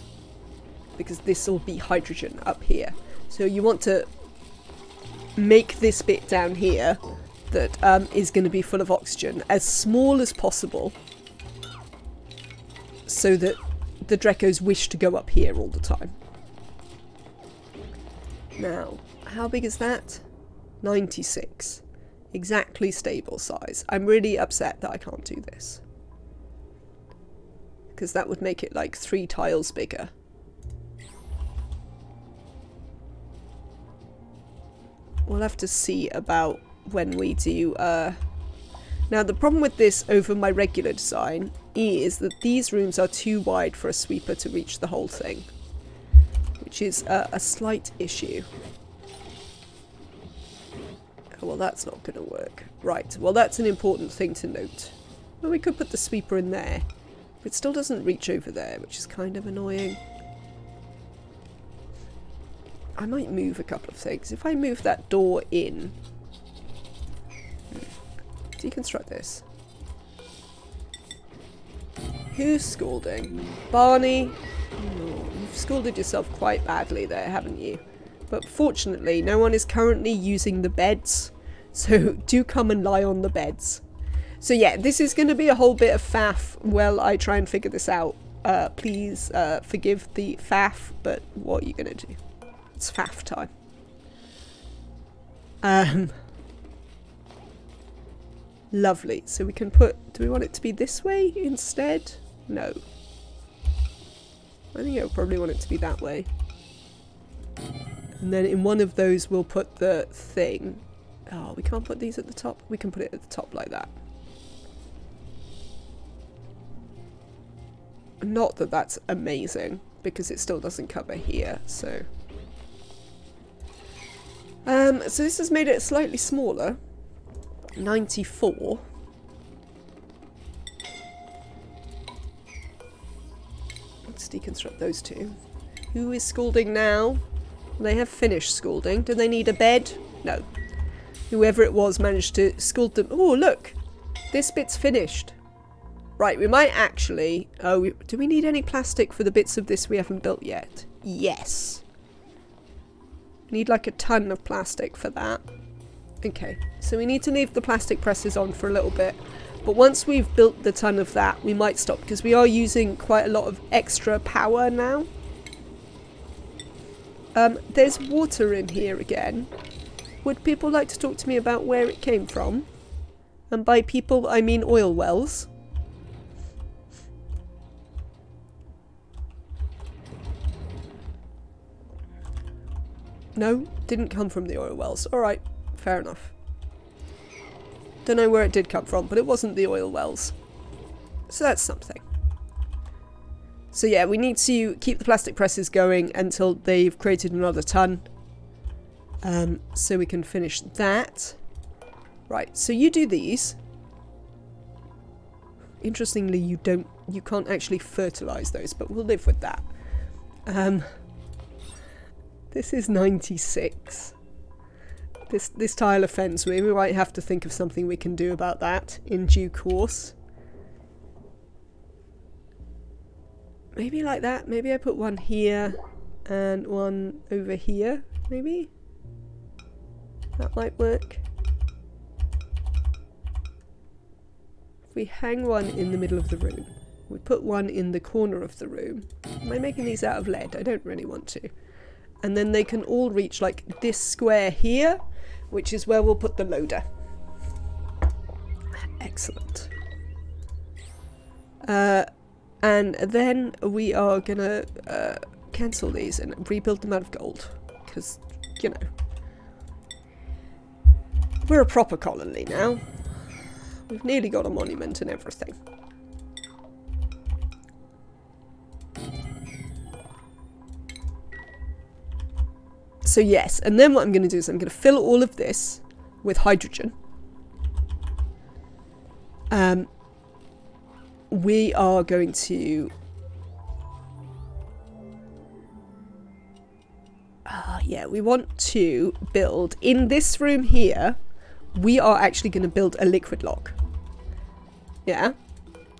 [SPEAKER 4] because this will be hydrogen up here. So you want to make this bit down here that is going to be full of oxygen as small as possible, so that the Dreckos wish to go up here all the time. Now, how big is that? 96. Exactly stable size. I'm really upset that I can't do this, because that would make it like 3 tiles bigger. We'll have to see about when we do... Now, the problem with this over my regular design is that these rooms are too wide for a sweeper to reach the whole thing, which is a slight issue. Oh, well, that's not going to work. Right, well, that's an important thing to note. Well, we could put the sweeper in there, but it still doesn't reach over there, which is kind of annoying. I might move a couple of things. If I move that door in... Deconstruct this. Who's scalding? Barney? Oh, you've scalded yourself quite badly there, haven't you? But fortunately, no one is currently using the beds. So do come and lie on the beds. So yeah, this is going to be a whole bit of faff while I try and figure this out. Please forgive the faff, but what are you going to do? It's faff time. Lovely. So we can put... Do we want it to be this way instead? No. I think I'll probably want it to be that way. And then in one of those we'll put the thing. Oh, we can't put these at the top. We can put it at the top like that. Not that that's amazing, because it still doesn't cover here, so... so this has made it slightly smaller. 94. Let's deconstruct those two. Who is scalding now? They have finished scalding. Do they need a bed? No. Whoever it was managed to scald them. Oh, look! This bit's finished. Right, we might actually... Oh, do we need any plastic for the bits of this we haven't built yet? Yes. We need like a ton of plastic for that. Okay, so we need to leave the plastic presses on for a little bit. But once we've built the ton of that, we might stop, because we are using quite a lot of extra power now. There's water in here again. Would people like to talk to me about where it came from? And by people, I mean oil wells. No, didn't come from the oil wells. Alright, fair enough. Don't know where it did come from, but it wasn't the oil wells. So that's something. So yeah, we need to keep the plastic presses going until they've created another ton. So we can finish that. Right, so you do these. Interestingly, you can't actually fertilize those, but we'll live with that. This is 96. This tile offends me. We might have to think of something we can do about that in due course. Maybe like that. Maybe I put one here and one over here, maybe? That might work. If we hang one in the middle of the room, we put one in the corner of the room. Am I making these out of lead? I don't really want to. And then they can all reach like this square here, which is where we'll put the loader. Excellent. And then we are gonna cancel these and rebuild them out of gold. Because, you know, we're a proper colony now. We've nearly got a monument and everything. So yes, and then what I'm going to do is I'm going to fill all of this with hydrogen. We are going to... yeah, we want to build... In this room here, we are actually going to build a liquid lock. Yeah?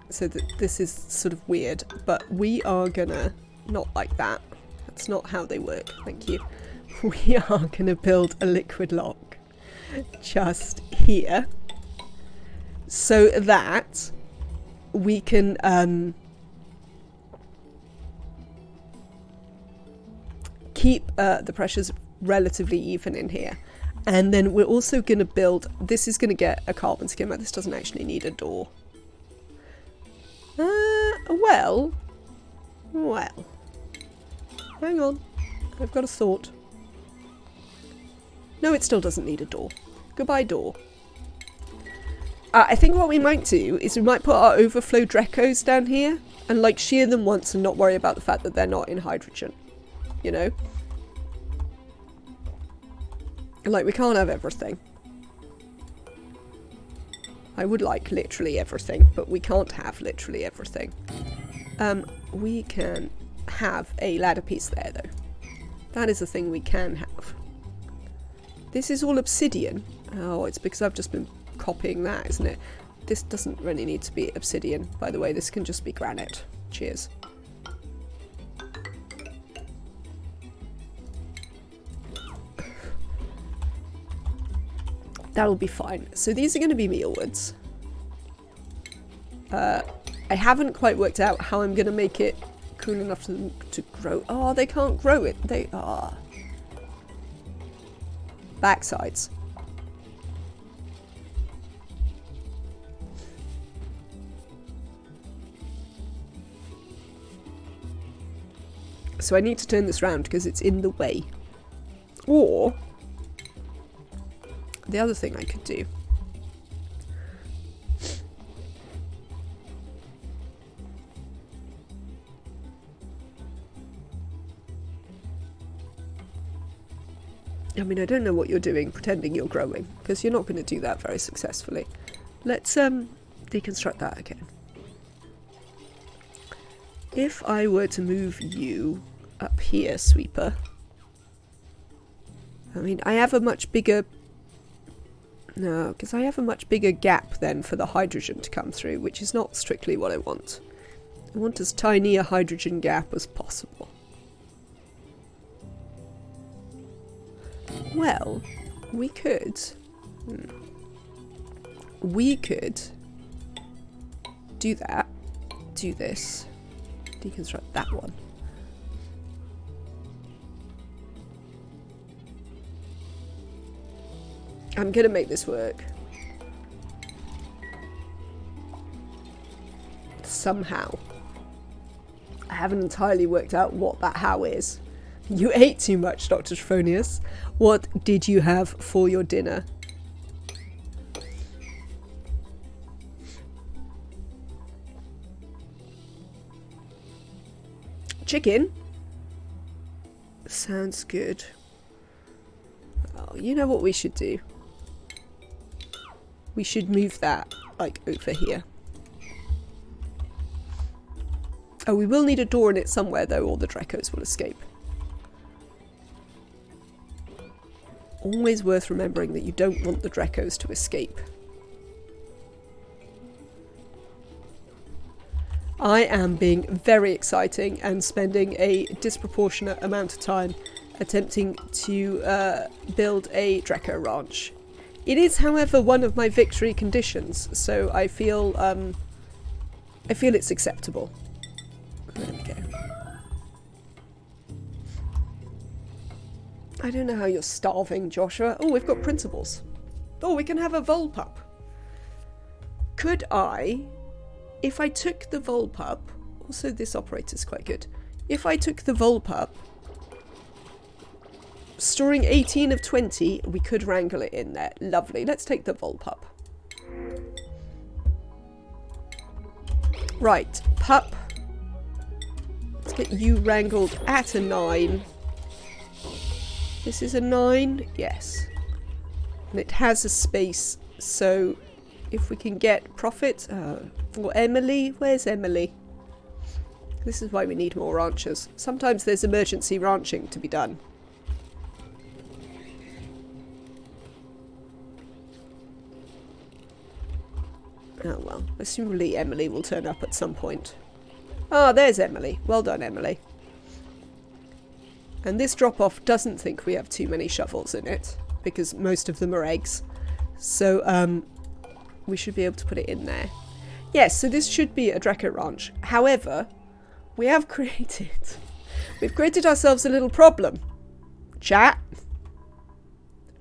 [SPEAKER 4] So this is sort of weird, but we are going to... Not like that. That's not how they work. Thank you. We are going to build a liquid lock just here so that we can keep the pressures relatively even in here. And then we're also going to build, this is going to get a carbon skimmer. This doesn't actually need a door. Well, hang on, I've got a thought. No, it still doesn't need a door. Goodbye, door. I think what we might do is we might put our overflow Dreckos down here and like shear them once and not worry about the fact that they're not in hydrogen. You know? Like, we can't have everything. I would like literally everything, but we can't have literally everything. We can have a ladder piece there, though. That is a thing we can have. This is all obsidian. Oh, it's because I've just been copying that, isn't it? This doesn't really need to be obsidian, by the way. This can just be granite. Cheers. That'll be fine. So these are going to be mealwoods. I haven't quite worked out how I'm going to make it cool enough to grow. Oh, they can't grow it. They are. Backsides. So I need to turn this round because it's in the way. Or the other thing I could do. I mean, I don't know what you're doing pretending you're growing, because you're not going to do that very successfully. Let's deconstruct that again. If I were to move you up here, Sweeper, I mean, I have a much bigger... No, because I have a much bigger gap then for the hydrogen to come through, which is not strictly what I want. I want as tiny a hydrogen gap as possible. Well, we could... We could do that, do this, deconstruct that one. I'm gonna make this work. Somehow. I haven't entirely worked out what that how is. You ate too much, Dr. Trophonius. What did you have for your dinner? Chicken? Sounds good. Oh, you know what we should do? We should move that, like, over here. Oh, we will need a door in it somewhere, though, or the Dreckos will escape. Always worth remembering that you don't want the Dreckos to escape. I am being very exciting and spending a disproportionate amount of time attempting to build a Drecko ranch. It is, however, one of my victory conditions, so I feel it's acceptable. There we go. I don't know how you're starving, Joshua. Oh, we've got principles. Oh, we can have a Volpup. Could I, if I took the Volpup, also this operator's quite good. If I took the Volpup, storing 18 of 20, we could wrangle it in there. Lovely. Let's take the Volpup. Right, pup. Let's get you wrangled at a 9. This is a 9, yes. And it has a space, so if we can get profit... or Emily, where's Emily? This is why we need more ranchers. Sometimes there's emergency ranching to be done. Oh well, assumably Emily will turn up at some point. Ah, there's Emily. Well done, Emily. And this drop-off doesn't think we have too many shovels in it, because most of them are eggs. So, we should be able to put it in there. Yes, so this should be a Drecko ranch. However, we have we've created ourselves a little problem. Chat.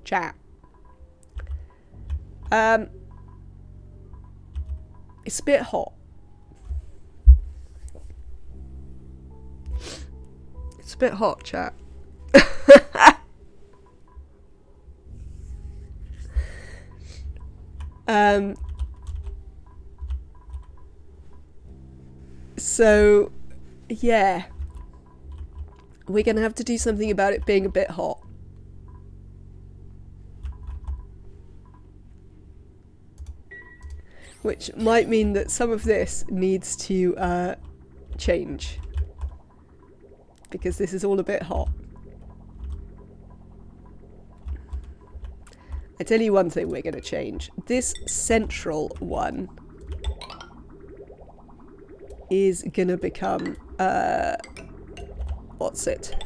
[SPEAKER 4] Chat. It's a bit hot. It's a bit hot, chat. So, yeah. We're gonna have to do something about it being a bit hot. Which might mean that some of this needs to change. Because this is all a bit hot. I tell you one thing we're going to change. This central one is going to become, what's it?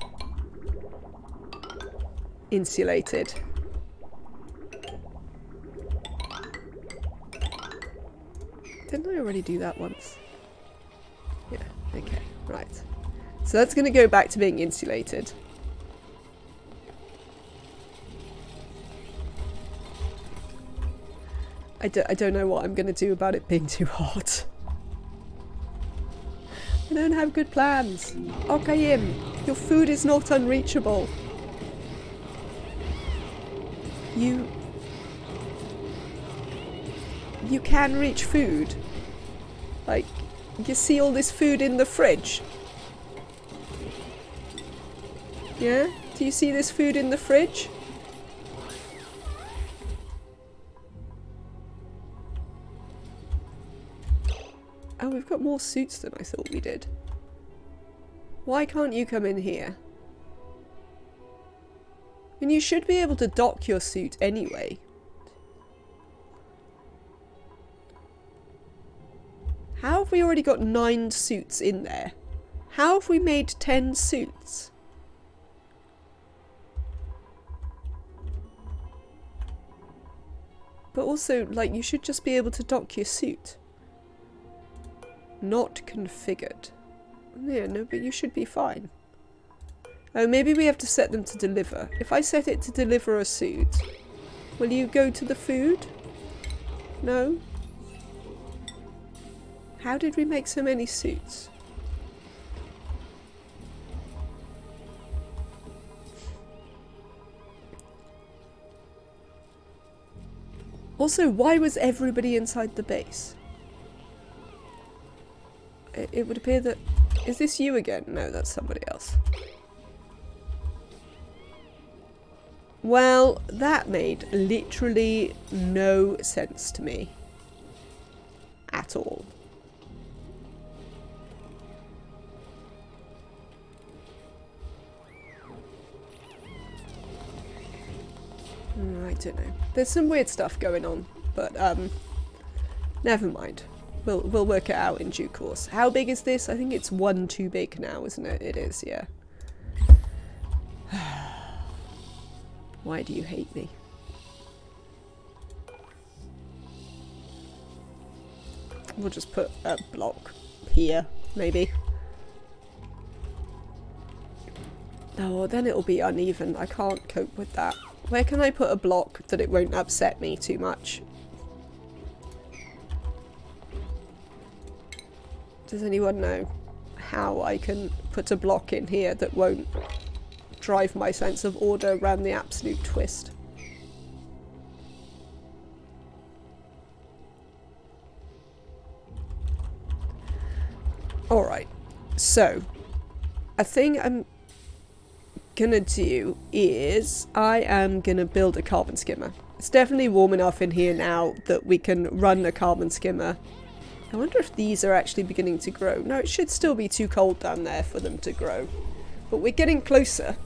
[SPEAKER 4] Insulated. Didn't I already do that once? Yeah, okay, right. So that's going to go back to being insulated. I don't know what I'm going to do about it being too hot. I don't have good plans. Okayim, your food is not unreachable. You can reach food. Like, you see all this food in the fridge? Yeah? Do you see this food in the fridge? Oh, we've got more suits than I thought we did. Why can't you come in here? And you should be able to dock your suit anyway. How have we already got 9 suits in there? How have we made 10 suits? But also, like, you should just be able to dock your suit. Not configured. Yeah, no, but you should be fine. Oh, maybe we have to set them to deliver. If I set it to deliver a suit, will you go to the food? No? How did we make so many suits? Also, why was everybody inside the base? It would appear that... Is this you again? No, that's somebody else. Well, that made literally no sense to me. At all. I don't know. There's some weird stuff going on, but never mind. We'll work it out in due course. How big is this? I think it's 1 too big now, isn't it? It is, yeah. Why do you hate me? We'll just put a block here, maybe. Oh, then it'll be uneven. I can't cope with that. Where can I put a block that it won't upset me too much? Does anyone know how I can put a block in here that won't drive my sense of order around the absolute twist? Alright, so a thing I'm gonna do is I am gonna build a carbon skimmer. It's definitely warm enough in here now that we can run a carbon skimmer. I wonder if these are actually beginning to grow. No, it should still be too cold down there for them to grow. But we're getting closer,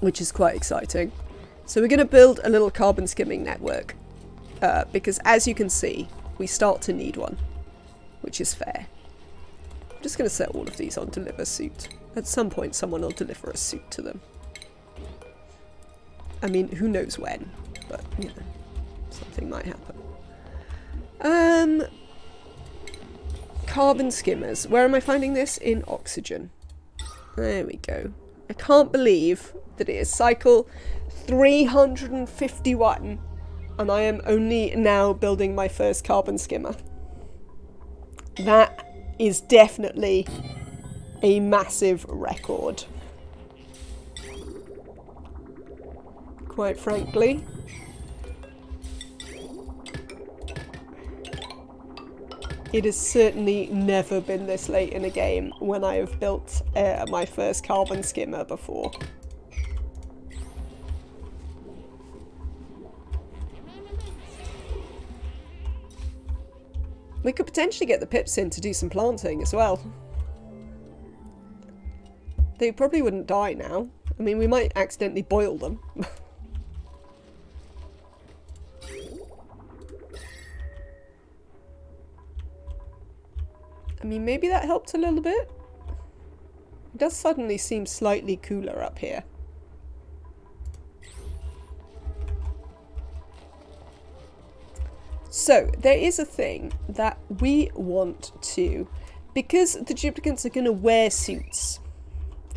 [SPEAKER 4] which is quite exciting. So we're going to build a little carbon skimming network. Because as you can see, we start to need one, which is fair. I'm just going to set all of these on deliver suit. At some point, someone will deliver a suit to them. I mean, who knows when, but, you know, something might happen. Carbon skimmers. Where am I finding this? In oxygen. There we go. I can't believe that it is cycle 351 and I am only now building my first carbon skimmer. That is definitely a massive record. Quite frankly. It has certainly never been this late in a game when I have built my first carbon skimmer before. We could potentially get the pips in to do some planting as well. They probably wouldn't die now. I mean, we might accidentally boil them. I mean, maybe that helped a little bit. It does suddenly seem slightly cooler up here. So, there is a thing that we want to, because the duplicants are going to wear suits,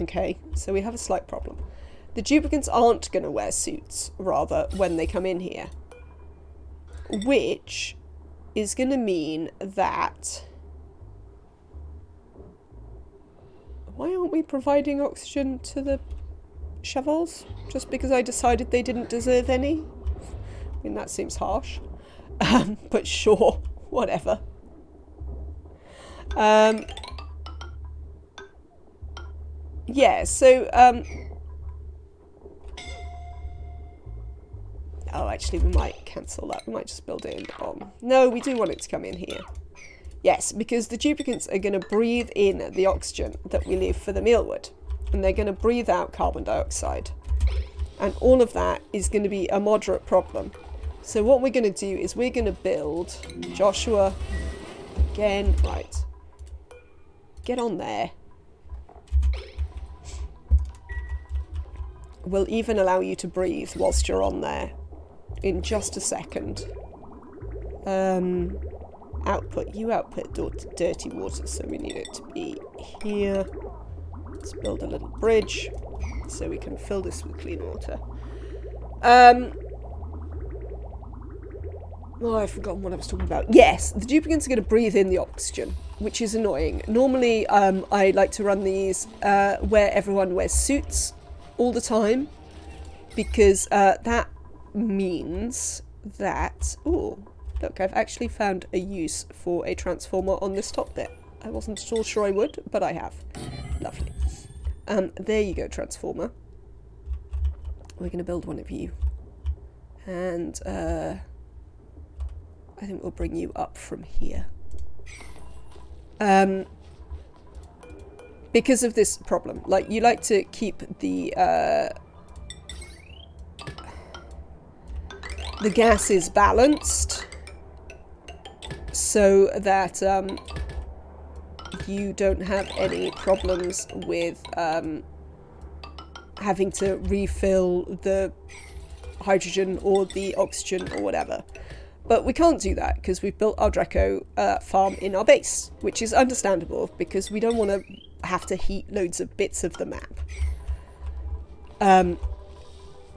[SPEAKER 4] okay, so we have a slight problem. The duplicants aren't going to wear suits, rather, when they come in here. Which is going to mean that... Why aren't we providing oxygen to the shovels? Just because I decided they didn't deserve any? I mean, that seems harsh. But sure, whatever. Yeah, so, oh, actually, we might cancel that. We might just build it in the bottom. No, we do want it to come in here. Yes, because the duplicants are going to breathe in the oxygen that we leave for the mealwood. And they're going to breathe out carbon dioxide. And all of that is going to be a moderate problem. So what we're going to do is we're going to build Joshua again. Right. Get on there. We'll even allow you to breathe whilst you're on there in just a second. Output. You output dirty water, so we need it to be here. Let's build a little bridge so we can fill this with clean water. Oh, I've forgotten what I was talking about. Yes, the duplicants are going to breathe in the oxygen, which is annoying. Normally, I like to run these where everyone wears suits all the time, because that means that... Oh, look, I've actually found a use for a transformer on this top bit. I wasn't at all sure I would, but I have. Lovely. There you go, transformer. We're going to build one of you. And, I think we'll bring you up from here. Because of this problem. Like, you like to keep the gases balanced so that you don't have any problems with having to refill the hydrogen or the oxygen or whatever. But we can't do that because we've built our Drecko farm in our base, which is understandable because we don't want to have to heat loads of bits of the map.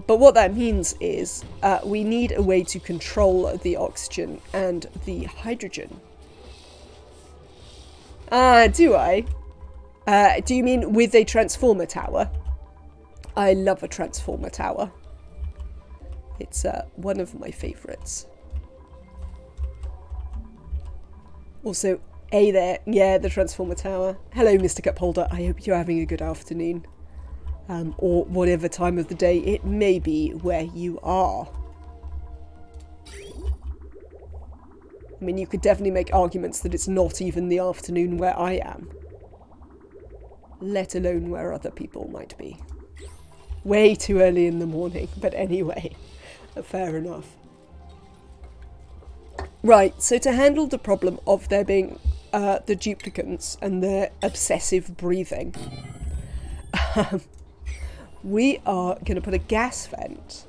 [SPEAKER 4] But what that means is we need a way to control the oxygen and the hydrogen. Do I? Do you mean with a transformer tower? I love a transformer tower. It's one of my favourites. Also, hey there, yeah, the transformer tower. Hello, Mr. Cupholder. I hope you're having a good afternoon. Or whatever time of the day it may be where you are. I mean, you could definitely make arguments that it's not even the afternoon where I am. Let alone where other people might be. Way too early in the morning, but anyway, fair enough. Right, so to handle the problem of there being the duplicants and their obsessive breathing, we are going to put a gas vent.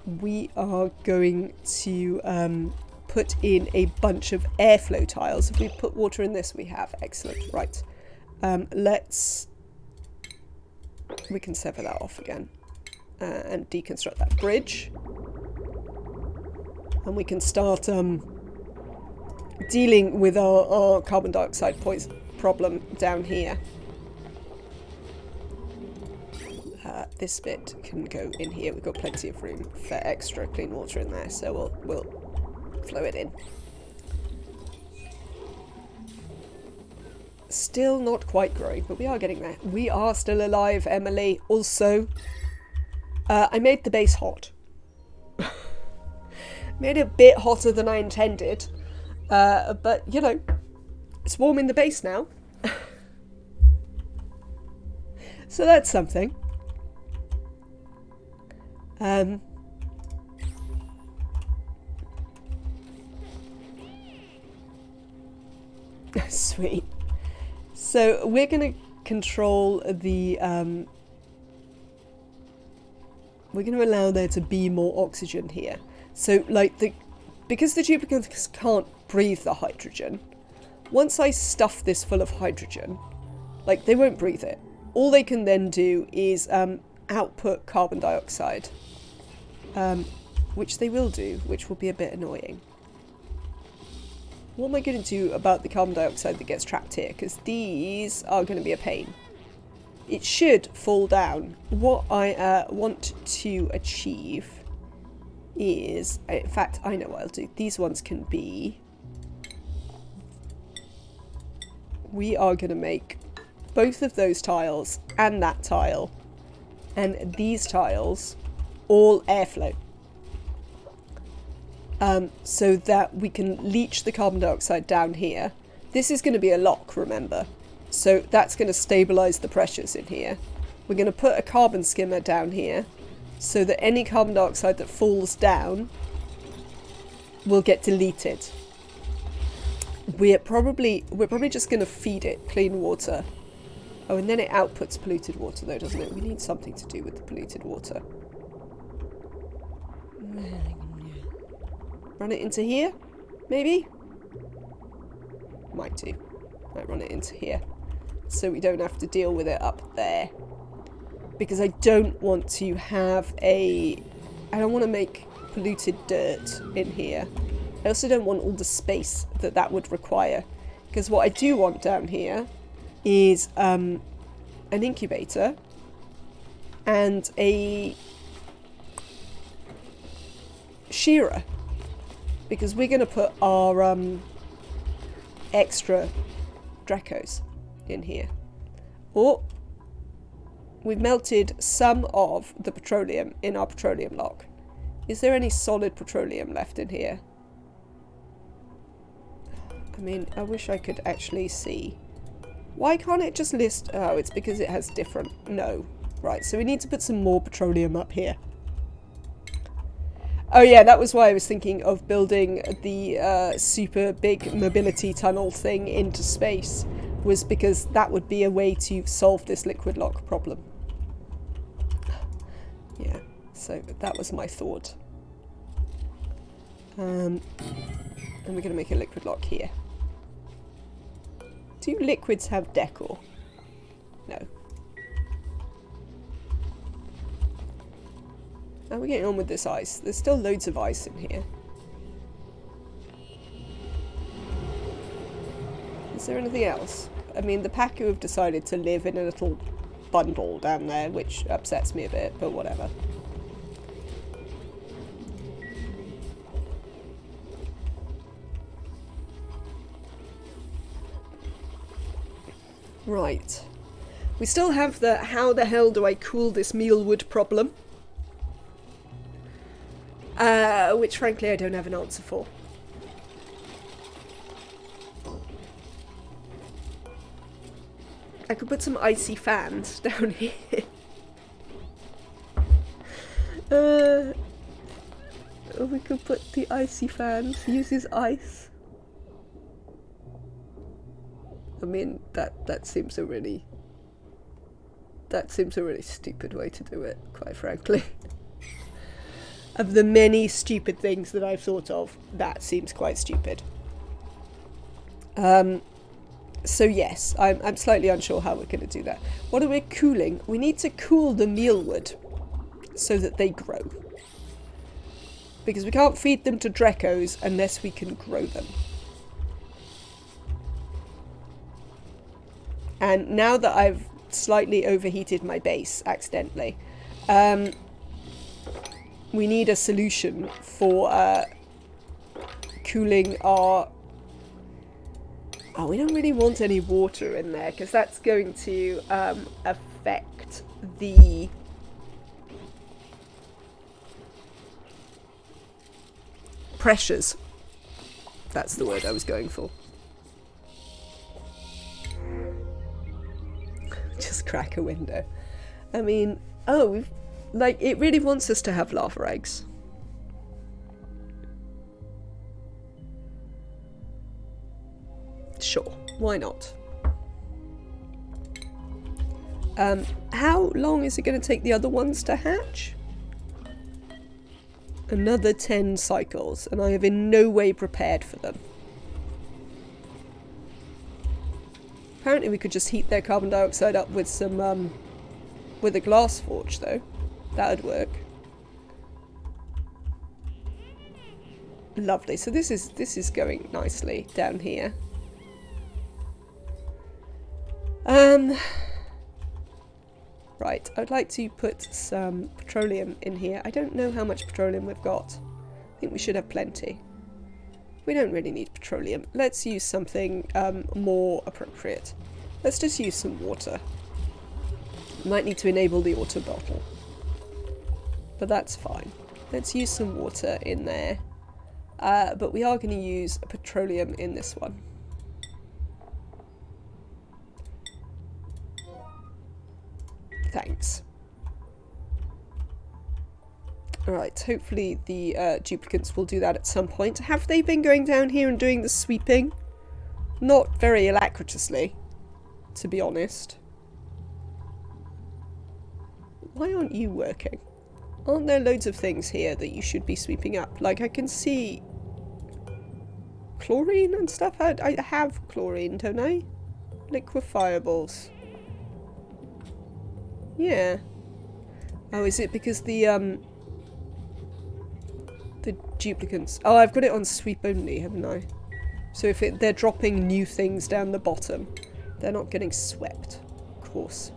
[SPEAKER 4] We are going to put in a bunch of airflow tiles. If we put water in this, we have. Excellent. Right. We can sever that off again and deconstruct that bridge. And we can start dealing with our carbon dioxide problem down here. This bit can go in here. We've got plenty of room for extra clean water in there, so we'll flow it in. Still not quite growing, but we are getting there. We are still alive, Emily. Also, I made the base hot. Made it a bit hotter than I intended, but you know, it's warm in the base now. So that's something. Sweet. So we're going to control the... we're going to allow there to be more oxygen here. So, like, because the duplicates can't breathe the hydrogen, once I stuff this full of hydrogen, like, they won't breathe it. All they can then do is output carbon dioxide, which they will do, which will be a bit annoying. What am I going to do about the carbon dioxide that gets trapped here? Because these are going to be a pain. It should fall down. What I want to achieve is... In fact, I know what I'll do. These ones can be... We are going to make both of those tiles and that tile and these tiles all airflow. So that we can leach the carbon dioxide down here. This is going to be a lock, remember. So that's going to stabilise the pressures in here. We're going to put a carbon skimmer down here so that any carbon dioxide that falls down will get deleted. We're probably just going to feed it clean water. Oh, and then it outputs polluted water though, doesn't it? We need something to do with the polluted water. Run it into here? Maybe? Might do. Might run it into here. So we don't have to deal with it up there. Because I don't want to have I don't want to make polluted dirt in here. I also don't want all the space that would require. Because what I do want down here is an incubator and a shearer. Because we're going to put our extra Dreckos in here. Oh, we've melted some of the petroleum in our petroleum lock. Is there any solid petroleum left in here? I mean, I wish I could actually see. Why can't it just list... Oh, it's because it has different... No. Right, so we need to put some more petroleum up here. Oh yeah, that was why I was thinking of building the super big mobility tunnel thing into space, was because that would be a way to solve this liquid lock problem. Yeah, so that was my thought. And we're going to make a liquid lock here. Do liquids have decor? No. How are we getting on with this ice? There's still loads of ice in here. Is there anything else? I mean, the Pacu have decided to live in a little bundle down there, which upsets me a bit, but whatever. Right. We still have the how the hell do I cool this mealwood problem. Which frankly I don't have an answer for. I could put some icy fans down here. We could put the icy fans, uses ice. I mean, that seems a really stupid way to do it, quite frankly. Of the many stupid things that I've thought of, that seems quite stupid. So yes, I'm slightly unsure how we're going to do that. What are we cooling? We need to cool the mealwood so that they grow. Because we can't feed them to Dreckos unless we can grow them. And now that I've slightly overheated my base accidentally, we need a solution for cooling our... Oh, we don't really want any water in there because that's going to affect the... pressures. That's the word I was going for. Just crack a window. I mean, oh, we've... Like, it really wants us to have lava eggs. Sure, why not? How long is it going to take the other ones to hatch? Another 10 cycles, and I have in no way prepared for them. Apparently we could just heat their carbon dioxide up with some, with a glass forge though. That would work. Lovely, so this is going nicely down here. Right, I'd like to put some petroleum in here. I don't know how much petroleum we've got. I think we should have plenty. We don't really need petroleum. Let's use something more appropriate. Let's just use some water. Might need to enable the auto bottle. But that's fine. Let's use some water in there. But we are going to use petroleum in this one. Thanks. Alright, hopefully the duplicants will do that at some point. Have they been going down here and doing the sweeping? Not very alacrotously, to be honest. Why aren't you working? Aren't there loads of things here that you should be sweeping up? Like, I can see chlorine and stuff. I have chlorine, don't I? Liquefiables. Yeah. Oh, is it because the duplicants... Oh, I've got it on sweep only, haven't I? So if they're dropping new things down the bottom, they're not getting swept. Of course.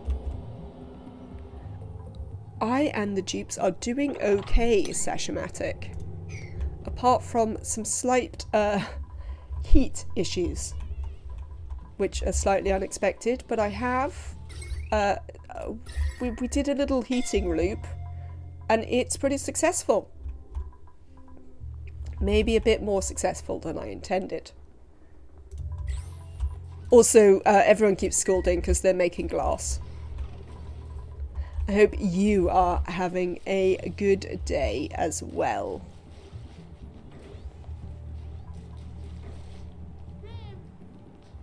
[SPEAKER 4] I and the dupes are doing okay, Sashamatic. Apart from some slight heat issues, which are slightly unexpected, but I have... we did a little heating loop, and it's pretty successful. Maybe a bit more successful than I intended. Also, everyone keeps scolding because they're making glass. I hope you are having a good day as well.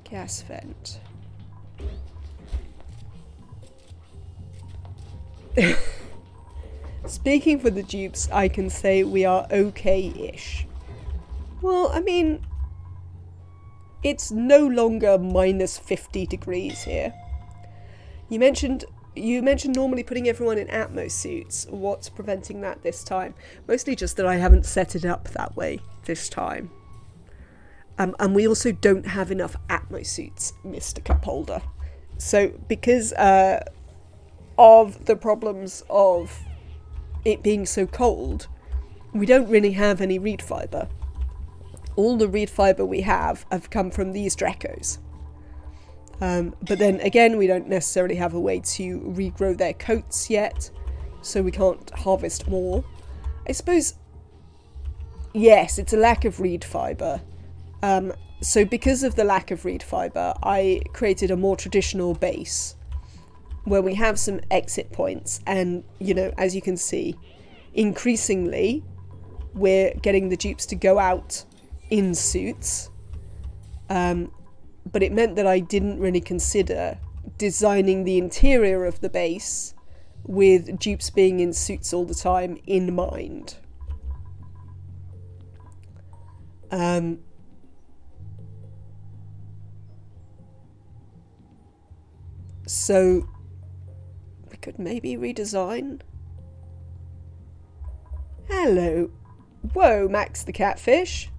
[SPEAKER 4] Gas vent. Speaking for the dupes, I can say we are okay-ish. Well, I mean, it's no longer minus 50 degrees here. You mentioned normally putting everyone in Atmos suits. What's preventing that this time? Mostly just that I haven't set it up that way this time. And we also don't have enough Atmos suits, Mr. Cupholder. So, because of the problems of it being so cold, we don't really have any reed fibre. All the reed fibre we have come from these Dreckos. But then again, we don't necessarily have a way to regrow their coats yet, so we can't harvest more. I suppose, yes, it's a lack of reed fibre. So because of the lack of reed fibre, I created a more traditional base where we have some exit points, and, you know, as you can see, increasingly we're getting the dupes to go out in suits. But it meant that I didn't really consider designing the interior of the base with dupes being in suits all the time in mind. So we could maybe redesign. Hello. Whoa, Max the Catfish.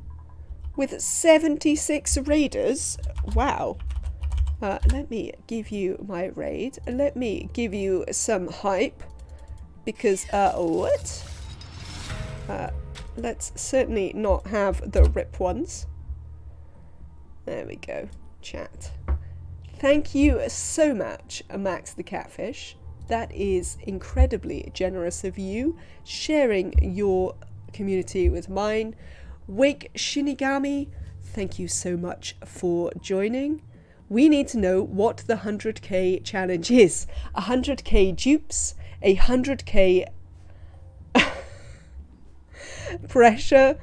[SPEAKER 4] With 76 raiders. Wow. Let me give you my raid. Let me give you some hype. Because, what? Let's certainly not have the rip ones. There we go. Chat. Thank you so much, Max the Catfish. That is incredibly generous of you, sharing your community with mine. Wake Shinigami, thank you so much for joining. We need to know what the 100k challenge is. 100k dupes, 100k pressure.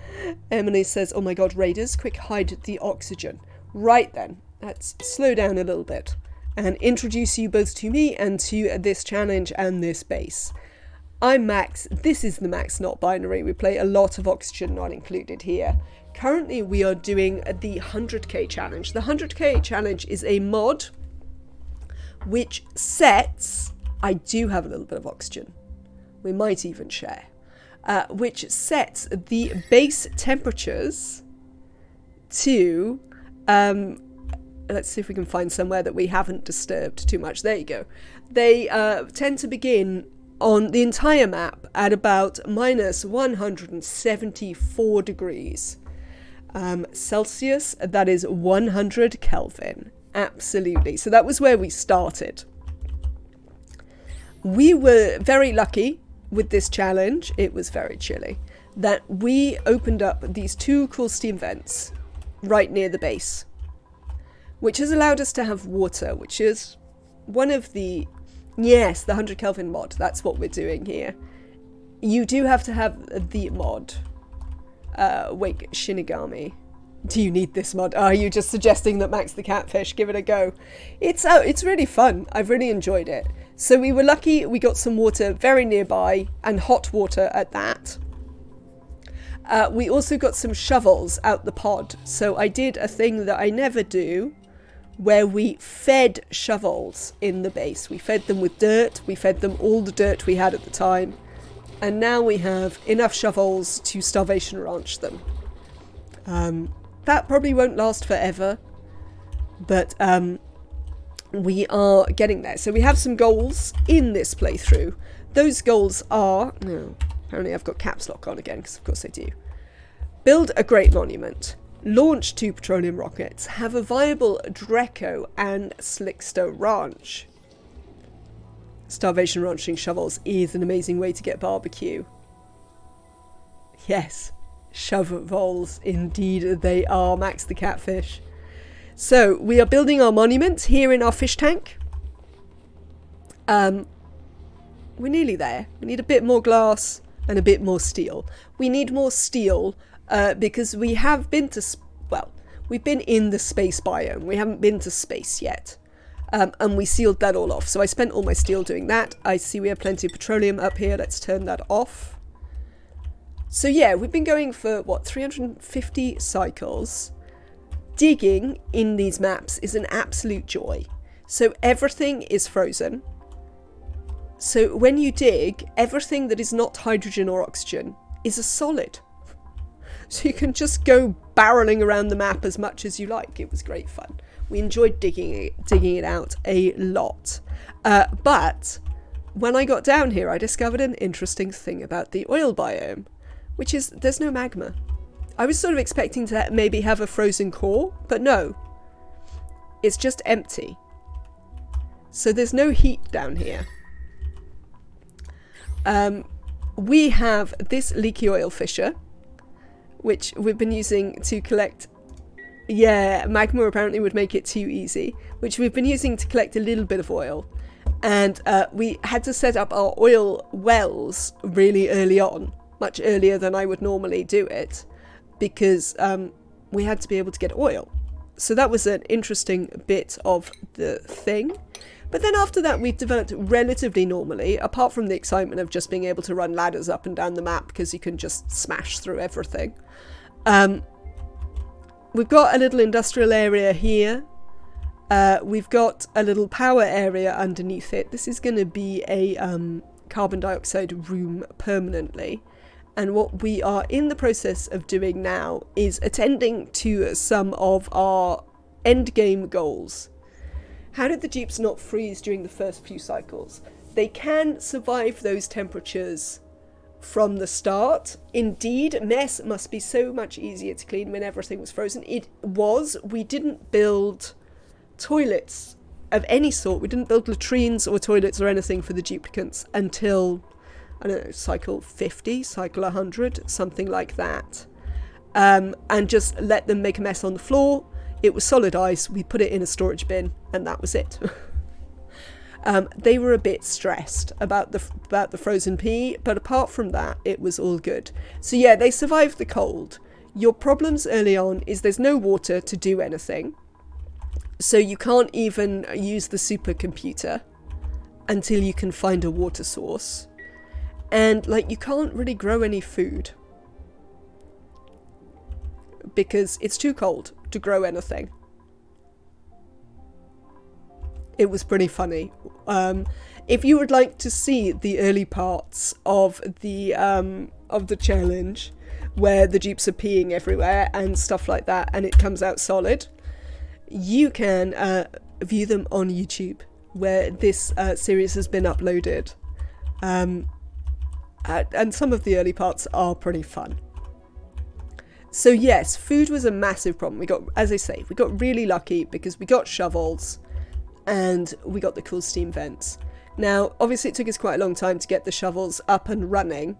[SPEAKER 4] Emily says, oh my god, raiders, quick hide the oxygen. Right then, let's slow down a little bit. and introduce you both to me and to this challenge and this base. I'm Max, this is the Max Not Binary. We play a lot of Oxygen Not Included here. Currently we are doing the 100k challenge. The 100k challenge is a mod which sets, I do have a little bit of oxygen, we might even share, which sets the base temperatures to, let's see if we can find somewhere that we haven't disturbed too much. There you go. They tend to begin on the entire map at about minus 174 degrees Celsius. That is 100 Kelvin. Absolutely. So that was where we started. We were very lucky with this challenge. It was very chilly. That we opened up these two cool steam vents right near the base, which has allowed us to have water, which is one of the, yes, the 100 Kelvin mod. That's what we're doing here. You do have to have the mod. Wait, Shinigami. Do you need this mod? Are you just suggesting that Max the Catfish? Give it a go. It's really fun. I've really enjoyed it. So we were lucky we got some water very nearby, and hot water at that. We also got some shovels out the pod. So I did a thing that I never do, where we fed shovels in the base. We fed them with dirt. We fed them all the dirt we had at the time. And now we have enough shovels to starvation ranch them. That probably won't last forever, but we are getting there. So we have some goals in this playthrough. Those goals are, no, apparently I've got caps lock on again, because of course I do. Build a great monument. Launch 2 petroleum rockets. Have a viable Drecko and Slickster ranch. Starvation ranching shovels is an amazing way to get barbecue. Yes. Shovels, indeed they are, Max the Catfish. So we are building our monument here in our fish tank. We're nearly there. We need a bit more glass and a bit more steel. We need more steel because we have been to, well, we've been in the space biome. We haven't been to space yet. And we sealed that all off. So I spent all my steel doing that. I see we have plenty of petroleum up here. Let's turn that off. So yeah, we've been going for, what, 350 cycles. Digging in these maps is an absolute joy. So everything is frozen. So when you dig, everything that is not hydrogen or oxygen is a solid. So you can just go barreling around the map as much as you like. It was great fun. We enjoyed digging it out a lot. But when I got down here, I discovered an interesting thing about the oil biome, which is there's no magma. I was sort of expecting to maybe have a frozen core, but no. It's just empty. So there's no heat down here. We have this leaky oil fissure, which we've been using to collect. Yeah, magma apparently would make it too easy, which we've been using to collect a little bit of oil. And we had to set up our oil wells really early on, much earlier than I would normally do it, because we had to be able to get oil. So that was an interesting bit of the thing. But then after that, we've developed relatively normally, apart from the excitement of just being able to run ladders up and down the map because you can just smash through everything. We've got a little industrial area here. We've got a little power area underneath it. This is going to be a carbon dioxide room permanently. And what we are in the process of doing now is attending to some of our endgame goals. How did the dupes not freeze during the first few cycles? They can survive those temperatures from the start. Indeed, mess must be so much easier to clean when everything was frozen. It was. We didn't build toilets of any sort. We didn't build latrines or toilets or anything for the duplicants until, I don't know, cycle 50, cycle 100, something like that. And just let them make a mess on the floor. It was solid ice. We put it in a storage bin, and that was it. They were a bit stressed about the frozen pea, but apart from that, it was all good. So yeah, they survived the cold. Your problems early on is there's no water to do anything. So you can't even use the supercomputer until you can find a water source. And like, you can't really grow any food because it's too cold to grow anything. It was pretty funny. If you would like to see the early parts of the challenge, where the dupes are peeing everywhere and stuff like that, and it comes out solid, you can view them on YouTube, where this series has been uploaded. And some of the early parts are pretty fun. So yes, food was a massive problem. We got, as I say, we got really lucky because we got shovels and we got the cool steam vents. Now, obviously it took us quite a long time to get the shovels up and running,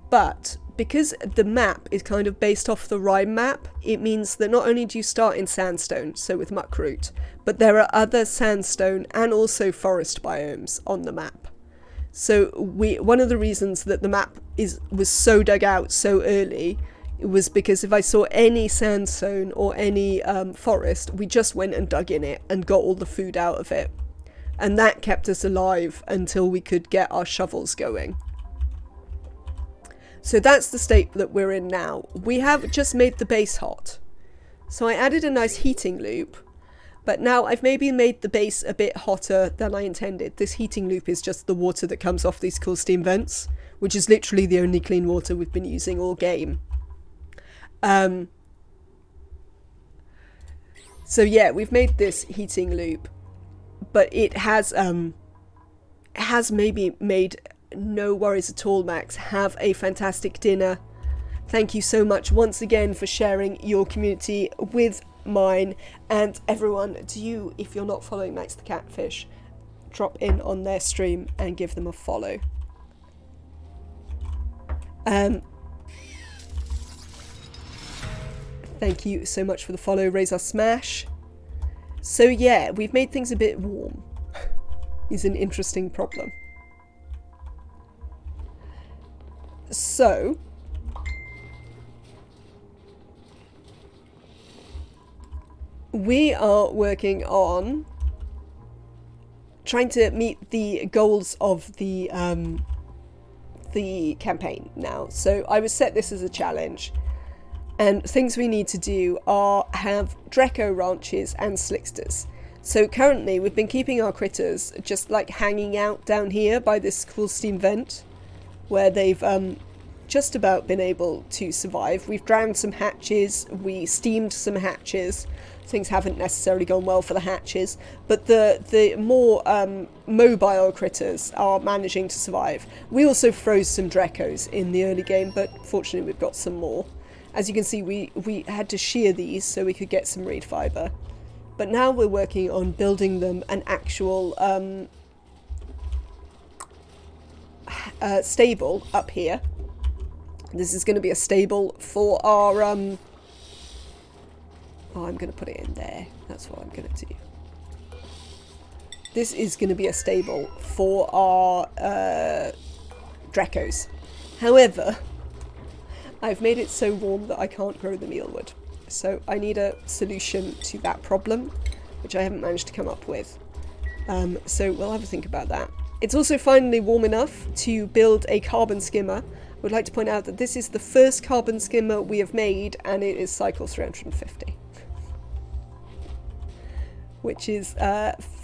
[SPEAKER 4] but because the map is kind of based off the Rime map, it means that not only do you start in sandstone, so with muckroot, but there are other sandstone and also forest biomes on the map. So one of the reasons that the map was so dug out so early was because if I saw any sandstone or any forest, we just went and dug in it and got all the food out of it. And that kept us alive until we could get our shovels going. So that's the state that we're in now. We have just made the base hot. So I added a nice heating loop, but now I've maybe made the base a bit hotter than I intended. This heating loop is just the water that comes off these cool steam vents, which is literally the only clean water we've been using all game. So yeah, we've made this heating loop, but it has maybe made no worries at all, Max. Have a fantastic dinner. Thank you so much once again for sharing your community with mine, and everyone, do you, if you're not following Max the Catfish, drop in on their stream and give them a follow. Thank you so much for the follow, Razor Smash. So yeah, we've made things a bit warm. Is an interesting problem. So we are working on trying to meet the goals of the campaign now. So I would set this as a challenge. And things we need to do are have Drecko ranches and Slicksters. So currently we've been keeping our critters just like hanging out down here by this cool steam vent, where they've just about been able to survive. We've drowned some hatches, we steamed some hatches. Things haven't necessarily gone well for the hatches, but the more mobile critters are managing to survive. We also froze some Dreckos in the early game, but fortunately we've got some more. As you can see, we had to shear these so we could get some reed fibre. But now we're working on building them an actual stable up here. This is going to be a stable for our... oh, I'm going to put it in there. That's what I'm going to do. This is going to be a stable for our Dreckos. However, I've made it so warm that I can't grow the mealwood. So I need a solution to that problem, which I haven't managed to come up with. So we'll have a think about that. It's also finally warm enough to build a carbon skimmer. I would like to point out that this is the first carbon skimmer we have made, and it is cycle 350. Which is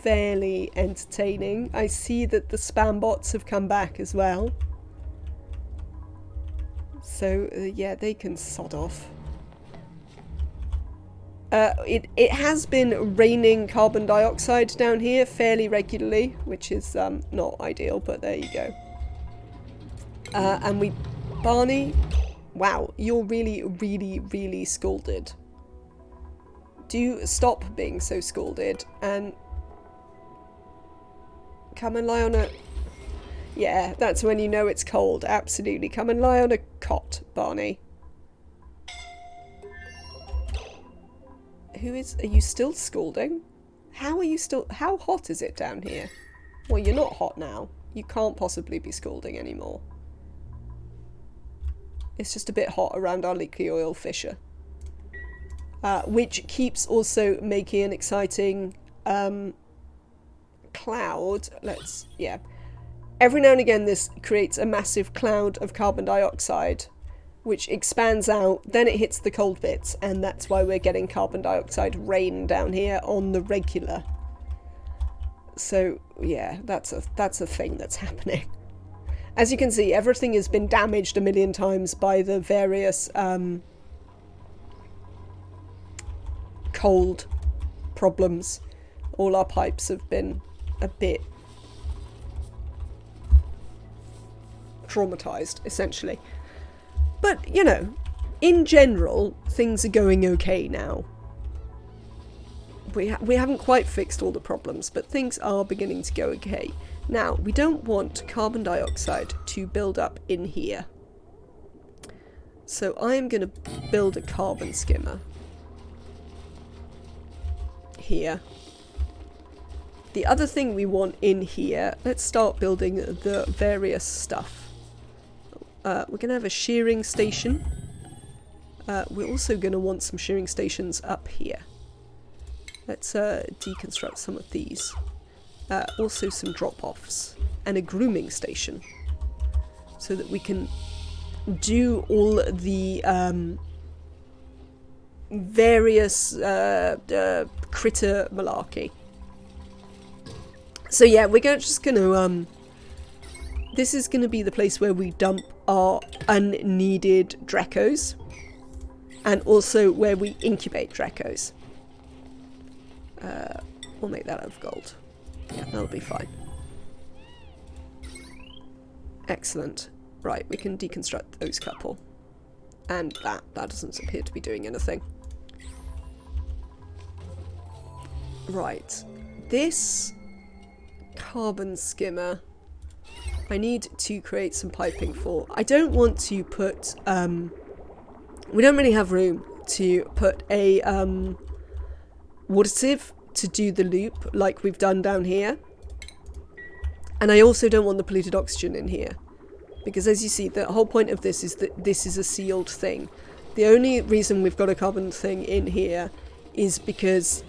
[SPEAKER 4] fairly entertaining. I see that the spam bots have come back as well. So yeah, they can sod off. It has been raining carbon dioxide down here fairly regularly, which is not ideal, but there you go. And Barney, wow, you're really, really, really scalded. Do stop being so scalded and come and lie on a... Yeah, that's when you know it's cold, absolutely. Come and lie on a cot, Barney. Are you still scalding? How hot is it down here? Well, you're not hot now. You can't possibly be scalding anymore. It's just a bit hot around our leaky oil fissure. which keeps also making an exciting cloud. Every now and again this creates a massive cloud of carbon dioxide which expands out, then it hits the cold bits, and that's why we're getting carbon dioxide rain down here on the regular. So yeah, that's a thing that's happening. As you can see, everything has been damaged a million times by the various cold problems. All our pipes have been a bit traumatized, essentially. But, you know, in general, things are going okay now. We haven't quite fixed all the problems, but things are beginning to go okay. Now, we don't want carbon dioxide to build up in here. So I am going to build a carbon skimmer here. The other thing we want in here, let's start building the various stuff. We're going to have a shearing station. We're also going to want some shearing stations up here. Let's deconstruct some of these. Also some drop-offs and a grooming station so that we can do all the various critter malarkey. So yeah, we're just going to this is going to be the place where we dump our unneeded Dreckos, and also where we incubate Dreckos. We'll make that out of gold. Yeah, that'll be fine. Excellent. Right, we can deconstruct those couple. And that doesn't appear to be doing anything. Right. This carbon skimmer I need to create some piping for. I don't want to put we don't really have room to put a water sieve to do the loop like we've done down here. And I also don't want the polluted oxygen in here, because as you see, the whole point of this is that this is a sealed thing. The only reason we've got a carbon thing in here is because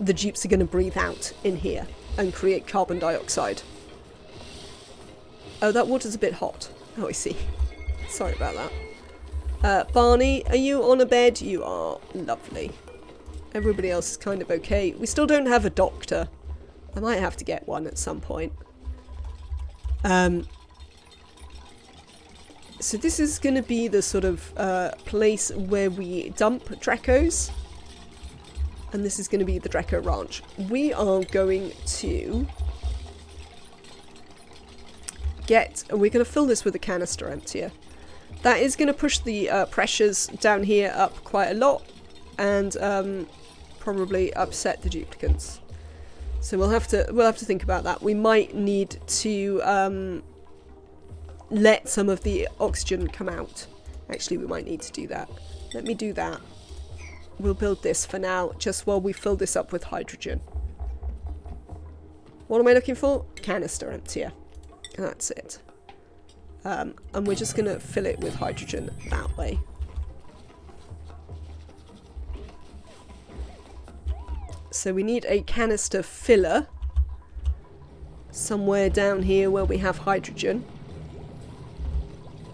[SPEAKER 4] the jeeps are going to breathe out in here and create carbon dioxide. Oh, that water's a bit hot. Oh, I see. Sorry about that. Barney, are you on a bed? You are. Lovely. Everybody else is kind of okay. We still don't have a doctor. I might have to get one at some point. So this is going to be the sort of place where we dump Dreckos. And this is going to be the Drecko Ranch. We are going to we're going to fill this with a canister emptier. That is going to push the pressures down here up quite a lot, and probably upset the duplicants. So we'll have to think about that. We might need to let some of the oxygen come out. Actually, we might need to do that. Let me do that. We'll build this for now, just while we fill this up with hydrogen. What am I looking for? Canister emptier. And that's it. And we're just going to fill it with hydrogen that way. So we need a canister filler somewhere down here where we have hydrogen.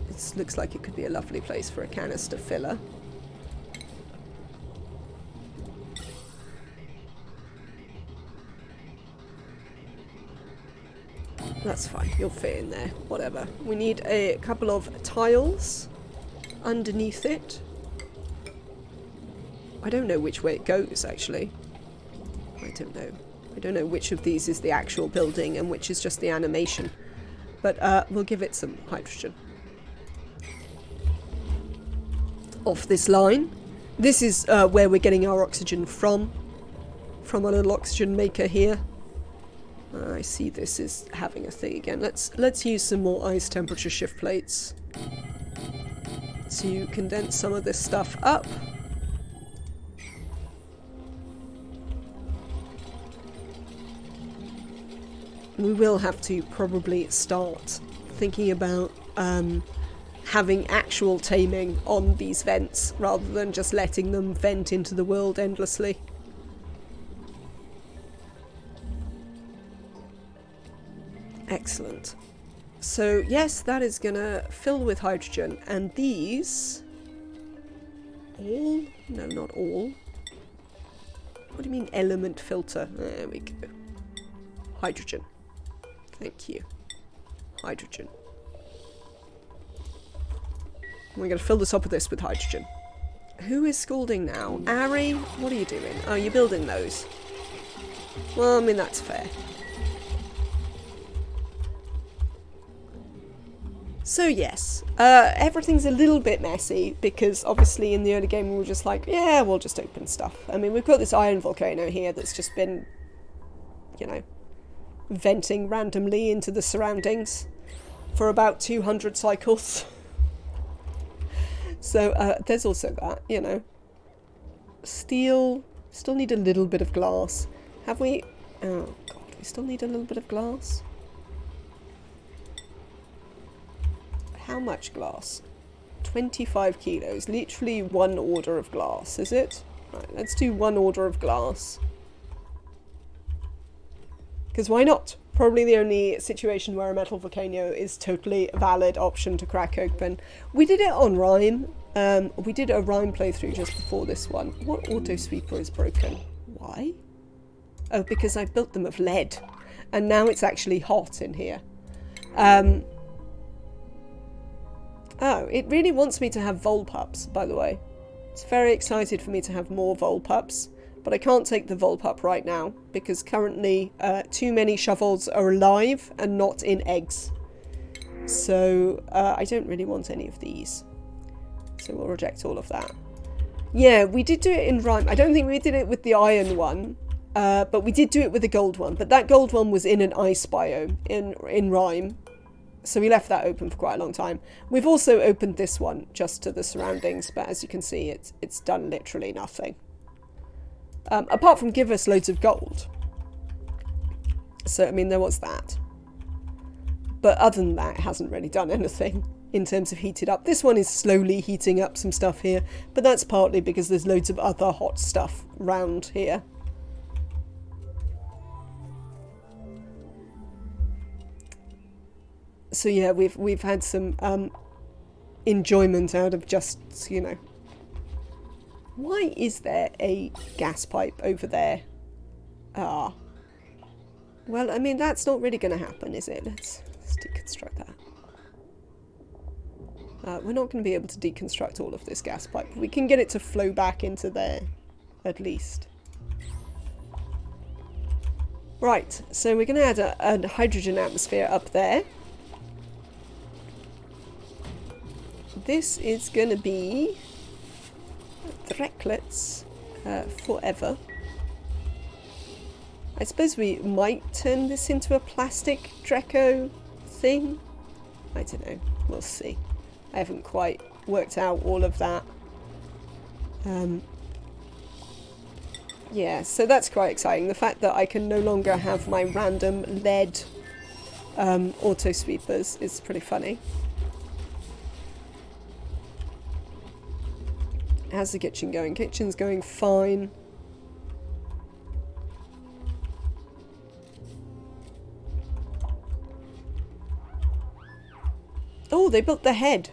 [SPEAKER 4] It looks like it could be a lovely place for a canister filler. That's fine, you'll fit in there, whatever. We need a couple of tiles underneath it. I don't know which way it goes, actually. I don't know. I don't know which of these is the actual building and which is just the animation. But we'll give it some hydrogen. Off this line. This is where we're getting our oxygen from our little oxygen maker here. I see this is having a thing again. Let's use some more ice temperature shift plates to condense some of this stuff up. We will have to probably start thinking about having actual taming on these vents rather than just letting them vent into the world endlessly. Excellent. So yes, that is gonna fill with hydrogen, and these all? No, not all. What do you mean element filter? There we go. Hydrogen. Thank you. Hydrogen. We're going to fill the top of this with hydrogen. Who is scalding now? Ari, what are you doing? Oh, you're building those. Well, I mean, that's fair. So yes, everything's a little bit messy because obviously in the early game we were just like, yeah, we'll just open stuff. I mean, we've got this iron volcano here that's just been, you know, venting randomly into the surroundings for about 200 cycles. So there's also that, you know. Steel, still need a little bit of glass. Have we? Oh god, we still need a little bit of glass. How much glass? 25 kilos. Literally 1 order of glass, is it? Right, let's do 1 order of glass. Because why not? Probably the only situation where a metal volcano is totally a valid option to crack open. We did it on Rime. We did a Rime playthrough just before this one. What auto sweeper is broken? Why? Oh, because I built them of lead. And now it's actually hot in here. Oh, it really wants me to have Volpups, by the way. It's very excited for me to have more Volpups, but I can't take the Volpup right now, because currently too many shovels are alive and not in eggs. So I don't really want any of these. So we'll reject all of that. Yeah, we did do it in Rime. I don't think we did it with the iron one, but we did do it with the gold one. But that gold one was in an ice biome in Rime. So we left that open for quite a long time. We've also opened this one just to the surroundings, but as you can see, it's done literally nothing. Apart from give us loads of gold. So, I mean, there was that. But other than that, it hasn't really done anything in terms of heated up. This one is slowly heating up some stuff here, but that's partly because there's loads of other hot stuff around here. So yeah, we've had some enjoyment out of just, you know. Why is there a gas pipe over there? Ah. Well, I mean, that's not really going to happen, is it? Let's deconstruct that. We're not going to be able to deconstruct all of this gas pipe. We can get it to flow back into there, at least. Right, so we're going to add a hydrogen atmosphere up there. This is going to be Drecklets forever. I suppose we might turn this into a plastic Drecko thing. I don't know. We'll see. I haven't quite worked out all of that. Yeah, so that's quite exciting. The fact that I can no longer have my random lead auto sweepers is pretty funny. How's the kitchen going? Kitchen's going fine. Oh, they built the head.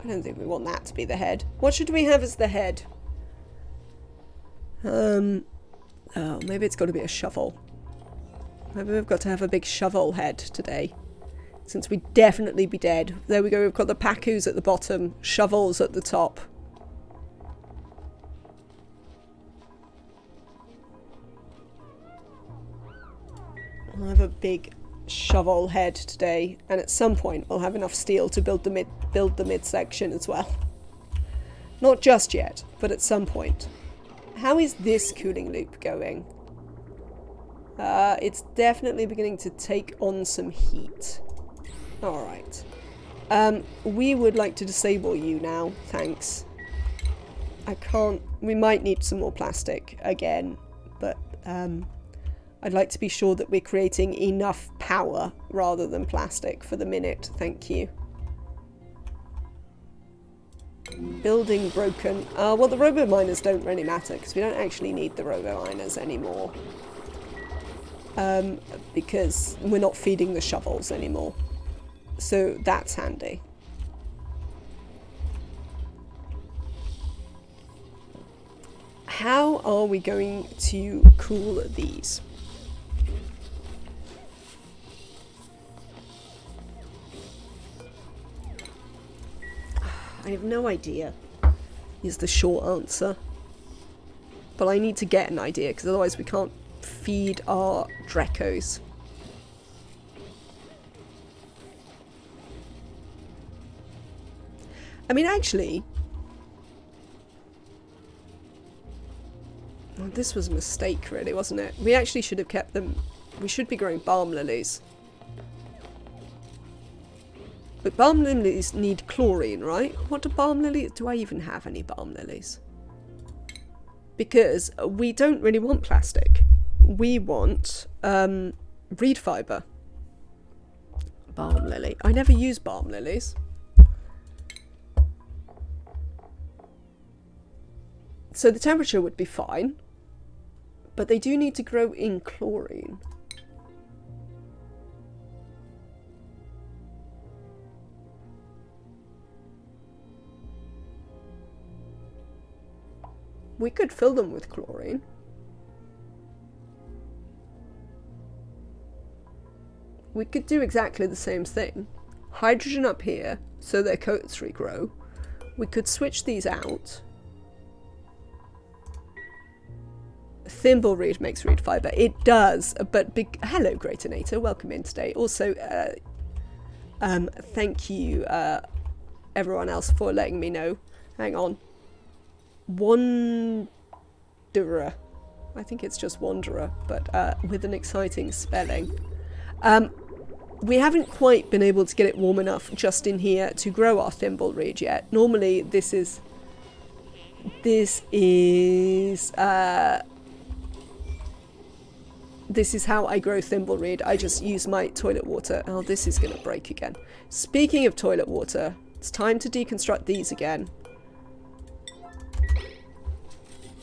[SPEAKER 4] I don't think we want that to be the head. What should we have as the head? Oh, maybe it's got to be a shovel. Maybe we've got to have a big shovel head today. Since we'd definitely be dead. There we go, we've got the pacus at the bottom, shovels at the top. I'll have a big shovel head today, and at some point we'll have enough steel to build the midsection as well. Not just yet, but at some point. How is this cooling loop going? It's definitely beginning to take on some heat. Alright. We would like to disable you now, thanks. I can't... We might need some more plastic again, but I'd like to be sure that we're creating enough power rather than plastic for the minute, thank you. Building broken. Well, the robo miners don't really matter because we don't actually need the robo miners anymore. Because we're not feeding the shovels anymore. So that's handy. How are we going to cool these? I have no idea, is the short answer. But I need to get an idea, because otherwise we can't feed our Dreckos. I mean, actually... Well, this was a mistake, really, wasn't it? We actually should have kept them... We should be growing balm lilies. But balm lilies need chlorine, right? What do balm lilies... Do I even have any balm lilies? Because we don't really want plastic. We want reed fibre. Balm lily. I never use balm lilies. So the temperature would be fine. But they do need to grow in chlorine. We could fill them with chlorine. We could do exactly the same thing. Hydrogen up here, so their coats regrow. We could switch these out. Thimble reed makes reed fibre. It does, but hello, Greatonator. Welcome in today. Also, thank you, everyone else, for letting me know. Hang on. Wanderer. I think it's just Wanderer, but with an exciting spelling. We haven't quite been able to get it warm enough just in here to grow our thimble reed yet. Normally this is how I grow thimble reed. I just use my toilet water. Oh, this is going to break again. Speaking of toilet water, it's time to deconstruct these again.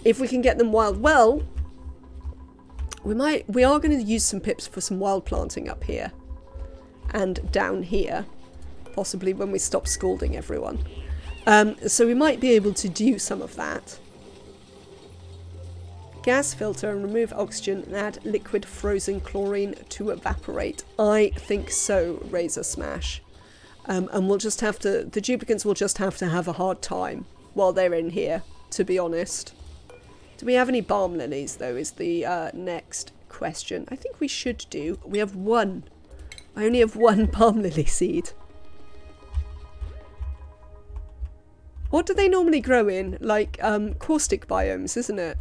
[SPEAKER 4] If we can get them wild, well, we are going to use some pips for some wild planting up here and down here, possibly when we stop scalding everyone. So we might be able to do some of that. Gas filter and remove oxygen and add liquid frozen chlorine to evaporate. I think so, Razor Smash. And we'll just have to, the duplicants will just have to have a hard time while they're in here, to be honest. Do we have any balm lilies, though, is the next question. I think we should do. We have one. I only have one balm lily seed. What do they normally grow in? Like, caustic biomes, isn't it?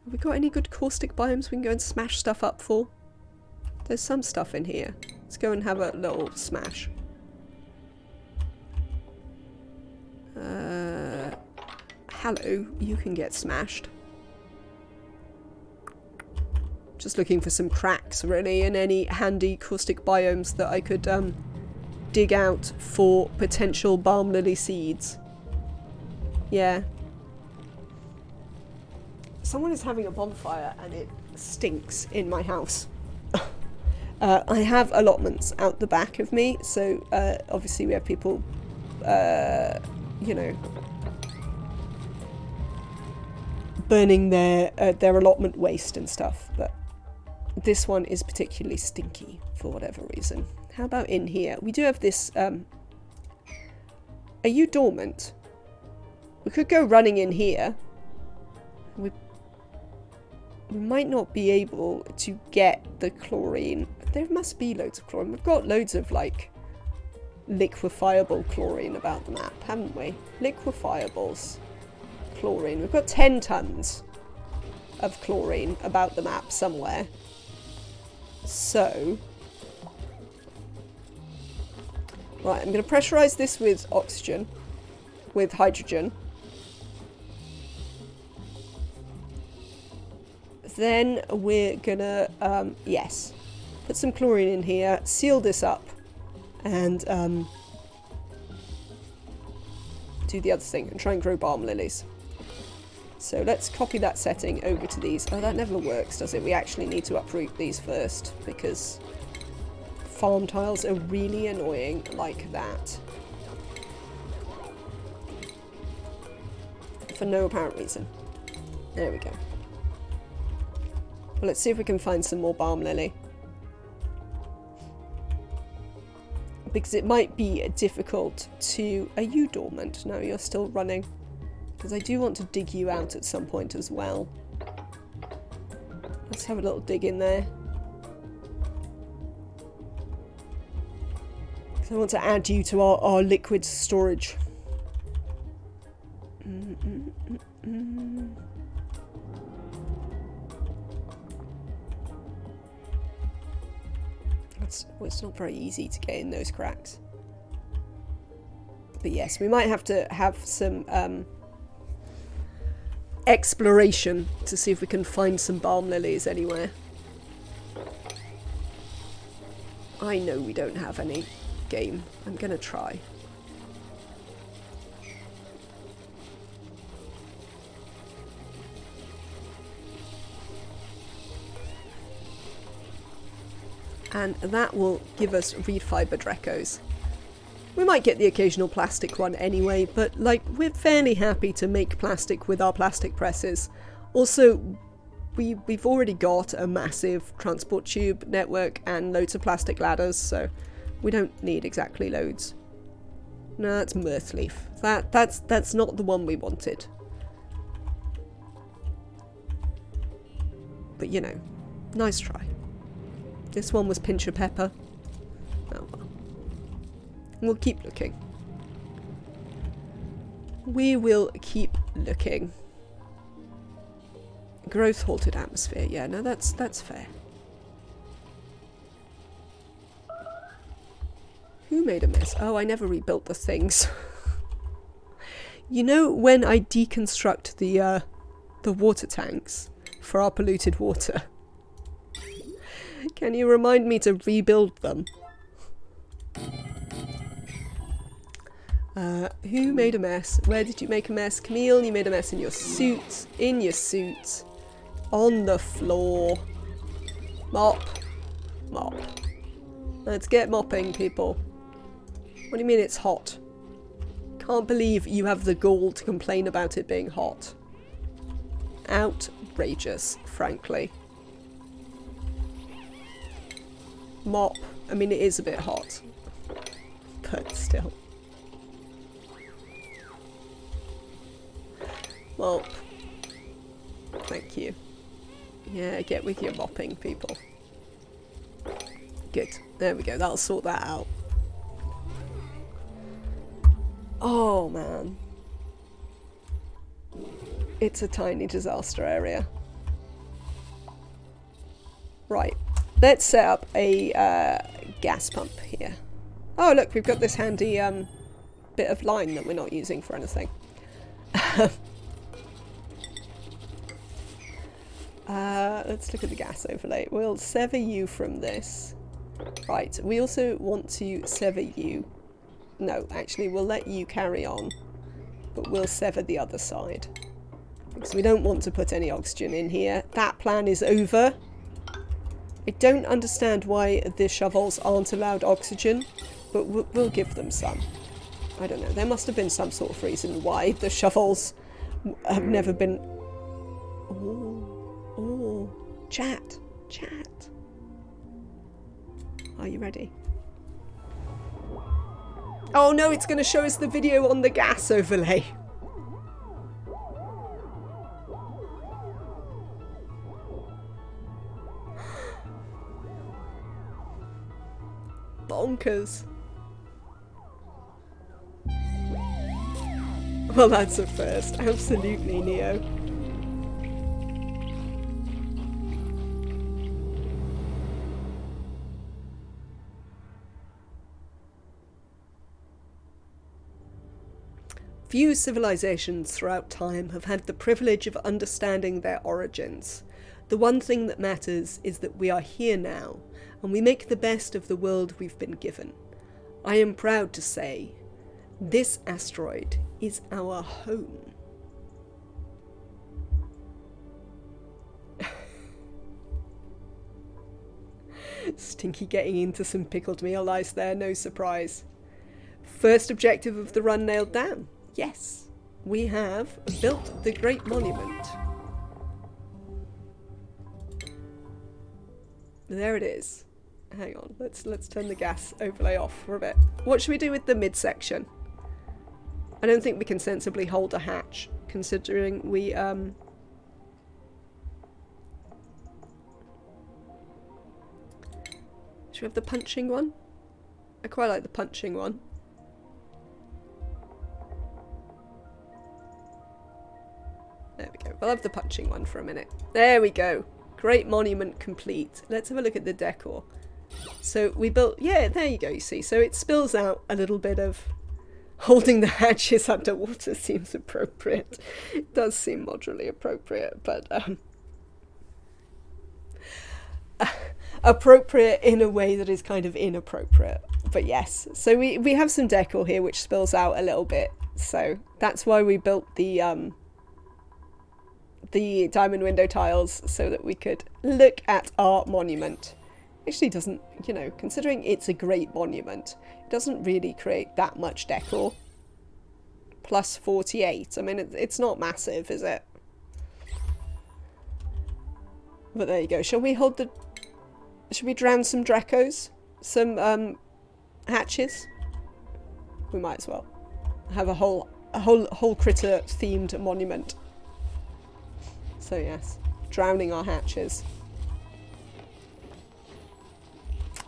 [SPEAKER 4] Have we got any good caustic biomes we can go and smash stuff up for? There's some stuff in here. Let's go and have a little smash. Hello, you can get smashed. Just looking for some cracks, really, and any handy caustic biomes that I could dig out for potential balm lily seeds. Yeah. Someone is having a bonfire and it stinks in my house. I have allotments out the back of me, so obviously we have people, you know, burning their allotment waste and stuff, but this one is particularly stinky for whatever reason. How about in here? We do have this, are you dormant? We could go running in here. We might not be able to get the chlorine. There must be loads of chlorine. We've got loads of, like, liquefiable chlorine about the map, haven't we? Liquefiables. Chlorine. We've got 10 tons of chlorine about the map somewhere. So... Right, I'm going to pressurize this with oxygen. With hydrogen. Then we're gonna, yes, put some chlorine in here, seal this up, and do the other thing and try and grow balm lilies. So let's copy that setting over to these. Oh, that never works, does it? We actually need to uproot these first because farm tiles are really annoying like that. For no apparent reason. There we go. Well, let's see if we can find some more balm lily. Because it might be difficult to... Are you dormant? No, you're still running. Because I do want to dig you out at some point as well. Let's have a little dig in there. Because I want to add you to our liquid storage. It's not very easy to get in those cracks. But yes, we might have to have some exploration to see if we can find some balm lilies anywhere. I know we don't have any game. I'm gonna try. And that will give us reed fibre Dreckos. We might get the occasional plastic one anyway, but like we're fairly happy to make plastic with our plastic presses. Also, we've already got a massive transport tube network and loads of plastic ladders, so we don't need exactly loads. No, that's Mirthleaf. That's not the one we wanted. But you know, nice try. This one was Pincher Pepper. Oh well. We'll keep looking. We will keep looking. Growth halted atmosphere. Yeah, no, that's fair. Who made a mess? Oh, I never rebuilt the things. You know, when I deconstruct the water tanks for our polluted water, can you remind me to rebuild them? Who made a mess? Where did you make a mess? Camille, you made a mess in your suit. In your suit. On the floor. Mop. Mop. Let's get mopping, people. What do you mean it's hot? Can't believe you have the gall to complain about it being hot. Outrageous, frankly. Mop. I mean, it is a bit hot. But still. Mop. Thank you. Yeah, get with your mopping, people. Good. There we go. That'll sort that out. Oh, man. It's a tiny disaster area. Right. Let's set up a gas pump here. Oh, look, we've got this handy bit of line that we're not using for anything. Let's look at the gas overlay. We'll sever you from this. Right, we also want to sever you. No, actually, we'll let you carry on, but we'll sever the other side. Because we don't want to put any oxygen in here. That plan is over. I don't understand why the shovels aren't allowed oxygen, but we'll give them some. I don't know. There must have been some sort of reason why the shovels have never been... Oh, oh, chat, chat. Are you ready? Oh no, it's going to show us the video on the gas overlay. Bonkers. Well, that's a first. Absolutely, Neo. Few civilizations throughout time have had the privilege of understanding their origins. The one thing that matters is that we are here now, and we make the best of the world we've been given. I am proud to say, this asteroid is our home. Stinky getting into some pickled meal ice there, no surprise. First objective of the run nailed down. Yes, we have built the Great Monument. There it is. Hang on, let's turn the gas overlay off for a bit. What should we do with the midsection? I don't think we can sensibly hold a hatch, considering we should we have the punching one? I quite like the punching one. There we go. We'll have the punching one for a minute. There we go. Great Monument complete. Let's have a look at the decor. So we built, yeah, there you go, you see. So it spills out a little bit of holding the hatches underwater seems appropriate. It does seem moderately appropriate, but appropriate in a way that is kind of inappropriate. But yes, so we have some decor here which spills out a little bit. So that's why we built the diamond window tiles, so that we could look at our monument. Actually doesn't, you know, considering it's a great monument, it doesn't really create that much decor. Plus 48. I mean, it's not massive, is it? But there you go. Shall we hold the... Should we drown some Dreckos? Some hatches? We might as well. Have a whole critter themed monument. So yes, drowning our hatches.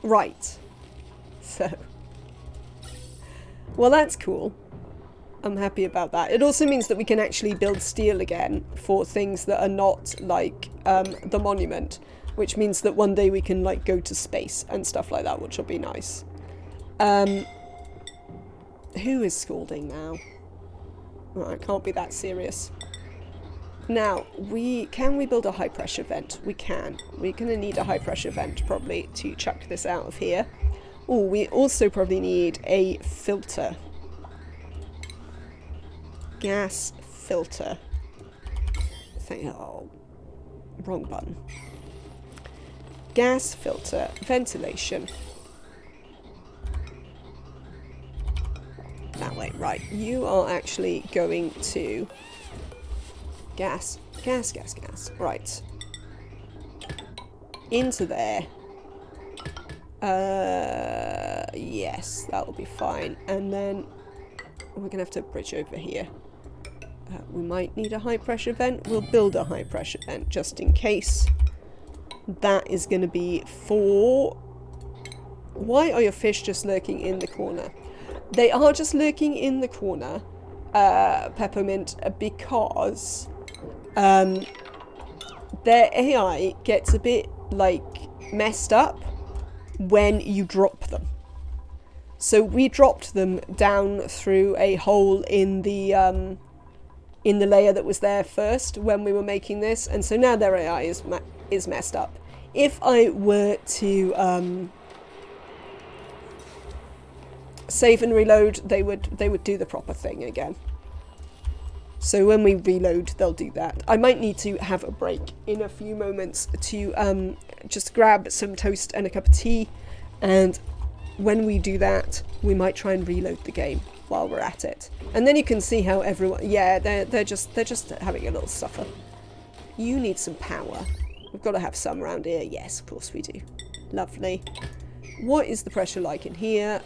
[SPEAKER 4] Right. So. Well, that's cool. I'm happy about that. It also means that we can actually build steel again for things that are not like the monument, which means that one day we can like go to space and stuff like that, which will be nice. Who is scalding now? Well, it can't be that serious. Now, can we build a high pressure vent? We can. We're going to need a high pressure vent probably to chuck this out of here. Oh, we also probably need a filter. Gas filter. Oh, wrong button. Gas filter, ventilation. That way, right. You are actually going to... Gas. Right. Into there. Yes, that will be fine. And then we're going to have to bridge over here. We might need a high pressure vent. We'll build a high pressure vent just in case. That is going to be for... Why are your fish just lurking in the corner? They are just lurking in the corner, Peppermint, because their AI gets a bit, like, messed up when you drop them. So we dropped them down through a hole in the layer that was there first when we were making this, and so now their AI is messed up. If I were to save and reload, they would do the proper thing again. So when we reload, they'll do that. I might need to have a break in a few moments to just grab some toast and a cup of tea, and when we do that, we might try and reload the game while we're at it. And then you can see how everyone, yeah, they're just having a little suffer. You need some power. We've got to have some around here. Yes, of course we do. Lovely. What is the pressure like in here?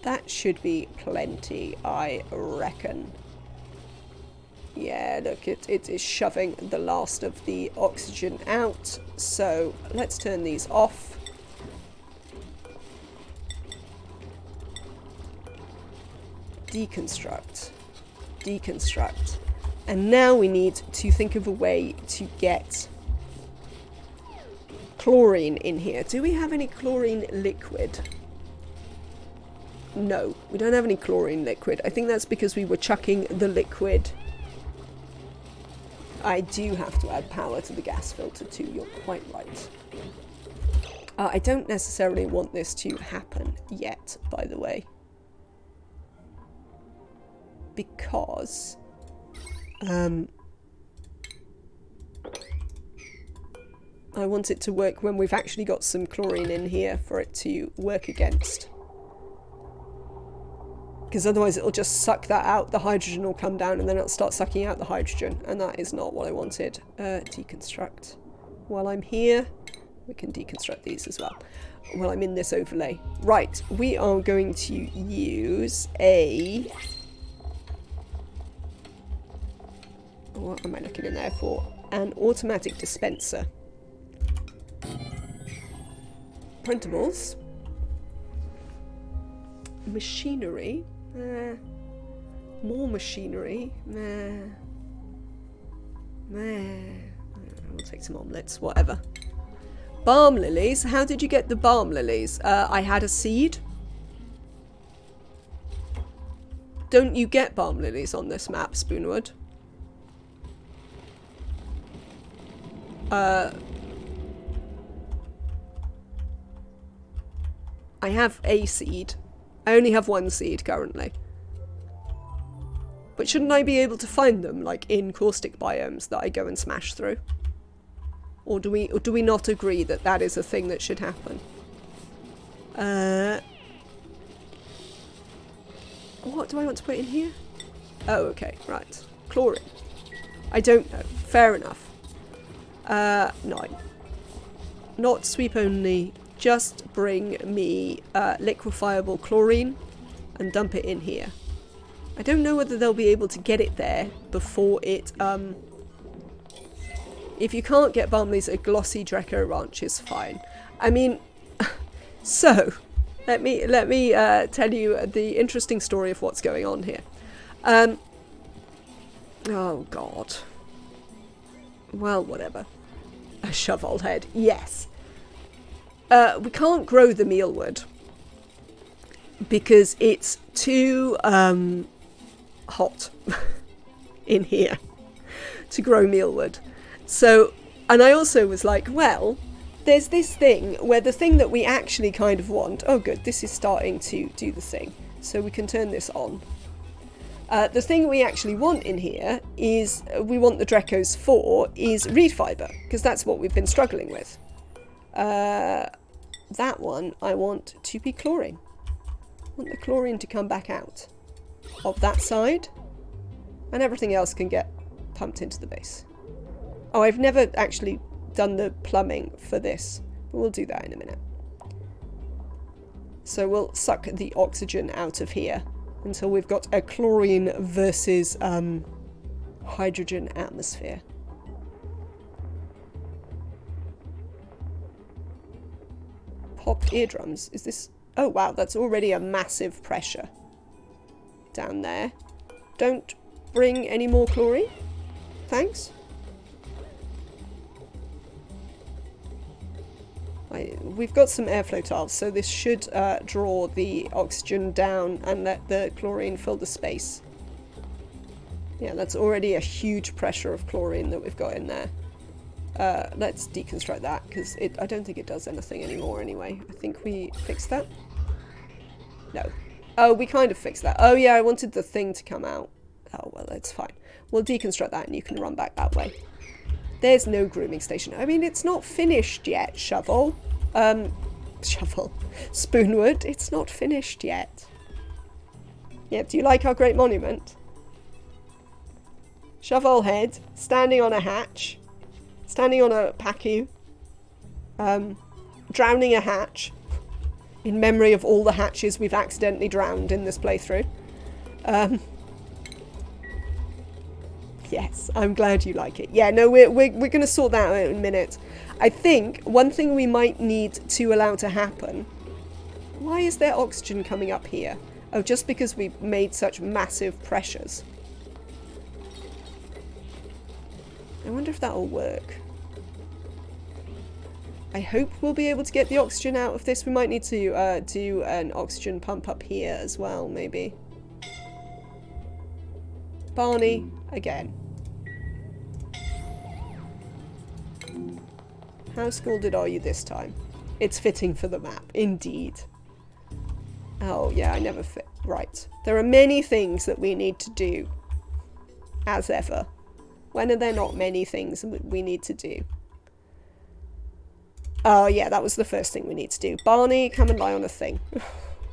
[SPEAKER 4] That should be plenty, I reckon. Yeah, look, it is shoving the last of the oxygen out. So let's turn these off. Deconstruct. Deconstruct. And now we need to think of a way to get chlorine in here. Do we have any chlorine liquid? No, we don't have any chlorine liquid. I think that's because we were chucking the liquid. I do have to add power to the gas filter too, you're quite right. I don't necessarily want this to happen yet, by the way. because I want it to work when we've actually got some chlorine in here for it to work against. Because otherwise it'll just suck that out, the hydrogen will come down and then it'll start sucking out the hydrogen, and that is not what I wanted. Deconstruct. While I'm here, we can deconstruct these as well. While I'm in this overlay. Right, we are going to use a... What am I looking in there for? An automatic dispenser. Printables. Machinery. More machinery. We'll take some omelettes, whatever. Balm lilies. How did you get the balm lilies? I had a seed. Don't you get balm lilies on this map, Spoonwood? I have a seed. I only have one seed currently. But shouldn't I be able to find them, like, in caustic biomes that I go and smash through? Or do we not agree that that is a thing that should happen? What do I want to put in here? Oh, okay, right. Chlorine. I don't know. Fair enough. No. Not sweep only. Just bring me liquefiable chlorine and dump it in here. I don't know whether they'll be able to get it there before it... If you can't get Balmley's, a glossy Drecko ranch is fine. I mean... So, let me tell you the interesting story of what's going on here. Oh, God. Well, whatever. A shovel head. Yes. We can't grow the mealwood because it's too hot in here to grow mealwood. So, and I also was like, well, there's this thing where the thing that we actually kind of want... Oh, good, this is starting to do the thing. So we can turn this on. The thing we actually want in here is, we want the Dreckos for, is reed fibre, because that's what we've been struggling with. That one I want to be chlorine. I want the chlorine to come back out of that side, and everything else can get pumped into the base. Oh, I've never actually done the plumbing for this, but we'll do that in a minute. So we'll suck the oxygen out of here until we've got a chlorine versus hydrogen atmosphere. Popped eardrums. Is this... Oh, wow, that's already a massive pressure down there. Don't bring any more chlorine. Thanks. We've got some airflow tiles, so this should draw the oxygen down and let the chlorine fill the space. Yeah, that's already a huge pressure of chlorine that we've got in there. Let's deconstruct that, because I don't think it does anything anymore anyway. I think we fixed that. No. Oh, we kind of fixed that. Oh yeah, I wanted the thing to come out. Oh, well, that's fine. We'll deconstruct that and you can run back that way. There's no grooming station. I mean, it's not finished yet, Shovel. Shovel. Spoonwood, it's not finished yet. Yeah, do you like our great monument? Shovel head, standing on a hatch. Standing on a pacu. Drowning a hatch. In memory of all the hatches we've accidentally drowned in this playthrough. Yes, I'm glad you like it. Yeah, no, we're going to sort that out in a minute. I think one thing we might need to allow to happen... Why is there oxygen coming up here? Oh, just because we made such massive pressures. I wonder if that'll work. I hope we'll be able to get the oxygen out of this. We might need to do an oxygen pump up here as well, maybe. Barney, again. How scalded are you this time? It's fitting for the map, indeed. Oh, yeah, I never fit. Right. There are many things that we need to do. As ever. When are there not many things we need to do? Oh, yeah, that was the first thing we need to do. Barney, come and lie on a thing.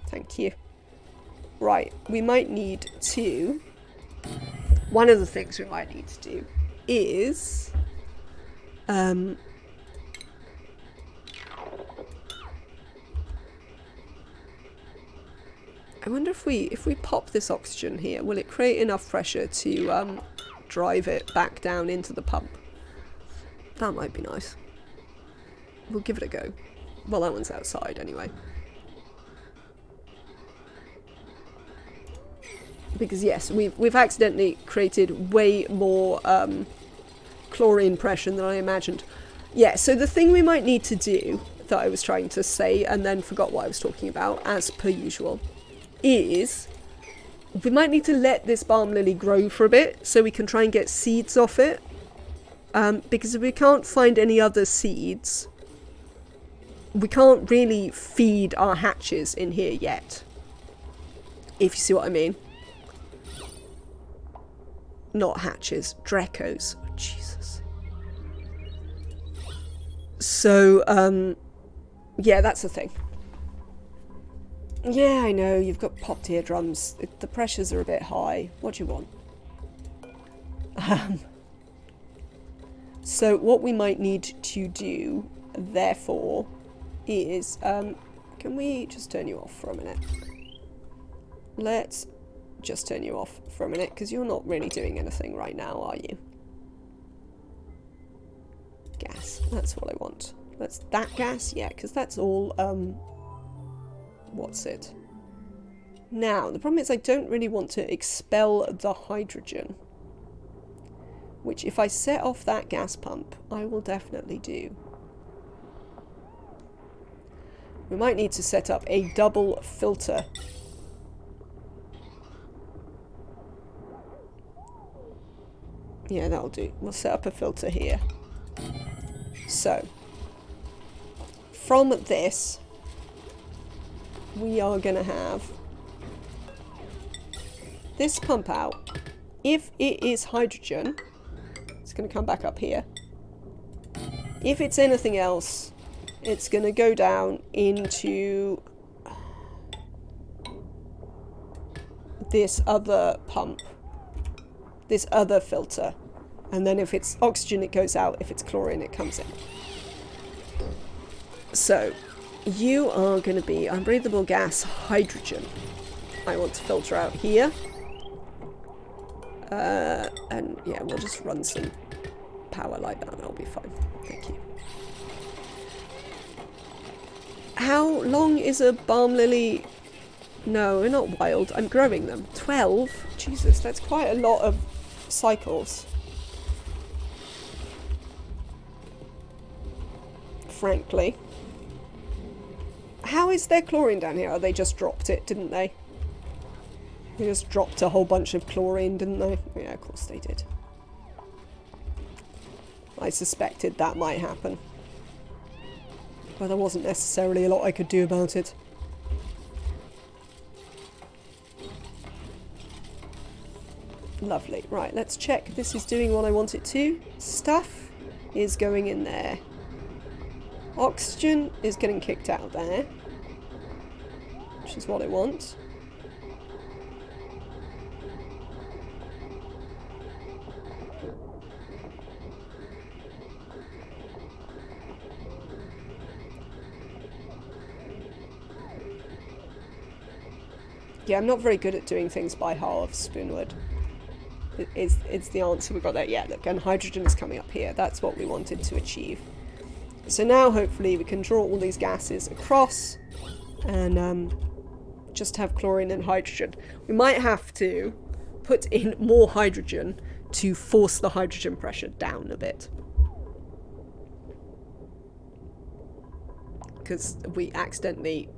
[SPEAKER 4] Thank you. Right, we might need to... One of the things we might need to do is... I wonder if we pop this oxygen here, will it create enough pressure to drive it back down into the pump? That might be nice. We'll give it a go. Well, that one's outside anyway. Because yes, we've accidentally created way more chlorine pressure than I imagined. Yeah, so the thing we might need to do, that I was trying to say and then forgot what I was talking about, as per usual, is we might need to let this balm lily grow for a bit so we can try and get seeds off it. Because if we can't find any other seeds, we can't really feed our hatches in here yet. If you see what I mean. Not hatches, Dreckos. Oh, Jesus. So, yeah, that's the thing. Yeah, I know, you've got popped eardrums. The pressures are a bit high. What do you want? So what we might need to do, therefore, is... can we just turn you off for a minute? Let's just turn you off for a minute, because you're not really doing anything right now, are you? Gas. That's what I want. That's that gas? Yeah, because that's all, what's it? Now, the problem is I don't really want to expel the hydrogen. Which, if I set off that gas pump, I will definitely do. We might need to set up a double filter. Yeah, that'll do. We'll set up a filter here. So, from this, we are going to have this pump out. If it is hydrogen, it's going to come back up here. If it's anything else, it's going to go down into this other pump. This other filter. And then if it's oxygen, it goes out. If it's chlorine, it comes in. So, you are going to be unbreathable gas hydrogen. I want to filter out here. And yeah, we'll just run some power like that. That'll be fine. Thank you. How long is a balm lily? No, we're not wild. I'm growing them. 12? Jesus, that's quite a lot of cycles. Frankly. How is there chlorine down here? Oh, they just dropped it, didn't they? They just dropped a whole bunch of chlorine, didn't they? Yeah, of course they did. I suspected that might happen. But there wasn't necessarily a lot I could do about it. Lovely. Right, let's check this is doing what I want it to. Stuff is going in there. Oxygen is getting kicked out there. Which is what I want. Yeah, I'm not very good at doing things by halves, Spoonwood. It's the answer we got there. Yeah, look, and hydrogen is coming up here. That's what we wanted to achieve. So now, hopefully, we can draw all these gases across and just have chlorine and hydrogen. We might have to put in more hydrogen to force the hydrogen pressure down a bit. Because we accidentally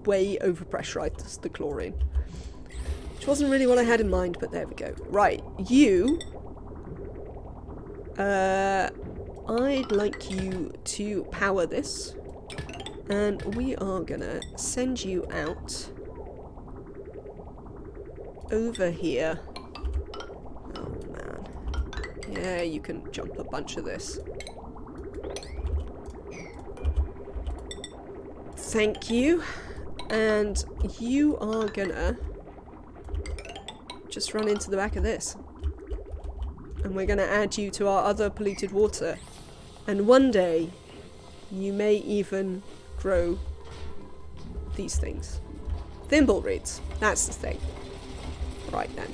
[SPEAKER 4] way overpressurized the chlorine. Which wasn't really what I had in mind, but there we go. Right, you... I'd like you to power this. And we are gonna send you out over here. Oh man. Yeah, you can jump a bunch of this. Thank you. And you are gonna just run into the back of this. And we're gonna add you to our other polluted water. And one day, you may even grow these things. Thimbleweeds. That's the thing. Right then.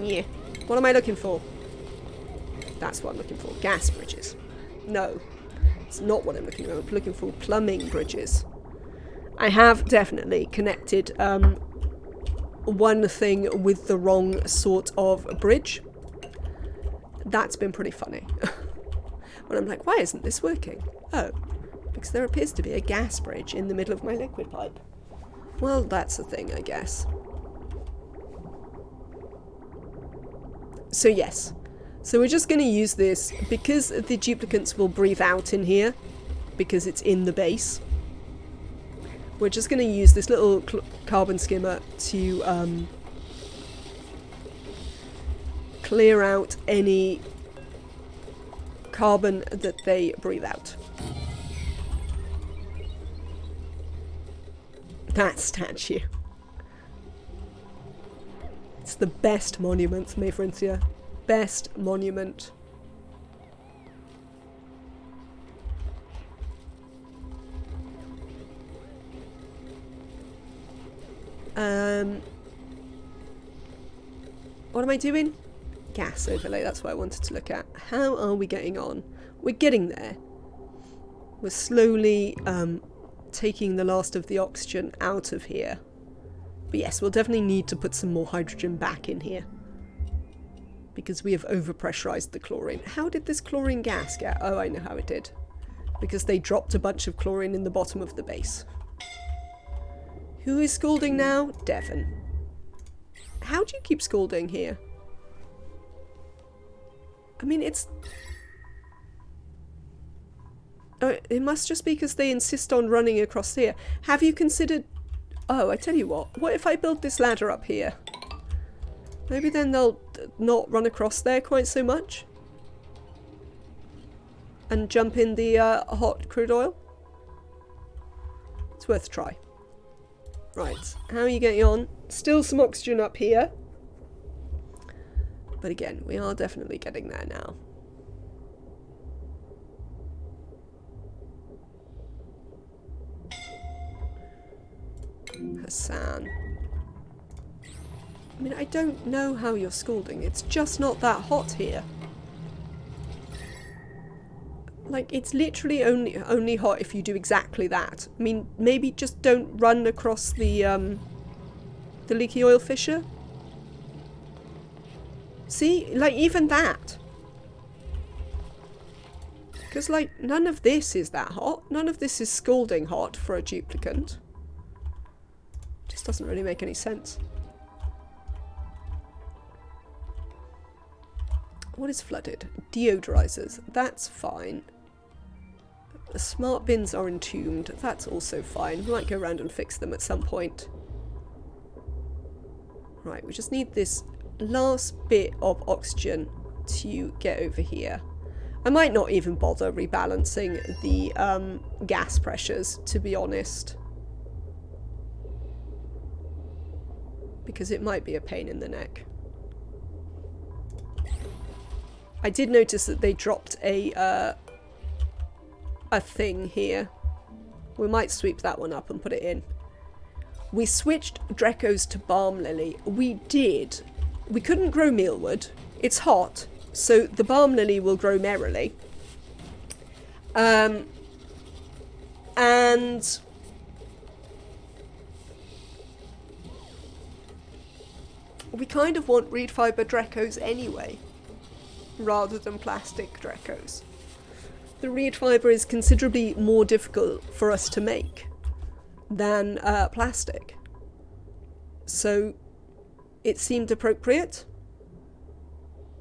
[SPEAKER 4] Yeah. What am I looking for? That's what I'm looking for. Gas bridges. No. It's not what I'm looking for. I'm looking for plumbing bridges. I have definitely connected one thing with the wrong sort of bridge. That's been pretty funny. When I'm like, why isn't this working? Oh, because there appears to be a gas bridge in the middle of my liquid pipe. Well, that's a thing, I guess. So yes. So we're just going to use this because the duplicants will breathe out in here because it's in the base. We're just going to use this little carbon skimmer to clear out any carbon that they breathe out. That statue. It's the best monument, Mayfrincia. Best monument. What am I doing? Gas overlay, that's what I wanted to look at. How are we getting on? We're getting there. We're slowly taking the last of the oxygen out of here. But yes, we'll definitely need to put some more hydrogen back in here. Because we have overpressurized the chlorine. How did this chlorine gas get? Oh, I know how it did. Because they dropped a bunch of chlorine in the bottom of the base. Who is scalding now? Devon. How do you keep scalding here? I mean, it's... Oh, it must just be because they insist on running across here. Have you considered... Oh, I tell you what if I build this ladder up here? Maybe then they'll not run across there quite so much. And jump in the hot crude oil. It's worth a try. Right, how are you getting on? Still some oxygen up here. But again, we are definitely getting there now. Hassan. I mean, I don't know how you're scalding. It's just not that hot here. Like, it's literally only hot if you do exactly that. I mean, maybe just don't run across the leaky oil fissure. See? Like, even that. Because, like, none of this is that hot. None of this is scalding hot for a duplicant. Just doesn't really make any sense. What is flooded? Deodorizers. That's fine. The smart bins are entombed. That's also fine. We might go around and fix them at some point. Right, we just need this last bit of oxygen to get over here. I might not even bother rebalancing the gas pressures, to be honest. Because it might be a pain in the neck. I did notice that they dropped a thing here. We might sweep that one up and put it in. We switched Dreckos to balm lily. We did. We couldn't grow mealwood. It's hot, so the balm lily will grow merrily. And we kind of want reed fibre Dreckos anyway, rather than plastic Dreckos. The reed fibre is considerably more difficult for us to make than plastic. So it seemed appropriate.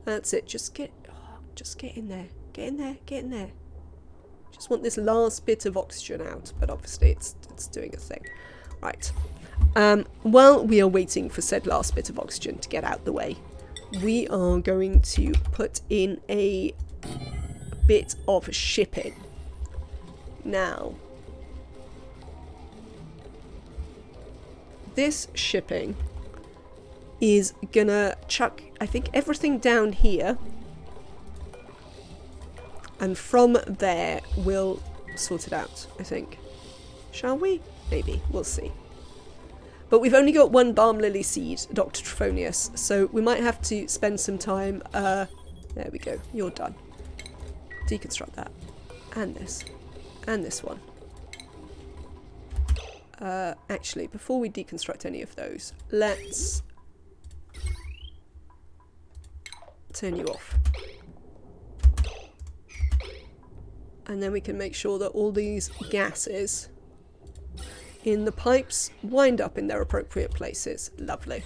[SPEAKER 4] That's it. Just get in there. Get in there. Get in there. Just want this last bit of oxygen out, but obviously it's doing a thing. Right. While we are waiting for said last bit of oxygen to get out the way, we are going to put in a bit of shipping. Now, this shipping is gonna chuck, I think, everything down here, and from there we'll sort it out, I think. Shall we? Maybe. We'll see. But we've only got one balm lily seed, Dr. Trophonius, so we might have to spend some time. There we go. You're done. Deconstruct that. And this. And this one. Actually, before we deconstruct any of those, let's turn you off. And then we can make sure that all these gases in the pipes wind up in their appropriate places. Lovely.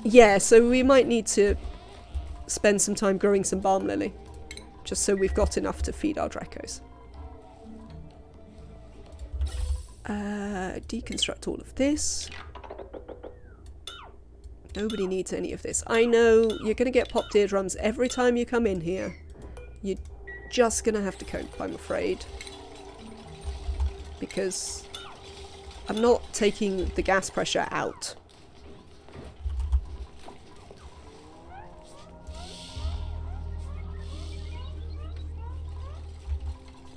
[SPEAKER 4] Yeah, so we might need to spend some time growing some balm lily, just so we've got enough to feed our Dreckos. Deconstruct all of this. Nobody needs any of this. I know you're going to get popped eardrums every time you come in here. You're just going to have to cope, I'm afraid. Because I'm not taking the gas pressure out.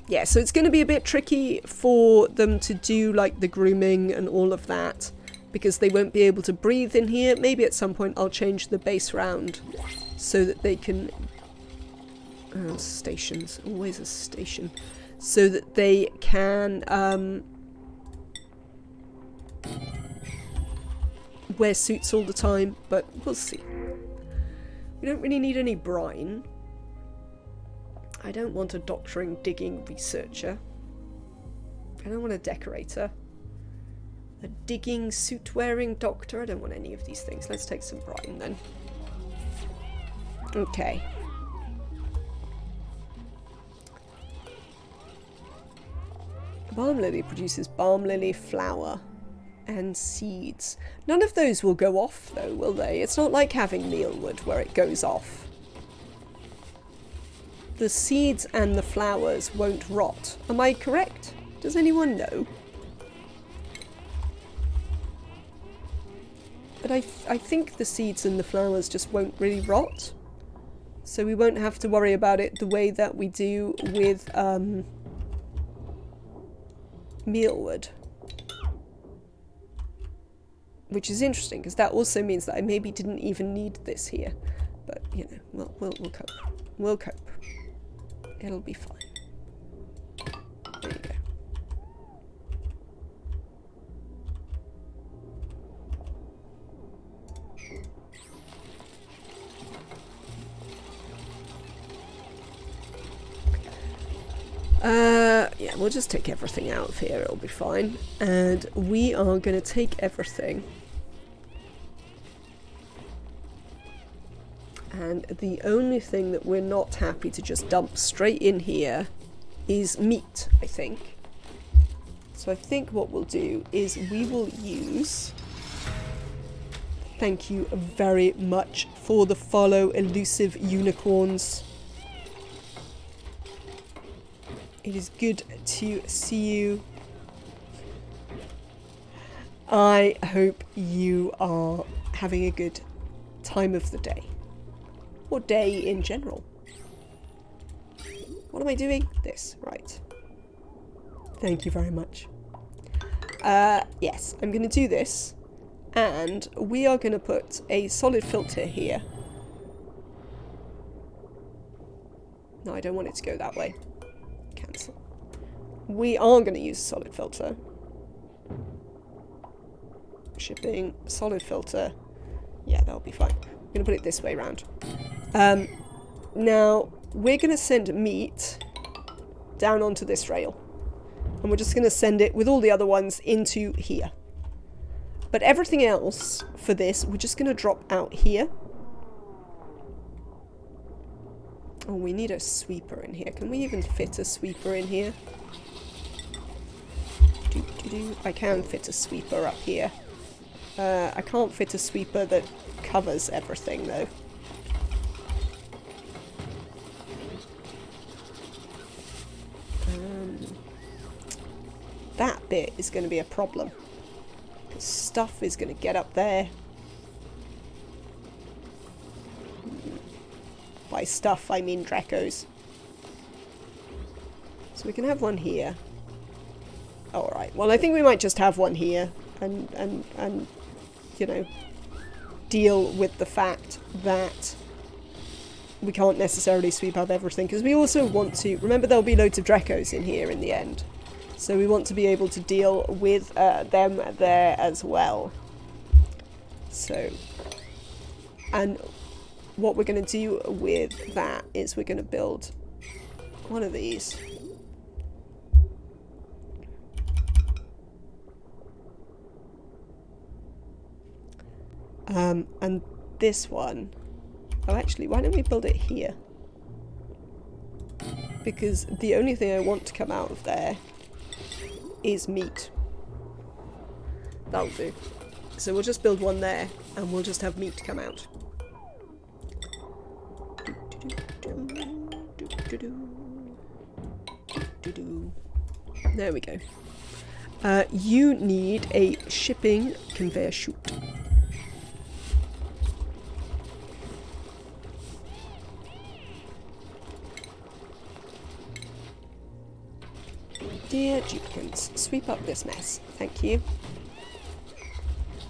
[SPEAKER 4] Yeah, so it's going to be a bit tricky for them to do like the grooming and all of that, because they won't be able to breathe in here. Maybe at some point I'll change the base round so that they can... stations. Always a station. So that they can wear suits all the time, but we'll see. We don't really need any brine. I don't want a doctoring, digging researcher. I don't want a decorator. A digging, suit-wearing doctor. I don't want any of these things. Let's take some brine then. Okay. Balm lily produces balm lily flower and seeds. None of those will go off though, will they? It's not like having mealwood where it goes off. The seeds and the flowers won't rot. Am I correct? Does anyone know? But I think the seeds and the flowers just won't really rot. So we won't have to worry about it the way that we do with mealwood. Which is interesting, because that also means that I maybe didn't even need this here. But, you know, we'll cope. We'll cope. It'll be fine. There you go. Yeah, we'll just take everything out of here. It'll be fine. And we are going to take everything. And the only thing that we're not happy to just dump straight in here is meat, I think. So I think what we'll do is we will use... Thank you very much for the follow, elusive unicorns. It is good to see you. I hope you are having a good time of the day. Or day in general. What am I doing? This, right. Thank you very much. Yes, I'm going to do this. And we are going to put a solid filter here. No, I don't want it to go that way. Cancel. We are going to use a solid filter. Shipping, solid filter. Yeah, that'll be fine. I'm going to put it this way round. Now, we're going to send meat down onto this rail. And we're just going to send it with all the other ones into here. But everything else for this, we're just going to drop out here. Oh, we need a sweeper in here. Can we even fit a sweeper in here? I can fit a sweeper up here. I can't fit a sweeper that covers everything, though. That bit is going to be a problem. Stuff is going to get up there. By stuff, I mean Dreckos. So we can have one here. Alright, well I think we might just have one here and you know, deal with the fact that we can't necessarily sweep up everything, because we also want to, remember there'll be loads of Dreckos in here in the end. So we want to be able to deal with them there as well. So, and what we're going to do with that is we're going to build one of these. And this one, oh actually, why don't we build it here? Because the only thing I want to come out of there is meat. That'll do. So we'll just build one there, and we'll just have meat come out. There we go. You need a shipping conveyor chute. Dear duplicants, sweep up this mess. Thank you.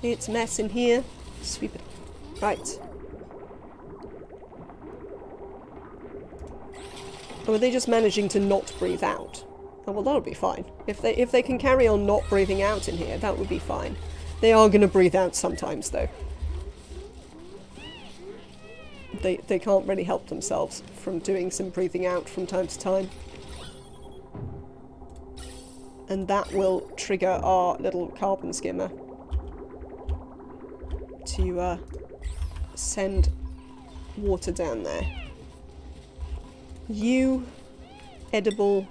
[SPEAKER 4] It's a mess in here. Sweep it. Right. Or are they just managing to not breathe out? Oh, well, that'll be fine. If they can carry on not breathing out in here, that would be fine. They are going to breathe out sometimes, though. They can't really help themselves from doing some breathing out from time to time. And that will trigger our little carbon skimmer to send water down there. You, edible...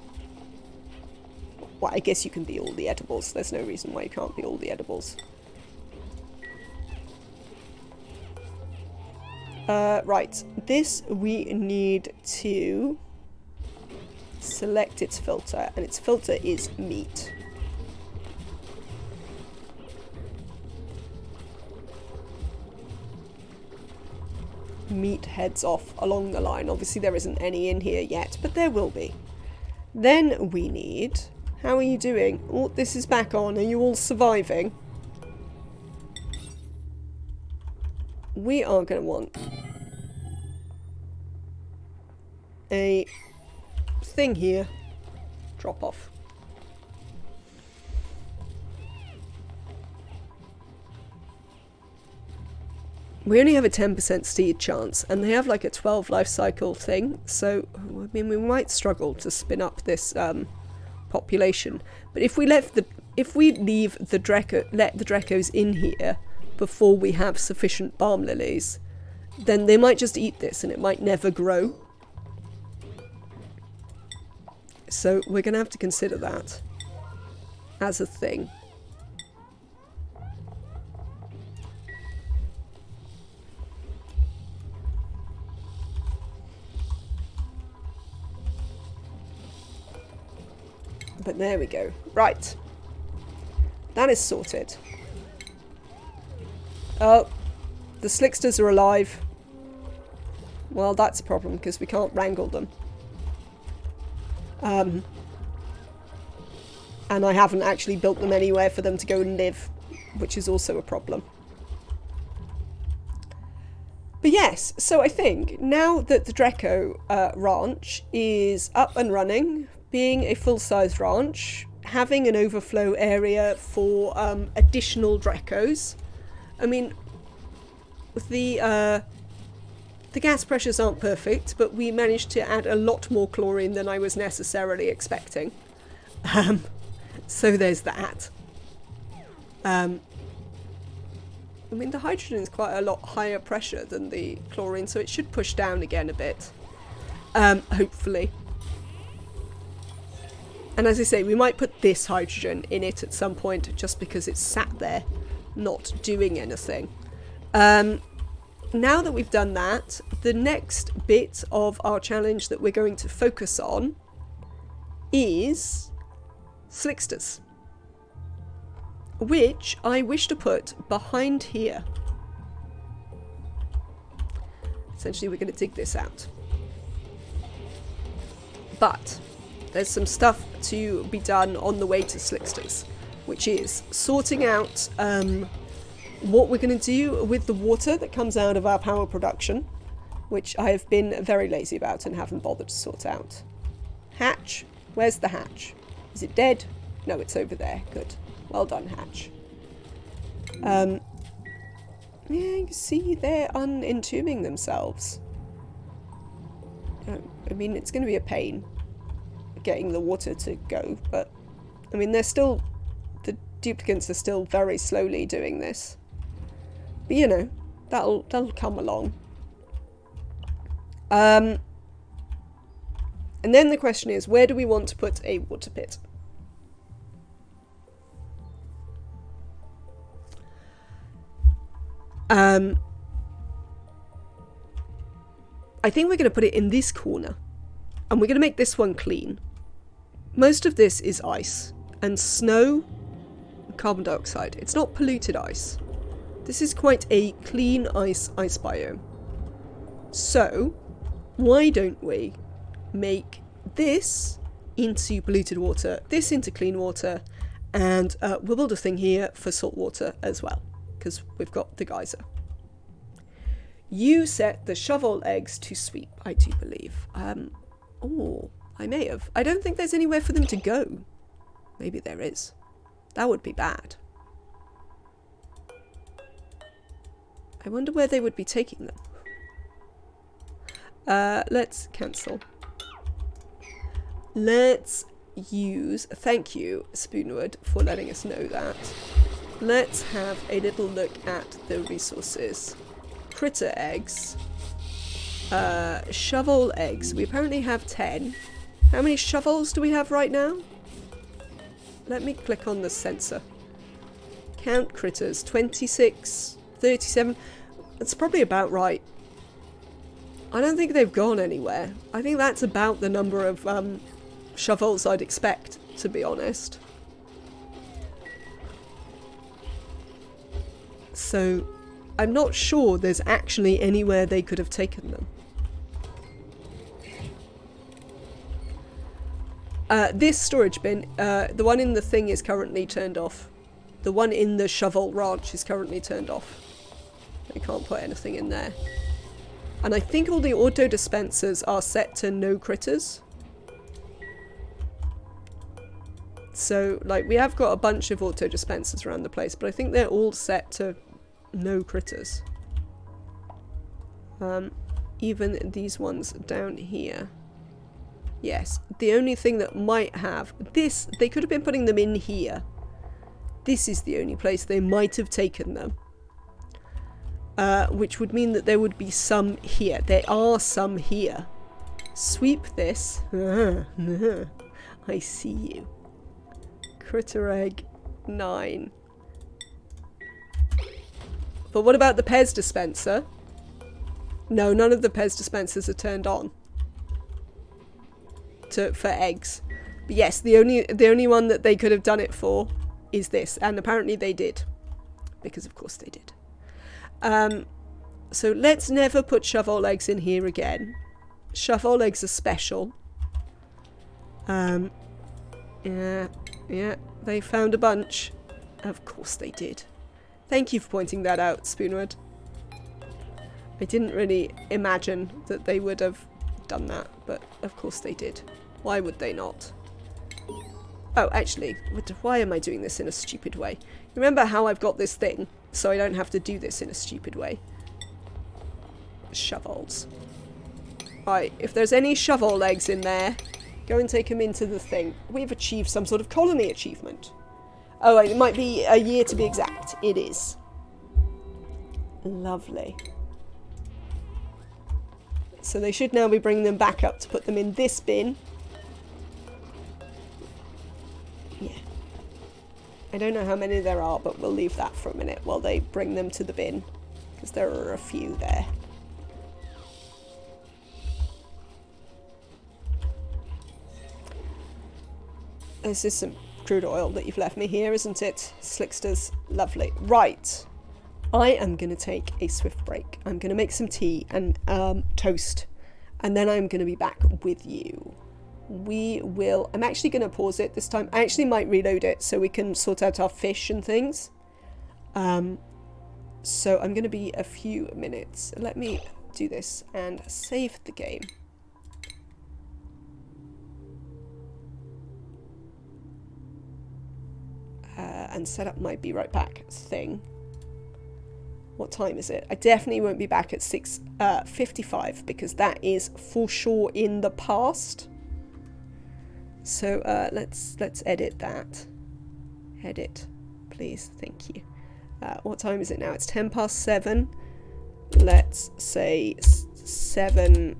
[SPEAKER 4] Well, I guess you can be all the edibles. There's no reason why you can't be all the edibles. Right. This we need to select its filter, and its filter is meat. Meat heads off along the line. Obviously there isn't any in here yet, but there will be. Then we need... How are you doing? Oh, this is back on. Are you all surviving? We are going to want a thing here. Drop off. We only have a 10% seed chance, and they have like a 12 life cycle thing, so I mean we might struggle to spin up this population. But if we leave the Dreckos in here before we have sufficient balm lilies, then they might just eat this and it might never grow. So we're going to have to consider that as a thing. But there we go. Right. That is sorted. Oh, the Slicksters are alive. Well, that's a problem because we can't wrangle them. And I haven't actually built them anywhere for them to go and live, which is also a problem. But yes, so I think now that the Drecko ranch is up and running, being a full-size ranch, having an overflow area for additional Dreckos. I mean, the gas pressures aren't perfect, but we managed to add a lot more chlorine than I was necessarily expecting. So there's that. I mean, the hydrogen is quite a lot higher pressure than the chlorine, so it should push down again a bit. hopefully. And as I say, we might put this hydrogen in it at some point, just because it's sat there, not doing anything. Now that we've done that, the next bit of our challenge that we're going to focus on is Slicksters, which I wish to put behind here. Essentially, we're going to dig this out. But there's some stuff to be done on the way to Slicksters, which is sorting out what we're going to do with the water that comes out of our power production, which I have been very lazy about and haven't bothered to sort out. Hatch. Where's the hatch? Is it dead? No, it's over there. Good. Well done, hatch. Yeah, you can see they're unentombing themselves. I mean, it's going to be a pain getting the water to go, but I mean, they're still, the duplicants are still very slowly doing this. But you know, that'll come along. And then the question is, where do we want to put a water pit? I think we're going to put it in this corner, and we're going to make this one clean. Most of this is ice and snow and carbon dioxide. It's not polluted ice. This is quite a clean ice biome. So why don't we make this into polluted water, this into clean water, and we'll build a thing here for salt water as well, because we've got the geyser. You set the shovel eggs to sweep, I do believe. Oh, I may have. I don't think there's anywhere for them to go. Maybe there is. That would be bad. I wonder where they would be taking them. Let's cancel. Let's use... Thank you, Spoonwood, for letting us know that. Let's have a little look at the resources. Critter eggs. Shovel eggs. We apparently have 10. How many shovels do we have right now? Let me click on the sensor. Count critters. 26, 37. That's probably about right. I don't think they've gone anywhere. I think that's about the number of shovels I'd expect, to be honest. So, I'm not sure there's actually anywhere they could have taken them. This storage bin, the one in the thing is currently turned off. The one in the shovel ranch is currently turned off. I can't put anything in there. And I think all the auto dispensers are set to no critters. So, like, we have got a bunch of auto dispensers around the place, but I think they're all set to no critters. Even these ones down here. Yes, the only thing that might have this, they could have been putting them in here. This is the only place they might have taken them. Which would mean that there would be some here. There are some here. Sweep this. I see you. Critter egg 9. But what about the Pez dispenser? No, none of the Pez dispensers are turned on for eggs. But yes, the only one that they could have done it for is this, and apparently they did, because of course they did. So let's never put shovel eggs in here again. Shovel eggs are special. Yeah, they found a bunch. Of course they did. Thank you for pointing that out, Spoonwood. I didn't really imagine that they would have done that, but of course they did. Why would they not? Oh, actually, why am I doing this in a stupid way? Remember how I've got this thing, so I don't have to do this in a stupid way. Shovels. Right, if there's any shovel eggs in there, go and take them into the thing. We've achieved some sort of colony achievement. Oh, it might be a year to be exact. It is. Lovely. So they should now be bringing them back up to put them in this bin. Yeah. I don't know how many there are, but we'll leave that for a minute while they bring them to the bin, because there are a few there. This is some crude oil that you've left me here, isn't it? Slickster's lovely. Right. I am going to take a swift break. I'm going to make some tea and toast, and then I'm going to be back with you. I'm actually going to pause it this time. I actually might reload it so we can sort out our fish and things. So I'm going to be a few minutes. Let me do this and save the game. And set up my be right back thing. What time is it? I definitely won't be back at 6:55 because that is for sure in the past. So let's edit that. Edit, please. Thank you. What time is it now? It's 7:10. Let's say 7:25.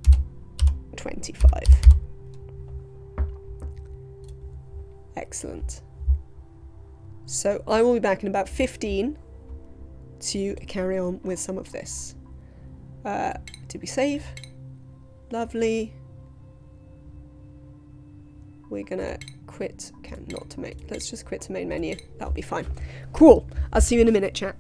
[SPEAKER 4] Excellent. So I will be back in about 15 to carry on with some of this. Did we save? Lovely. We're gonna quit. Let's just quit to main menu. That'll be fine. Cool. I'll see you in a minute, chat.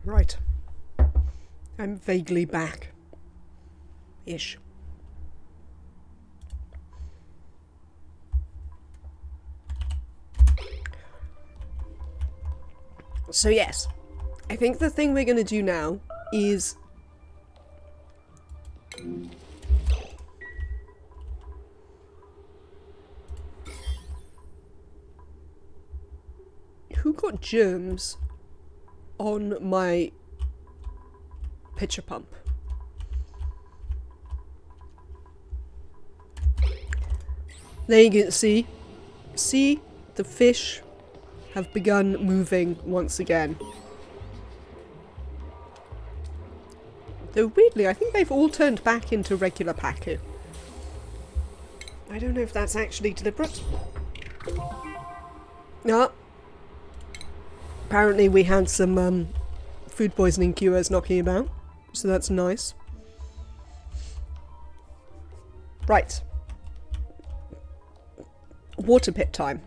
[SPEAKER 4] Right. I'm vaguely back. Ish. So yes, I think the thing we're going to do now is who got germs on my pitcher pump? There you can see the fish have begun moving once again. Though weirdly, I think they've all turned back into regular Paku. I don't know if that's actually deliberate. No. Apparently we had some food poisoning cures knocking about, so that's nice. Right. Water pit time.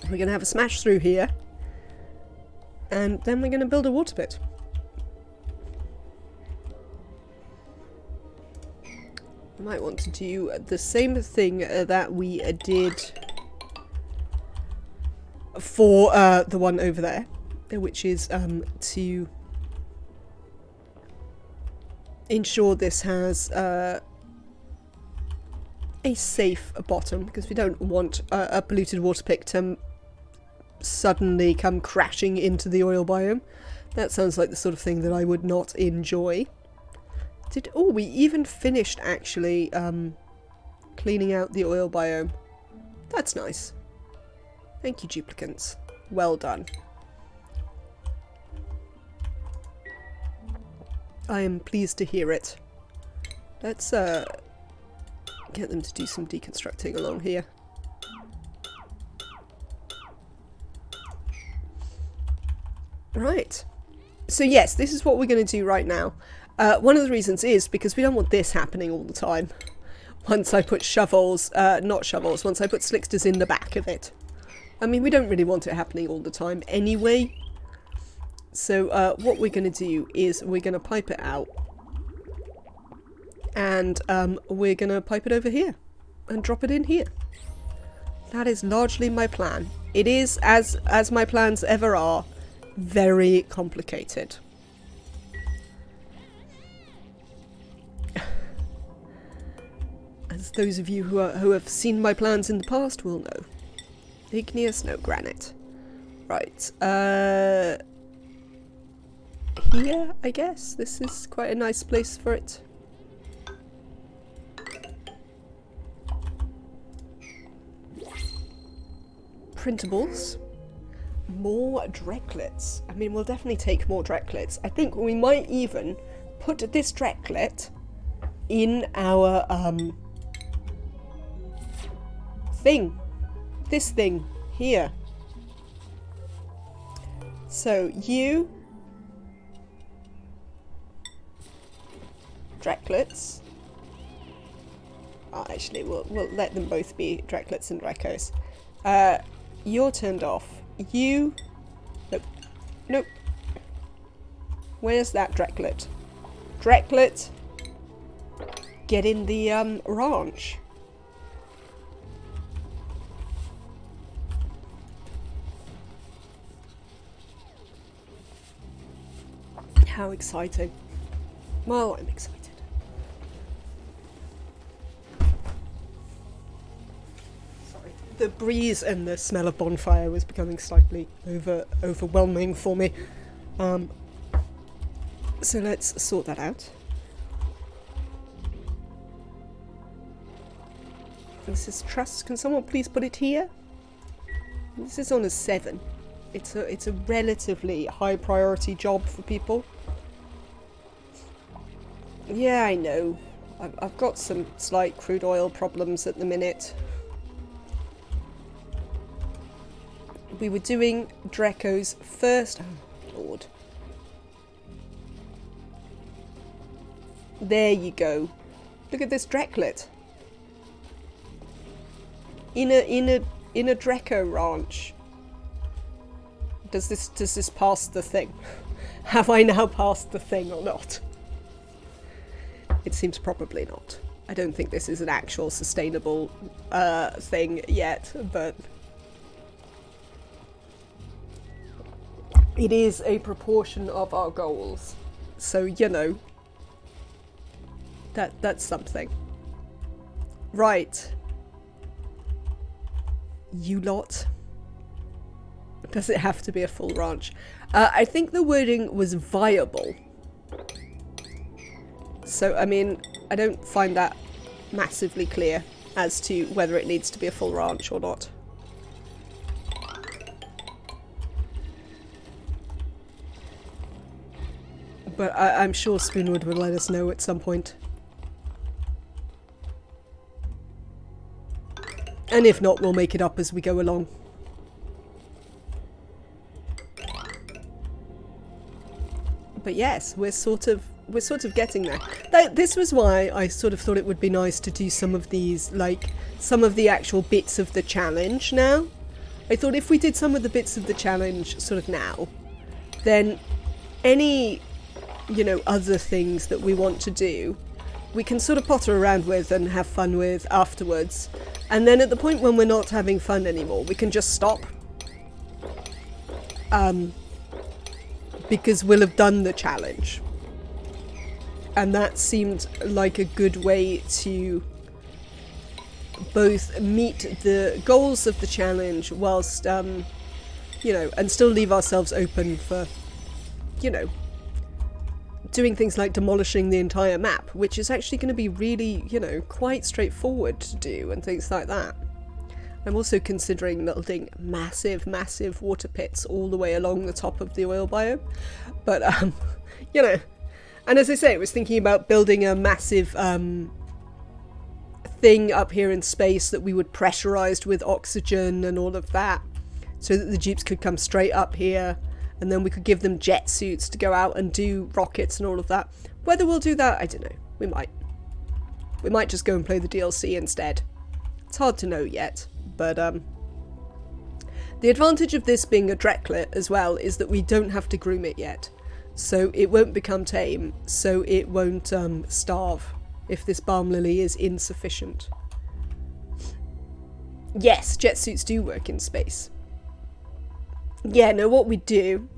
[SPEAKER 4] We're going to have a smash through here, and then we're going to build a water pit. I might want to do the same thing that we did for the one over there, which is to ensure this has a safe bottom, because we don't want a polluted water pit to suddenly come crashing into the oil biome. That sounds like the sort of thing that I would not enjoy. Oh, we even finished actually cleaning out the oil biome. That's nice. Thank you, duplicants. Well done. I am pleased to hear it. Let's get them to do some deconstructing along here. Right. So yes, this is what we're going to do right now. One of the reasons is because we don't want this happening all the time. Once I put shovels, not shovels, once I put slicksters in the back of it. I mean, we don't really want it happening all the time anyway. So what we're going to do is we're going to pipe it out. And we're going to pipe it over here. And drop it in here. That is largely my plan. It is, as my plans ever are, very complicated. As those of you who have seen my plans in the past will know. Igneous, no granite. Right, here, I guess? This is quite a nice place for it. Printables. More Drecklets. I mean, we'll definitely take more Drecklets. I think we might even put this Drecklet in our, thing. This thing here. So, you... Drecklets. Oh, actually, we'll let them both be Drecklets and Dreckos. You're turned off. You... Nope. Nope. Where's that Drecklet? Drecklet! Get in the, ranch. How exciting. Well, I'm excited. The breeze and the smell of bonfire was becoming slightly overwhelming for me. So let's sort that out. This is trust. Can someone please put it here? This is on a 7. It's a relatively high priority job for people. Yeah, I know. I've got some slight crude oil problems at the minute. We were doing Drecko's first... Oh, Lord. There you go. Look at this Drecklet. In a Drecko ranch. Does this pass the thing? Have I now passed the thing or not? It seems probably not. I don't think this is an actual sustainable thing yet, but it is a proportion of our goals. So, you know, that's something. Right. You lot. Does it have to be a full ranch? I think the wording was viable. So, I mean, I don't find that massively clear as to whether it needs to be a full ranch or not. But I'm sure Spoonwood will let us know at some point. And if not, we'll make it up as we go along. But yes, we're sort of getting there. This was why I sort of thought it would be nice to do some of these, like, some of the actual bits of the challenge now. I thought if we did some of the bits of the challenge sort of now, then any, you know, other things that we want to do, we can sort of potter around with and have fun with afterwards. And then at the point when we're not having fun anymore, we can just stop. Because we'll have done the challenge. And that seemed like a good way to both meet the goals of the challenge whilst, you know, and still leave ourselves open for, you know, doing things like demolishing the entire map, which is actually going to be really, you know, quite straightforward to do and things like that. I'm also considering building massive, massive water pits all the way along the top of the oil biome. But, you know, and as I say, I was thinking about building a massive thing up here in space that we would pressurize with oxygen and all of that, so that the jeeps could come straight up here, and then we could give them jet suits to go out and do rockets and all of that. Whether we'll do that, I don't know. We might. We might just go and play the DLC instead. It's hard to know yet. But the advantage of this being a Drecklet as well is that we don't have to groom it yet. So it won't become tame, so it won't starve if this balm lily is insufficient. Yes, jet suits do work in space. Yeah, no, what we do...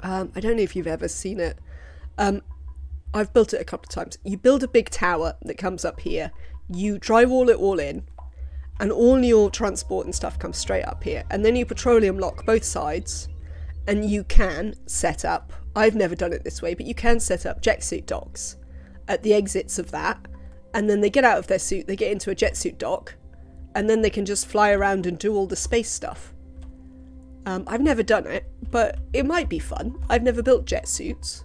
[SPEAKER 4] I don't know if you've ever seen it. I've built it a couple of times. You build a big tower that comes up here. You drywall it all in. And all your transport and stuff comes straight up here. And then you petroleum lock both sides. And you can set up, I've never done it this way, but you can set up jet suit docks at the exits of that. And then they get out of their suit, they get into a jet suit dock. And then they can just fly around and do all the space stuff. I've never done it, but it might be fun. I've never built jet suits.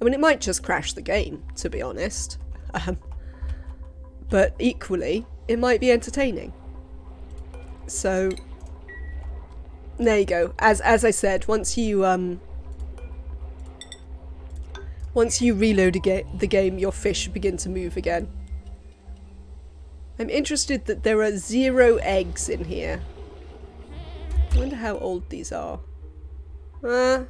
[SPEAKER 4] I mean, it might just crash the game, to be honest. But equally, it might be entertaining. So, there you go. As I said, once you reload the game, your fish begin to move again. I'm interested that there are 0 eggs in here. I wonder how old these are. 9,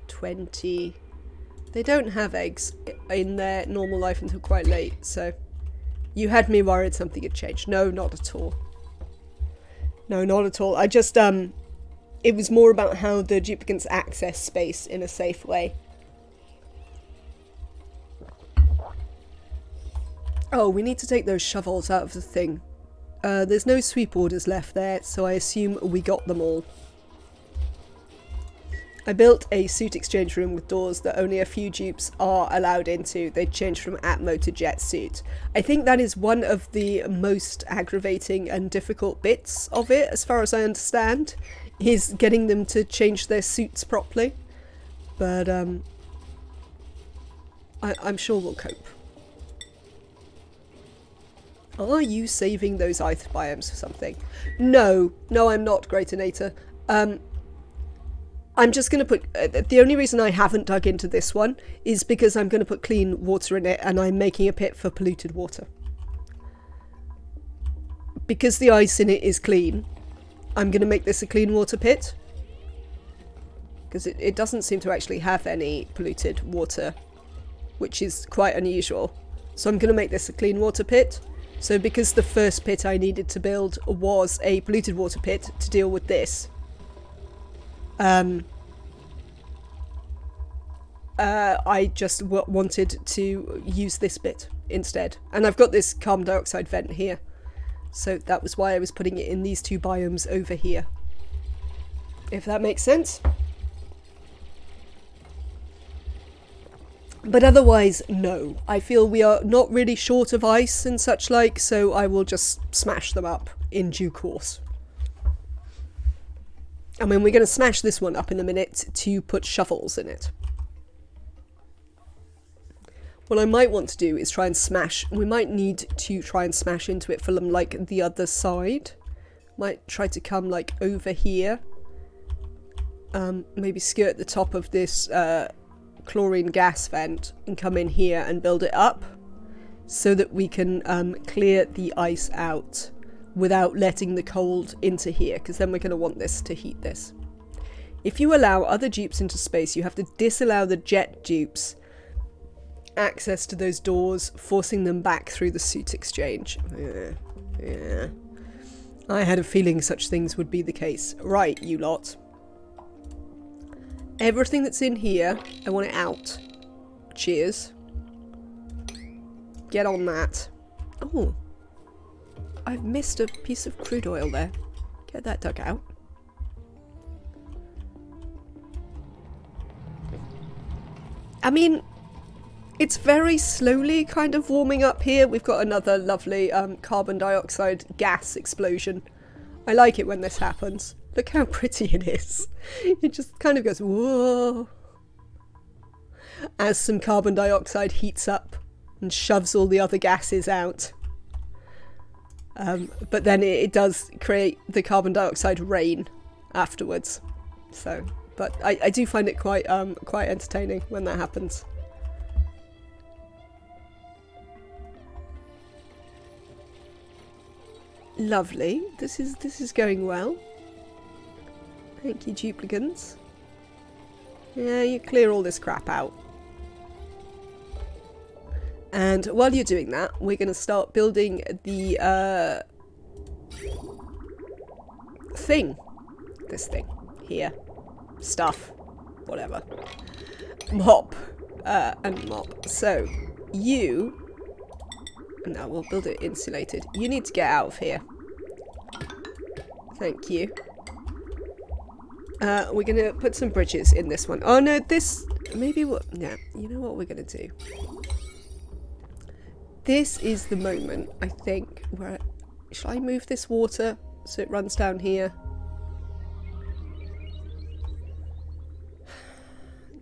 [SPEAKER 4] 20. They don't have eggs in their normal life until quite late, so... You had me worried something had changed. No, not at all. No, not at all. I just, it was more about how the duplicants access space in a safe way. Oh, we need to take those shovels out of the thing. There's no sweep orders left there, so I assume we got them all. I built a suit exchange room with doors that only a few dupes are allowed into. They change from Atmo to jet suit. I think that is one of the most aggravating and difficult bits of it, as far as I understand, is getting them to change their suits properly. But I'm sure we'll cope. Are you saving those ice biomes for something? No, I'm not, Greatinator. I'm just going to put... the only reason I haven't dug into this one is because I'm going to put clean water in it and I'm making a pit for polluted water. Because the ice in it is clean, I'm going to make this a clean water pit. Because it doesn't seem to actually have any polluted water, which is quite unusual. So I'm going to make this a clean water pit. So because the first pit I needed to build was a polluted water pit to deal with this, I just wanted to use this bit instead. And I've got this carbon dioxide vent here. So that was why I was putting it in these two biomes over here. If that makes sense. But otherwise, no. I feel we are not really short of ice and such like, so I will just smash them up in due course. I mean, we're going to smash this one up in a minute to put shovels in it. What I might want to do is try and smash... We might need to try and smash into it from, like, the other side. Might try to come, like, over here. Maybe skirt the top of this... chlorine gas vent and come in here and build it up so that we can clear the ice out without letting the cold into here, because then we're going to want this to heat this. If you allow other dupes into space, you have to disallow the jet dupes access to those doors, forcing them back through the suit exchange. Yeah. I had a feeling such things would be the case. Right, you lot. Everything that's in here, I want it out. Cheers. Get on that. Oh. I've missed a piece of crude oil there. Get that dug out. I mean, it's very slowly kind of warming up here. We've got another lovely carbon dioxide gas explosion. I like it when this happens. Look how pretty it is. It just kind of goes, whoa. As some carbon dioxide heats up and shoves all the other gases out. But then it does create the carbon dioxide rain afterwards. So, but I do find it quite entertaining when that happens. Lovely. This is going well. Thank you, duplicants. Yeah, you clear all this crap out. And while you're doing that, we're going to start building the thing. This thing. Here. Stuff. Whatever. Mop. And mop. So, you... No, we'll build it insulated. You need to get out of here. Thank you. We're going to put some bridges in this one. Oh no, this... Maybe what... Yeah, you know what we're going to do? This is the moment, I think, where... Shall I move this water so it runs down here?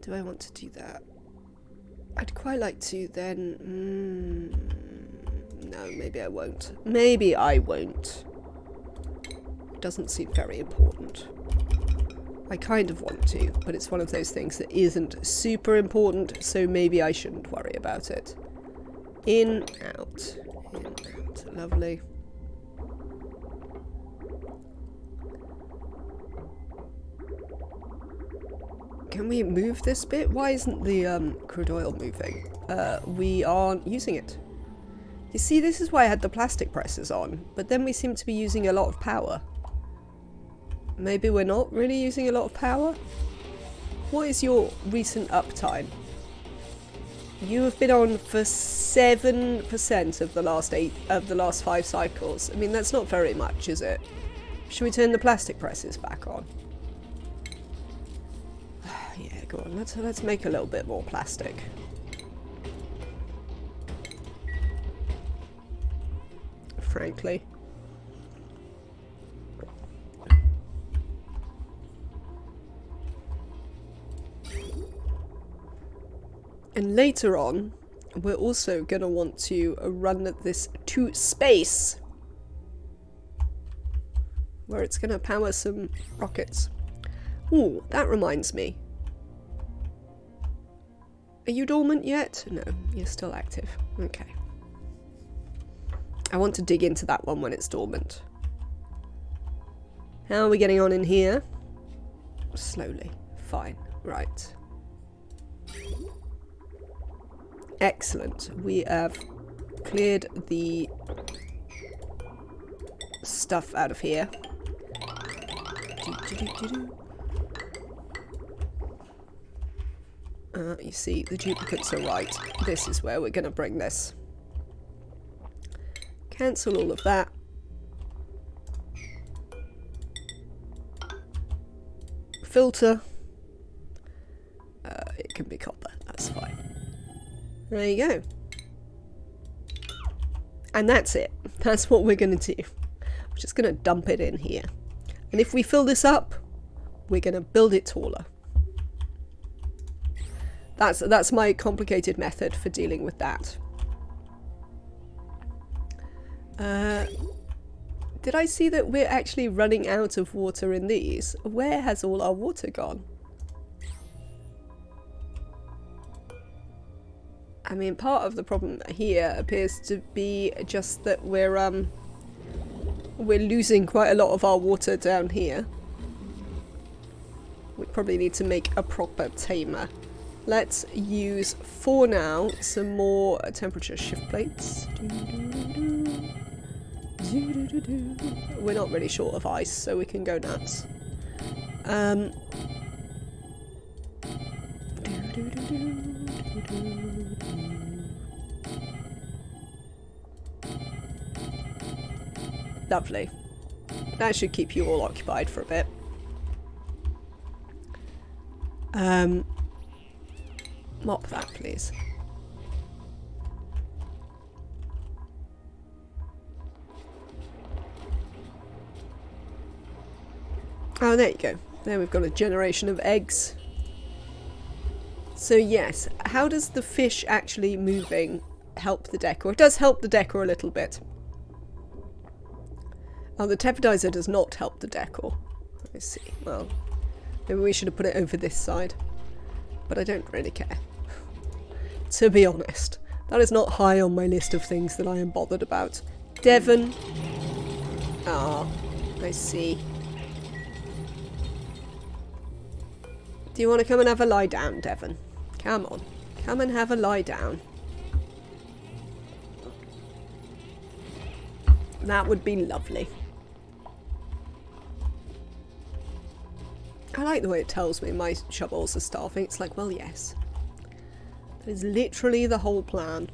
[SPEAKER 4] Do I want to do that? I'd quite like to then... No, maybe I won't. Maybe I won't. It doesn't seem very important. I kind of want to, but it's one of those things that isn't super important, so maybe I shouldn't worry about it. In, out. In, out. Lovely. Can we move this bit? Why isn't the crude oil moving? We aren't using it. You see, this is why I had the plastic presses on, but then we seem to be using a lot of power. Maybe we're not really using a lot of power? What is your recent uptime? You have been on for 7% of the last 5 cycles. I mean, that's not very much, is it? Should we turn the plastic presses back on? Yeah, go on. Let's make a little bit more plastic. Frankly. And later on, we're also going to want to run this to space, where it's going to power some rockets. Ooh, that reminds me. Are you dormant yet? No, you're still active. Okay. I want to dig into that one when it's dormant. How are we getting on in here? Slowly. Fine. Right. Excellent. We have cleared the stuff out of here. You see, the duplicates are right. This is where we're going to bring this. Cancel all of that. Filter. It can be copper. That's fine. There you go. And that's it. That's what we're going to do. We're just going to dump it in here. And if we fill this up, we're going to build it taller. That's my complicated method for dealing with that. Did I see that we're actually running out of water in these? Where has all our water gone? I mean, part of the problem here appears to be just that we're losing quite a lot of our water down here. We probably need to make a proper tamer. Let's use, for now, some more temperature shift plates. We're not really short of ice, so we can go nuts. Lovely. That should keep you all occupied for a bit. Mop that, please. Oh, there you go. There we've got a generation of eggs. So yes, how does the fish actually moving help the decor? It does help the decor a little bit. Oh, the tepidizer does not help the decor. I see. Well, maybe we should have put it over this side. But I don't really care. To be honest, that is not high on my list of things that I am bothered about. Devon. Ah, I see. Do you want to come and have a lie down, Devon? Come on. Come and have a lie down. That would be lovely. I like the way it tells me my shovels are starving. It's like, well, yes. That is literally the whole plan.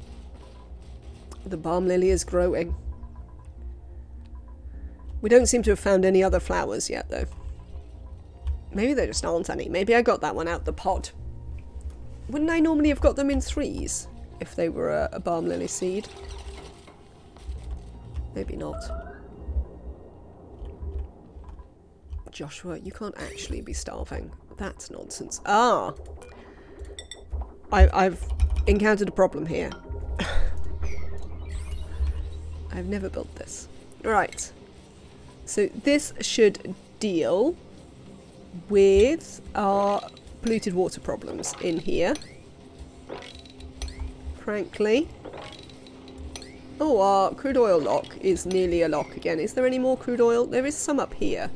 [SPEAKER 4] The balm lily is growing. We don't seem to have found any other flowers yet, though. Maybe there just aren't any. Maybe I got that one out the pod. Wouldn't I normally have got them in threes if they were a balm lily seed? Maybe not. Joshua, you can't actually be starving. That's nonsense. Ah! I've encountered a problem here. I've never built this. Right. So this should deal with our polluted water problems in here. Frankly. Oh, our crude oil lock is nearly a lock again. Is there any more crude oil? There is some up here.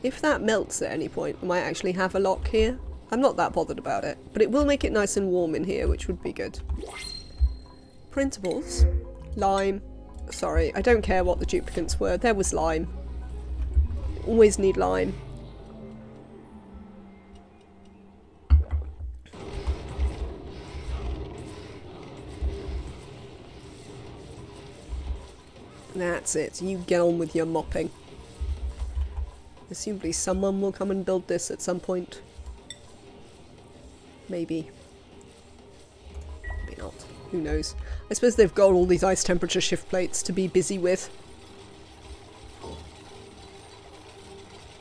[SPEAKER 4] If that melts at any point, we might actually have a lock here. I'm not that bothered about it, but it will make it nice and warm in here, which would be good. Printables. Lime. Sorry, I don't care what the duplicates were. There was lime. Always need lime. That's it. You get on with your mopping. Presumably someone will come and build this at some point. Maybe. Maybe not. Who knows? I suppose they've got all these ice temperature shift plates to be busy with.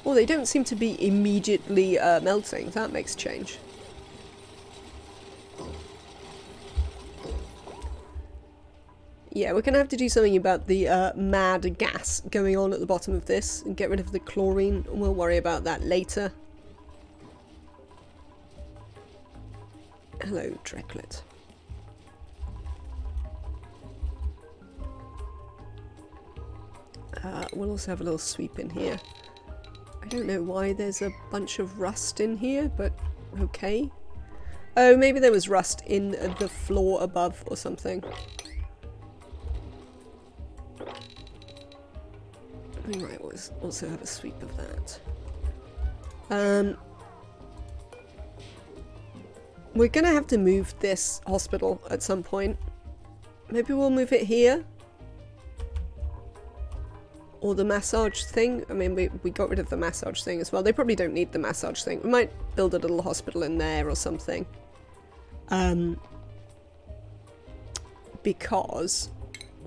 [SPEAKER 4] Oh, they don't seem to be immediately melting. That makes a change. Yeah, we're going to have to do something about the mad gas going on at the bottom of this and get rid of the chlorine. We'll worry about that later. Hello, Drecklet. We'll also have a little sweep in here. I don't know why there's a bunch of rust in here, but okay. Oh, maybe there was rust in the floor above or something. We might also have a sweep of that. We're gonna have to move this hospital at some point. Maybe we'll move it here. Or the massage thing. I mean, we got rid of the massage thing as well. They probably don't need the massage thing. We might build a little hospital in there or something. Because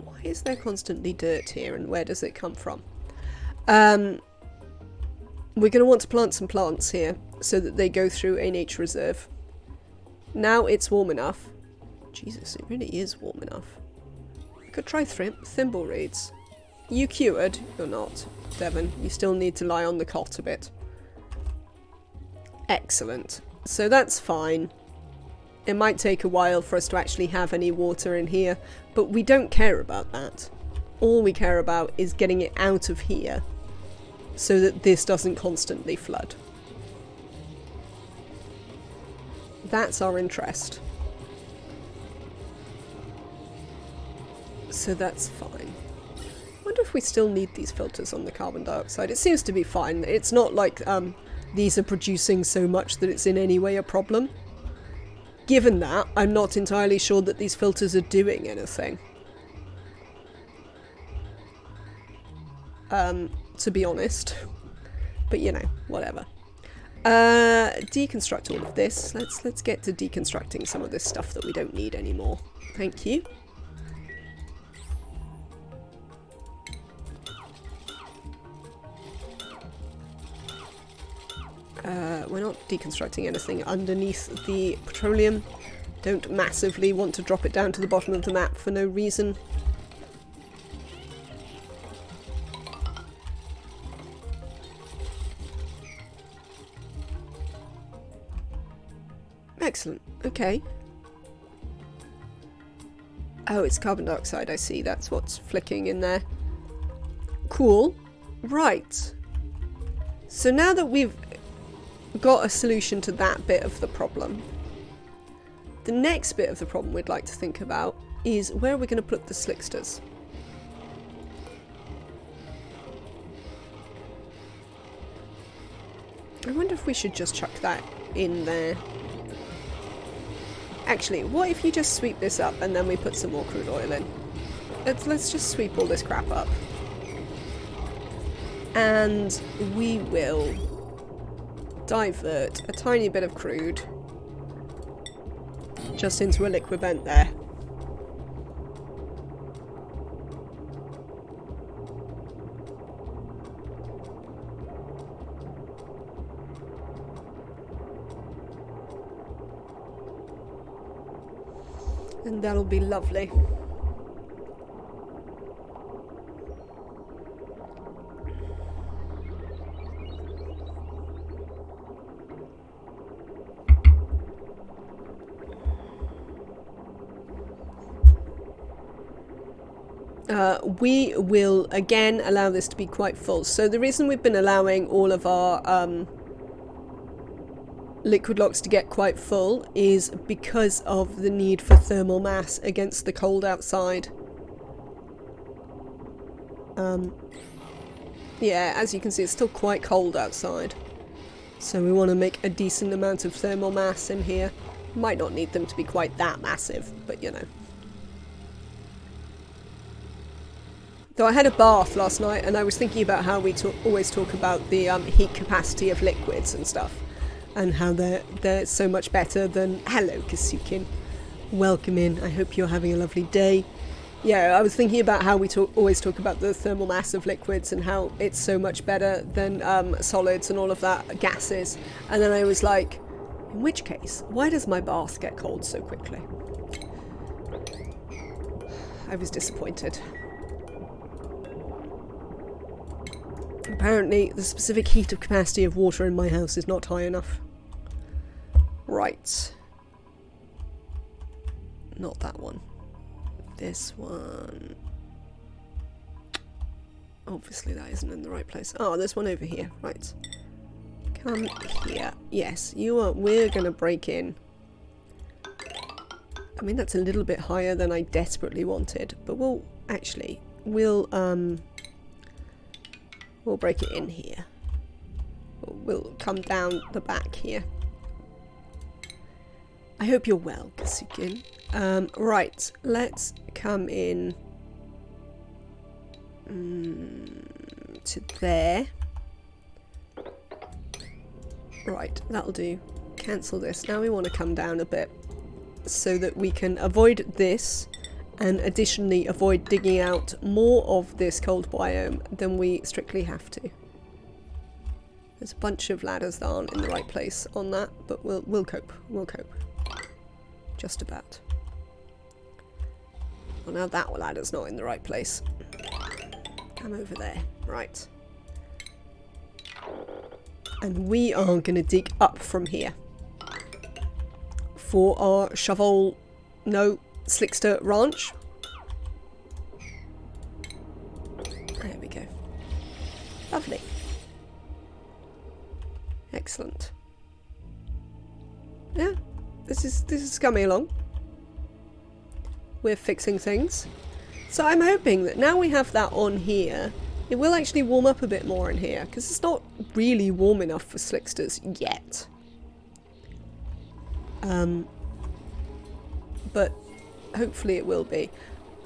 [SPEAKER 4] why is there constantly dirt here and where does it come from? We're going to want to plant some plants here so that they go through a nature reserve. Now it's warm enough. Jesus, it really is warm enough. I could try thimble reeds. You cured? You're not, Devon. You still need to lie on the cot a bit. Excellent. So that's fine. It might take a while for us to actually have any water in here, but we don't care about that. All we care about is getting it out of here so that this doesn't constantly flood. That's our interest. So that's fine. I wonder if we still need these filters on the carbon dioxide. It seems to be fine. It's not like these are producing so much that it's in any way a problem. Given that, I'm not entirely sure that these filters are doing anything. To be honest. But you know, whatever. Deconstruct all of this. Let's get to deconstructing some of this stuff that we don't need anymore. Thank you. We're not deconstructing anything underneath the petroleum. Don't massively want to drop it down to the bottom of the map for no reason. Excellent. Okay. Oh, it's carbon dioxide, I see. That's what's flicking in there. Cool. Right. So now that we've got a solution to that bit of the problem, the next bit of the problem we'd like to think about is where we're going to put the slicksters. I wonder if we should just chuck that in there. Actually, what if you just sweep this up and then we put some more crude oil in? Let's just sweep all this crap up. And we will divert a tiny bit of crude just into a liquid vent there. And that'll be lovely. We will again allow this to be quite full. So the reason we've been allowing all of our liquid locks to get quite full is because of the need for thermal mass against the cold outside. Yeah, as you can see, it's still quite cold outside. So we want to make a decent amount of thermal mass in here. Might not need them to be quite that massive, but you know. Though I had a bath last night and I was thinking about how we always talk about the heat capacity of liquids and stuff. And how they're so much better than... Hello, Kasukin. Welcome in. I hope you're having a lovely day. Yeah, I was thinking about how we always talk about the thermal mass of liquids and how it's so much better than solids and all of that, gases. And then I was like, in which case, why does my bath get cold so quickly? I was disappointed. Apparently, the specific heat of capacity of water in my house is not high enough. Right. Not that one. This one. Obviously that isn't in the right place. Oh, there's one over here. Right. Come here. Yes, you are. We're gonna break in. I mean, that's a little bit higher than I desperately wanted, but we'll break it in here. We'll come down the back here. I hope you're well, Kasukin. Right, let's come in to there. Right, that'll do. Cancel this. Now we want to come down a bit so that we can avoid this and additionally avoid digging out more of this cold biome than we strictly have to. There's a bunch of ladders that aren't in the right place on that, but we'll cope. We'll cope. Just about. Well, now that ladder's not in the right place. Come over there. Right. And we are going to dig up from here for our Slickster ranch. There we go. Lovely. Excellent. Yeah, this is coming along. We're fixing things. So I'm hoping that now we have that on here, it will actually warm up a bit more in here, because it's not really warm enough for Slicksters yet. But hopefully it will be.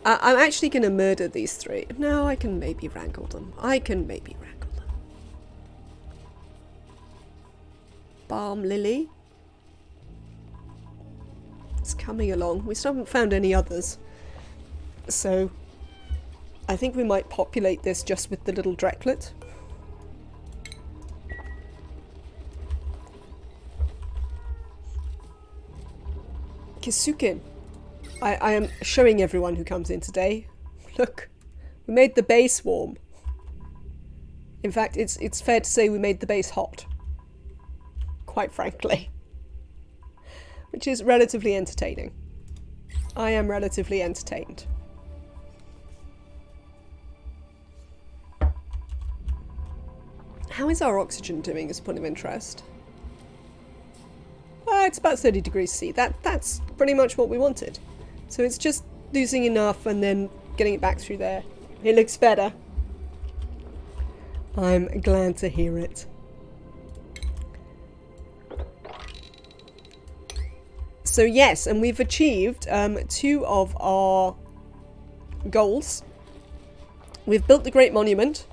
[SPEAKER 4] I'm actually going to murder these three. No, I can maybe wrangle them. Balm lily. It's coming along. We still haven't found any others. So I think we might populate this just with the little Drecklet. Kisukin. I am showing everyone who comes in today. Look, we made the base warm. In fact, it's fair to say we made the base hot. Quite frankly. Which is relatively entertaining. I am relatively entertained. How is our oxygen doing as a point of interest? It's about 30 degrees C. That's pretty much what we wanted. So it's just losing enough and then getting it back through there. It looks better. I'm glad to hear it. So yes, and we've achieved 2 of our goals. We've built the Great Monument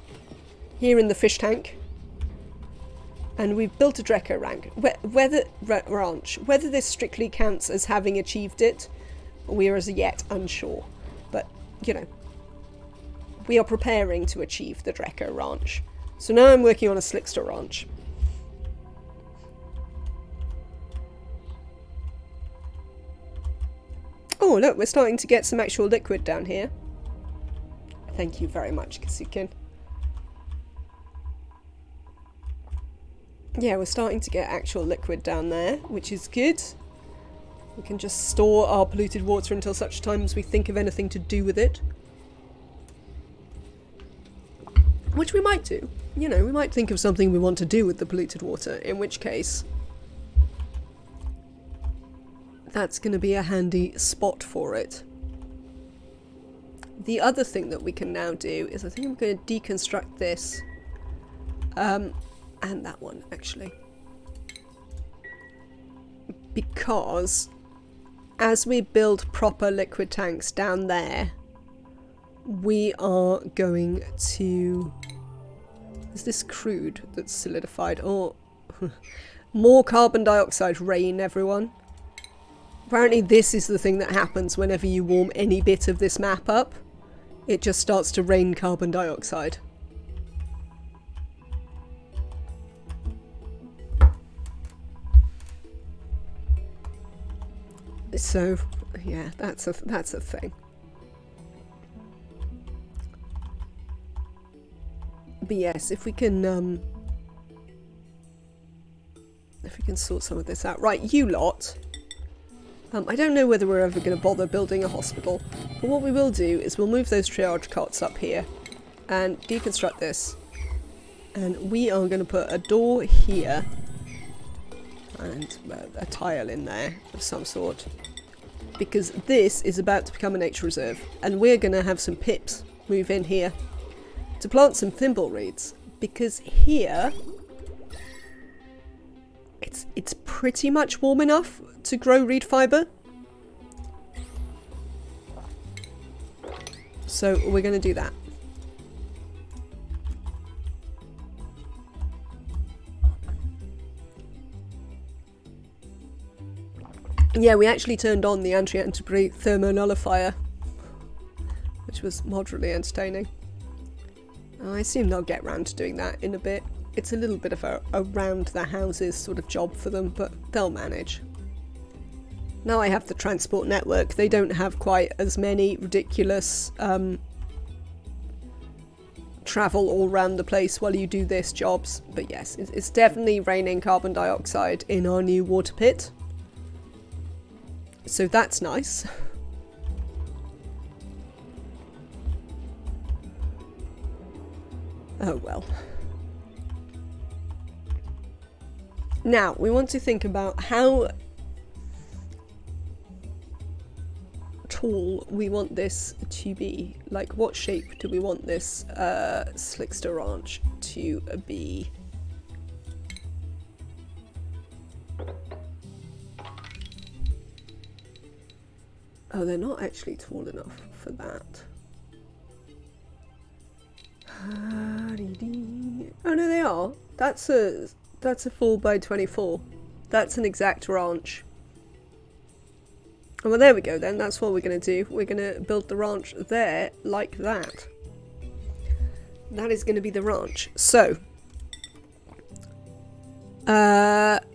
[SPEAKER 4] here in the fish tank. And we've built a Drecko ranch. Whether this strictly counts as having achieved it, we are as yet unsure. But, you know, we are preparing to achieve the Drecko ranch. So now I'm working on a Slickster ranch. Oh, look, we're starting to get some actual liquid down here. Thank you very much, Kasukin. Yeah, we're starting to get actual liquid down there, which is good. We can just store our polluted water until such time as we think of anything to do with it. Which we might do. You know, we might think of something we want to do with the polluted water, in which case that's going to be a handy spot for it. The other thing that we can now do is I think I'm going to deconstruct this. And that one, actually. Because as we build proper liquid tanks down there, we are going to... Is this crude that's solidified? Or more carbon dioxide rain, everyone. Apparently this is the thing that happens whenever you warm any bit of this map up. It just starts to rain carbon dioxide. So, yeah, that's a thing. But yes, if we can sort some of this out. Right, you lot. I don't know whether we're ever going to bother building a hospital, but what we will do is we'll move those triage cots up here, and deconstruct this. And we are going to put a door here and a tile in there of some sort. Because this is about to become a nature reserve. And we're going to have some pips move in here to plant some thimble reeds. Because here, it's pretty much warm enough to grow reed fibre. So we're going to do that. Yeah, we actually turned on the anti-antibody thermonullifier, which was moderately entertaining. I assume they'll get round to doing that in a bit. It's a little bit of a around the houses sort of job for them, but they'll manage. Now I have the transport network. They don't have quite as many ridiculous travel all around the place while you do this jobs. But yes, it's definitely raining carbon dioxide in our new water pit. So that's nice. Oh well. Now, we want to think about how tall we want this to be. Like, what shape do we want this Slickster ranch to be? Oh, they're not actually tall enough for that. Oh no, they are. That's a 4x24. That's an exact ranch. Oh, well, there we go then. That's what we're going to do. We're going to build the ranch there like that. That is going to be the ranch. So,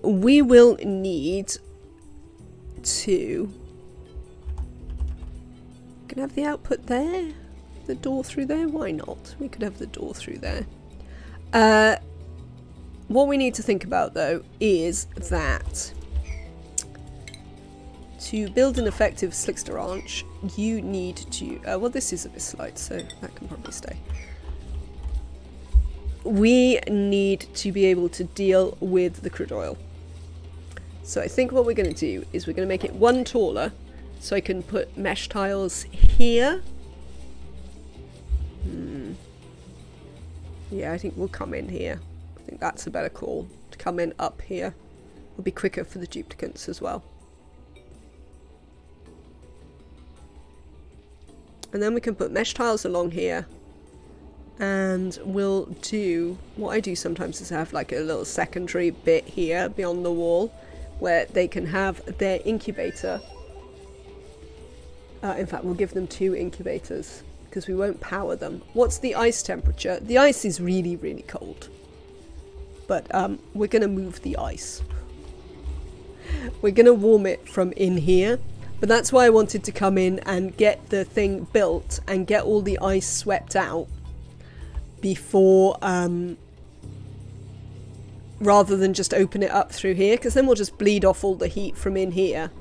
[SPEAKER 4] we will need to... Can I have the output there? The door through there? Why not? We could have the door through there. What we need to think about though is that to build an effective Slickster ranch, you need to... well, this is a bit slight, so that can probably stay. We need to be able to deal with the crude oil. So I think what we're going to do is we're going to make it one taller, so I can put mesh tiles here. Yeah, I think we'll come in here. I think that's a better call, to come in up here. It'll be quicker for the duplicates as well. And then we can put mesh tiles along here. And we'll do, what I do sometimes is have like a little secondary bit here beyond the wall where they can have their incubator. In fact, we'll give them 2 incubators because we won't power them. What's the ice temperature? The ice is really, really cold. But we're going to move the ice. We're going to warm it from in here. But that's why I wanted to come in and get the thing built and get all the ice swept out before, rather than just open it up through here, because then we'll just bleed off all the heat from in here.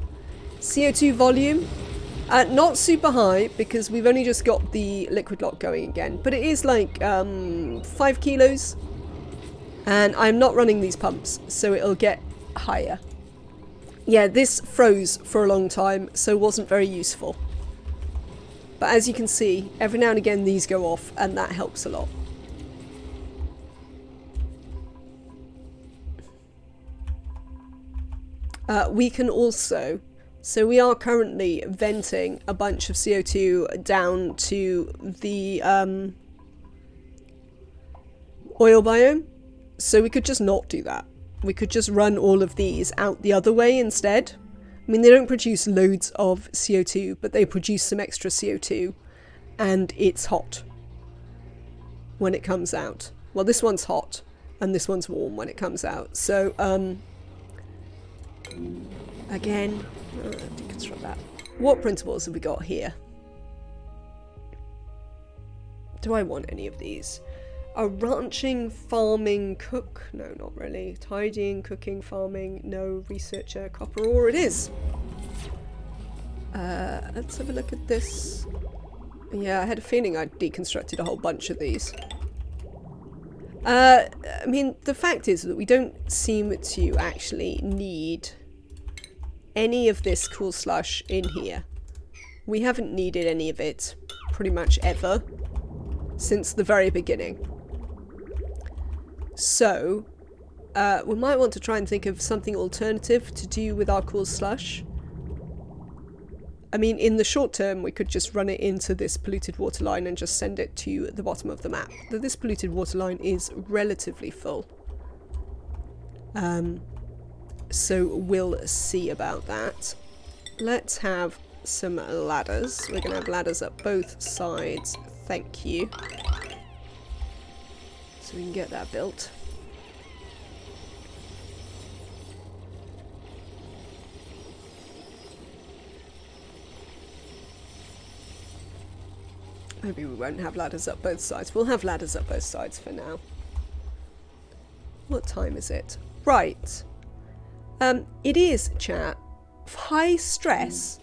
[SPEAKER 4] CO2 volume, not super high because we've only just got the liquid lock going again, but it is like 5 kilos, and I'm not running these pumps, so it'll get higher. Yeah, this froze for a long time, so wasn't very useful. But as you can see, every now and again these go off, and that helps a lot. We can also, so we are currently venting a bunch of CO2 down to the oil biome, so we could just not do that. We could just run all of these out the other way instead. I mean, they don't produce loads of CO2, but they produce some extra CO2, and it's hot when it comes out. Well, this one's hot, and this one's warm when it comes out. So, again, deconstruct that. What principles have we got here? Do I want any of these? A ranching, farming, cook? No, not really. Tidying, cooking, farming, no. Researcher, copper ore, it is. Let's have a look at this. Yeah, I had a feeling I'd deconstructed a whole bunch of these. I mean, the fact is that we don't seem to actually need any of this cool slush in here. We haven't needed any of it pretty much ever since the very beginning. So, we might want to try and think of something alternative to do with our cool slush. I mean, in the short term, we could just run it into this polluted water line and just send it to the bottom of the map. Though this polluted water line is relatively full. So we'll see about that. Let's have some ladders. We're going to have ladders up both sides. Thank you. So we can get that built. Maybe we won't have ladders up both sides. We'll have ladders up both sides for now. What time is it? Right. It is, chat. High stress.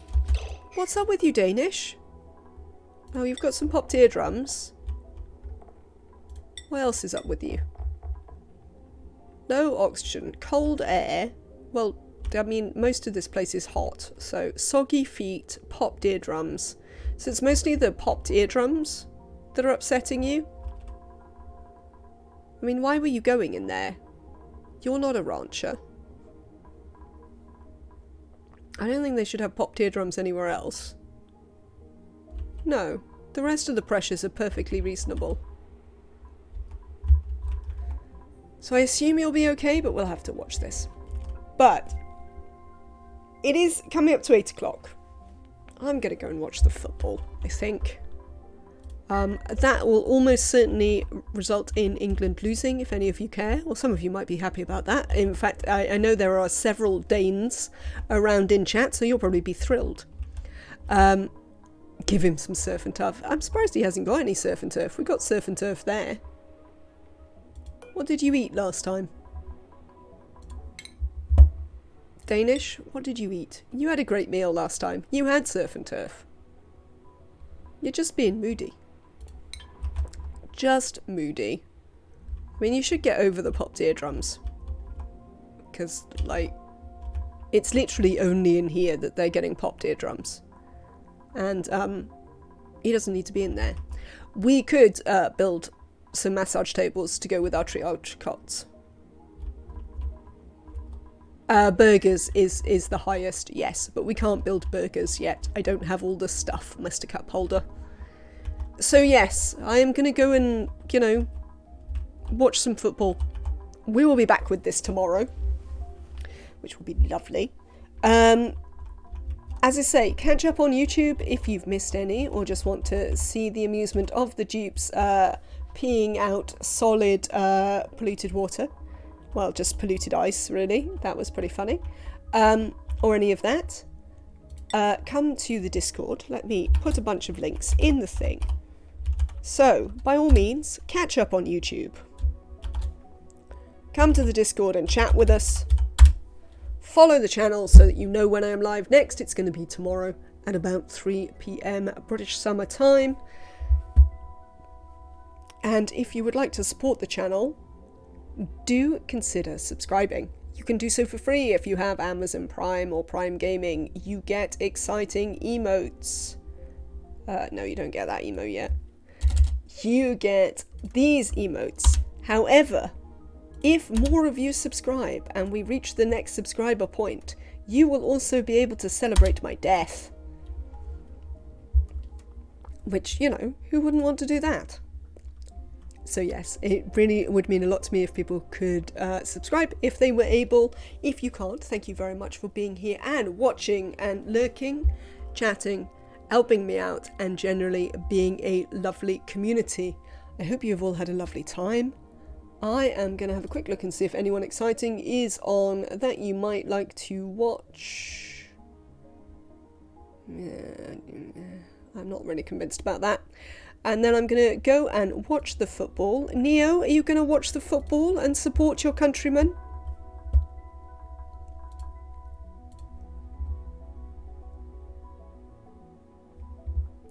[SPEAKER 4] What's up with you, Danish? Oh, you've got some popped eardrums. What else is up with you? Low oxygen. Cold air. Well, I mean, most of this place is hot. So, soggy feet, popped eardrums. So it's mostly the popped eardrums that are upsetting you. I mean, why were you going in there? You're not a rancher. I don't think they should have popped eardrums anywhere else. No, the rest of the pressures are perfectly reasonable. So I assume you'll be okay, but we'll have to watch this. But it is coming up to 8 o'clock. I'm going to go and watch the football, I think. That will almost certainly result in England losing, if any of you care. Or some of you might be happy about that. In fact, I know there are several Danes around in chat, so you'll probably be thrilled. Give him some surf and turf. I'm surprised he hasn't got any surf and turf. We got surf and turf there. What did you eat last time? Danish, what did you eat? You had a great meal last time. You had surf and turf. You're just being moody. Just moody. I mean, you should get over the popped eardrums. Because, like, it's literally only in here that they're getting popped eardrums. And, he doesn't need to be in there. We could, build some massage tables to go with our triage cots. Burgers is the highest, yes, but we can't build burgers yet. I don't have all the stuff, Mr. Cup Holder. So yes, I am going to go and, you know, watch some football. We will be back with this tomorrow, which will be lovely. As I say, catch up on YouTube if you've missed any, or just want to see the amusement of the dupes peeing out solid polluted water. Well, just polluted ice, really. That was pretty funny. Or any of that. Come to the Discord. Let me put a bunch of links in the thing. So, by all means, catch up on YouTube. Come to the Discord and chat with us. Follow the channel so that you know when I am live next. It's going to be tomorrow at about 3 PM British Summer Time. And if you would like to support the channel, do consider subscribing. You can do so for free if you have Amazon Prime or Prime Gaming. You get exciting emotes. No, you don't get that emote yet. You get these emotes. However, if more of you subscribe and we reach the next subscriber point, you will also be able to celebrate my death. Which, you know, who wouldn't want to do that? So yes, it really would mean a lot to me if people could subscribe, if they were able. If you can't, thank you very much for being here and watching and lurking, chatting, helping me out, and generally being a lovely community. I hope you've all had a lovely time. I am going to have a quick look and see if anyone exciting is on that you might like to watch. I'm not really convinced about that. And then I'm going to go and watch the football. Neo, are you going to watch the football and support your countrymen?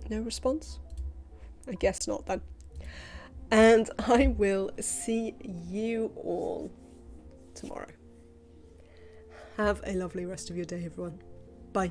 [SPEAKER 4] No response? I guess not then. And I will see you all tomorrow. Have a lovely rest of your day, everyone. Bye.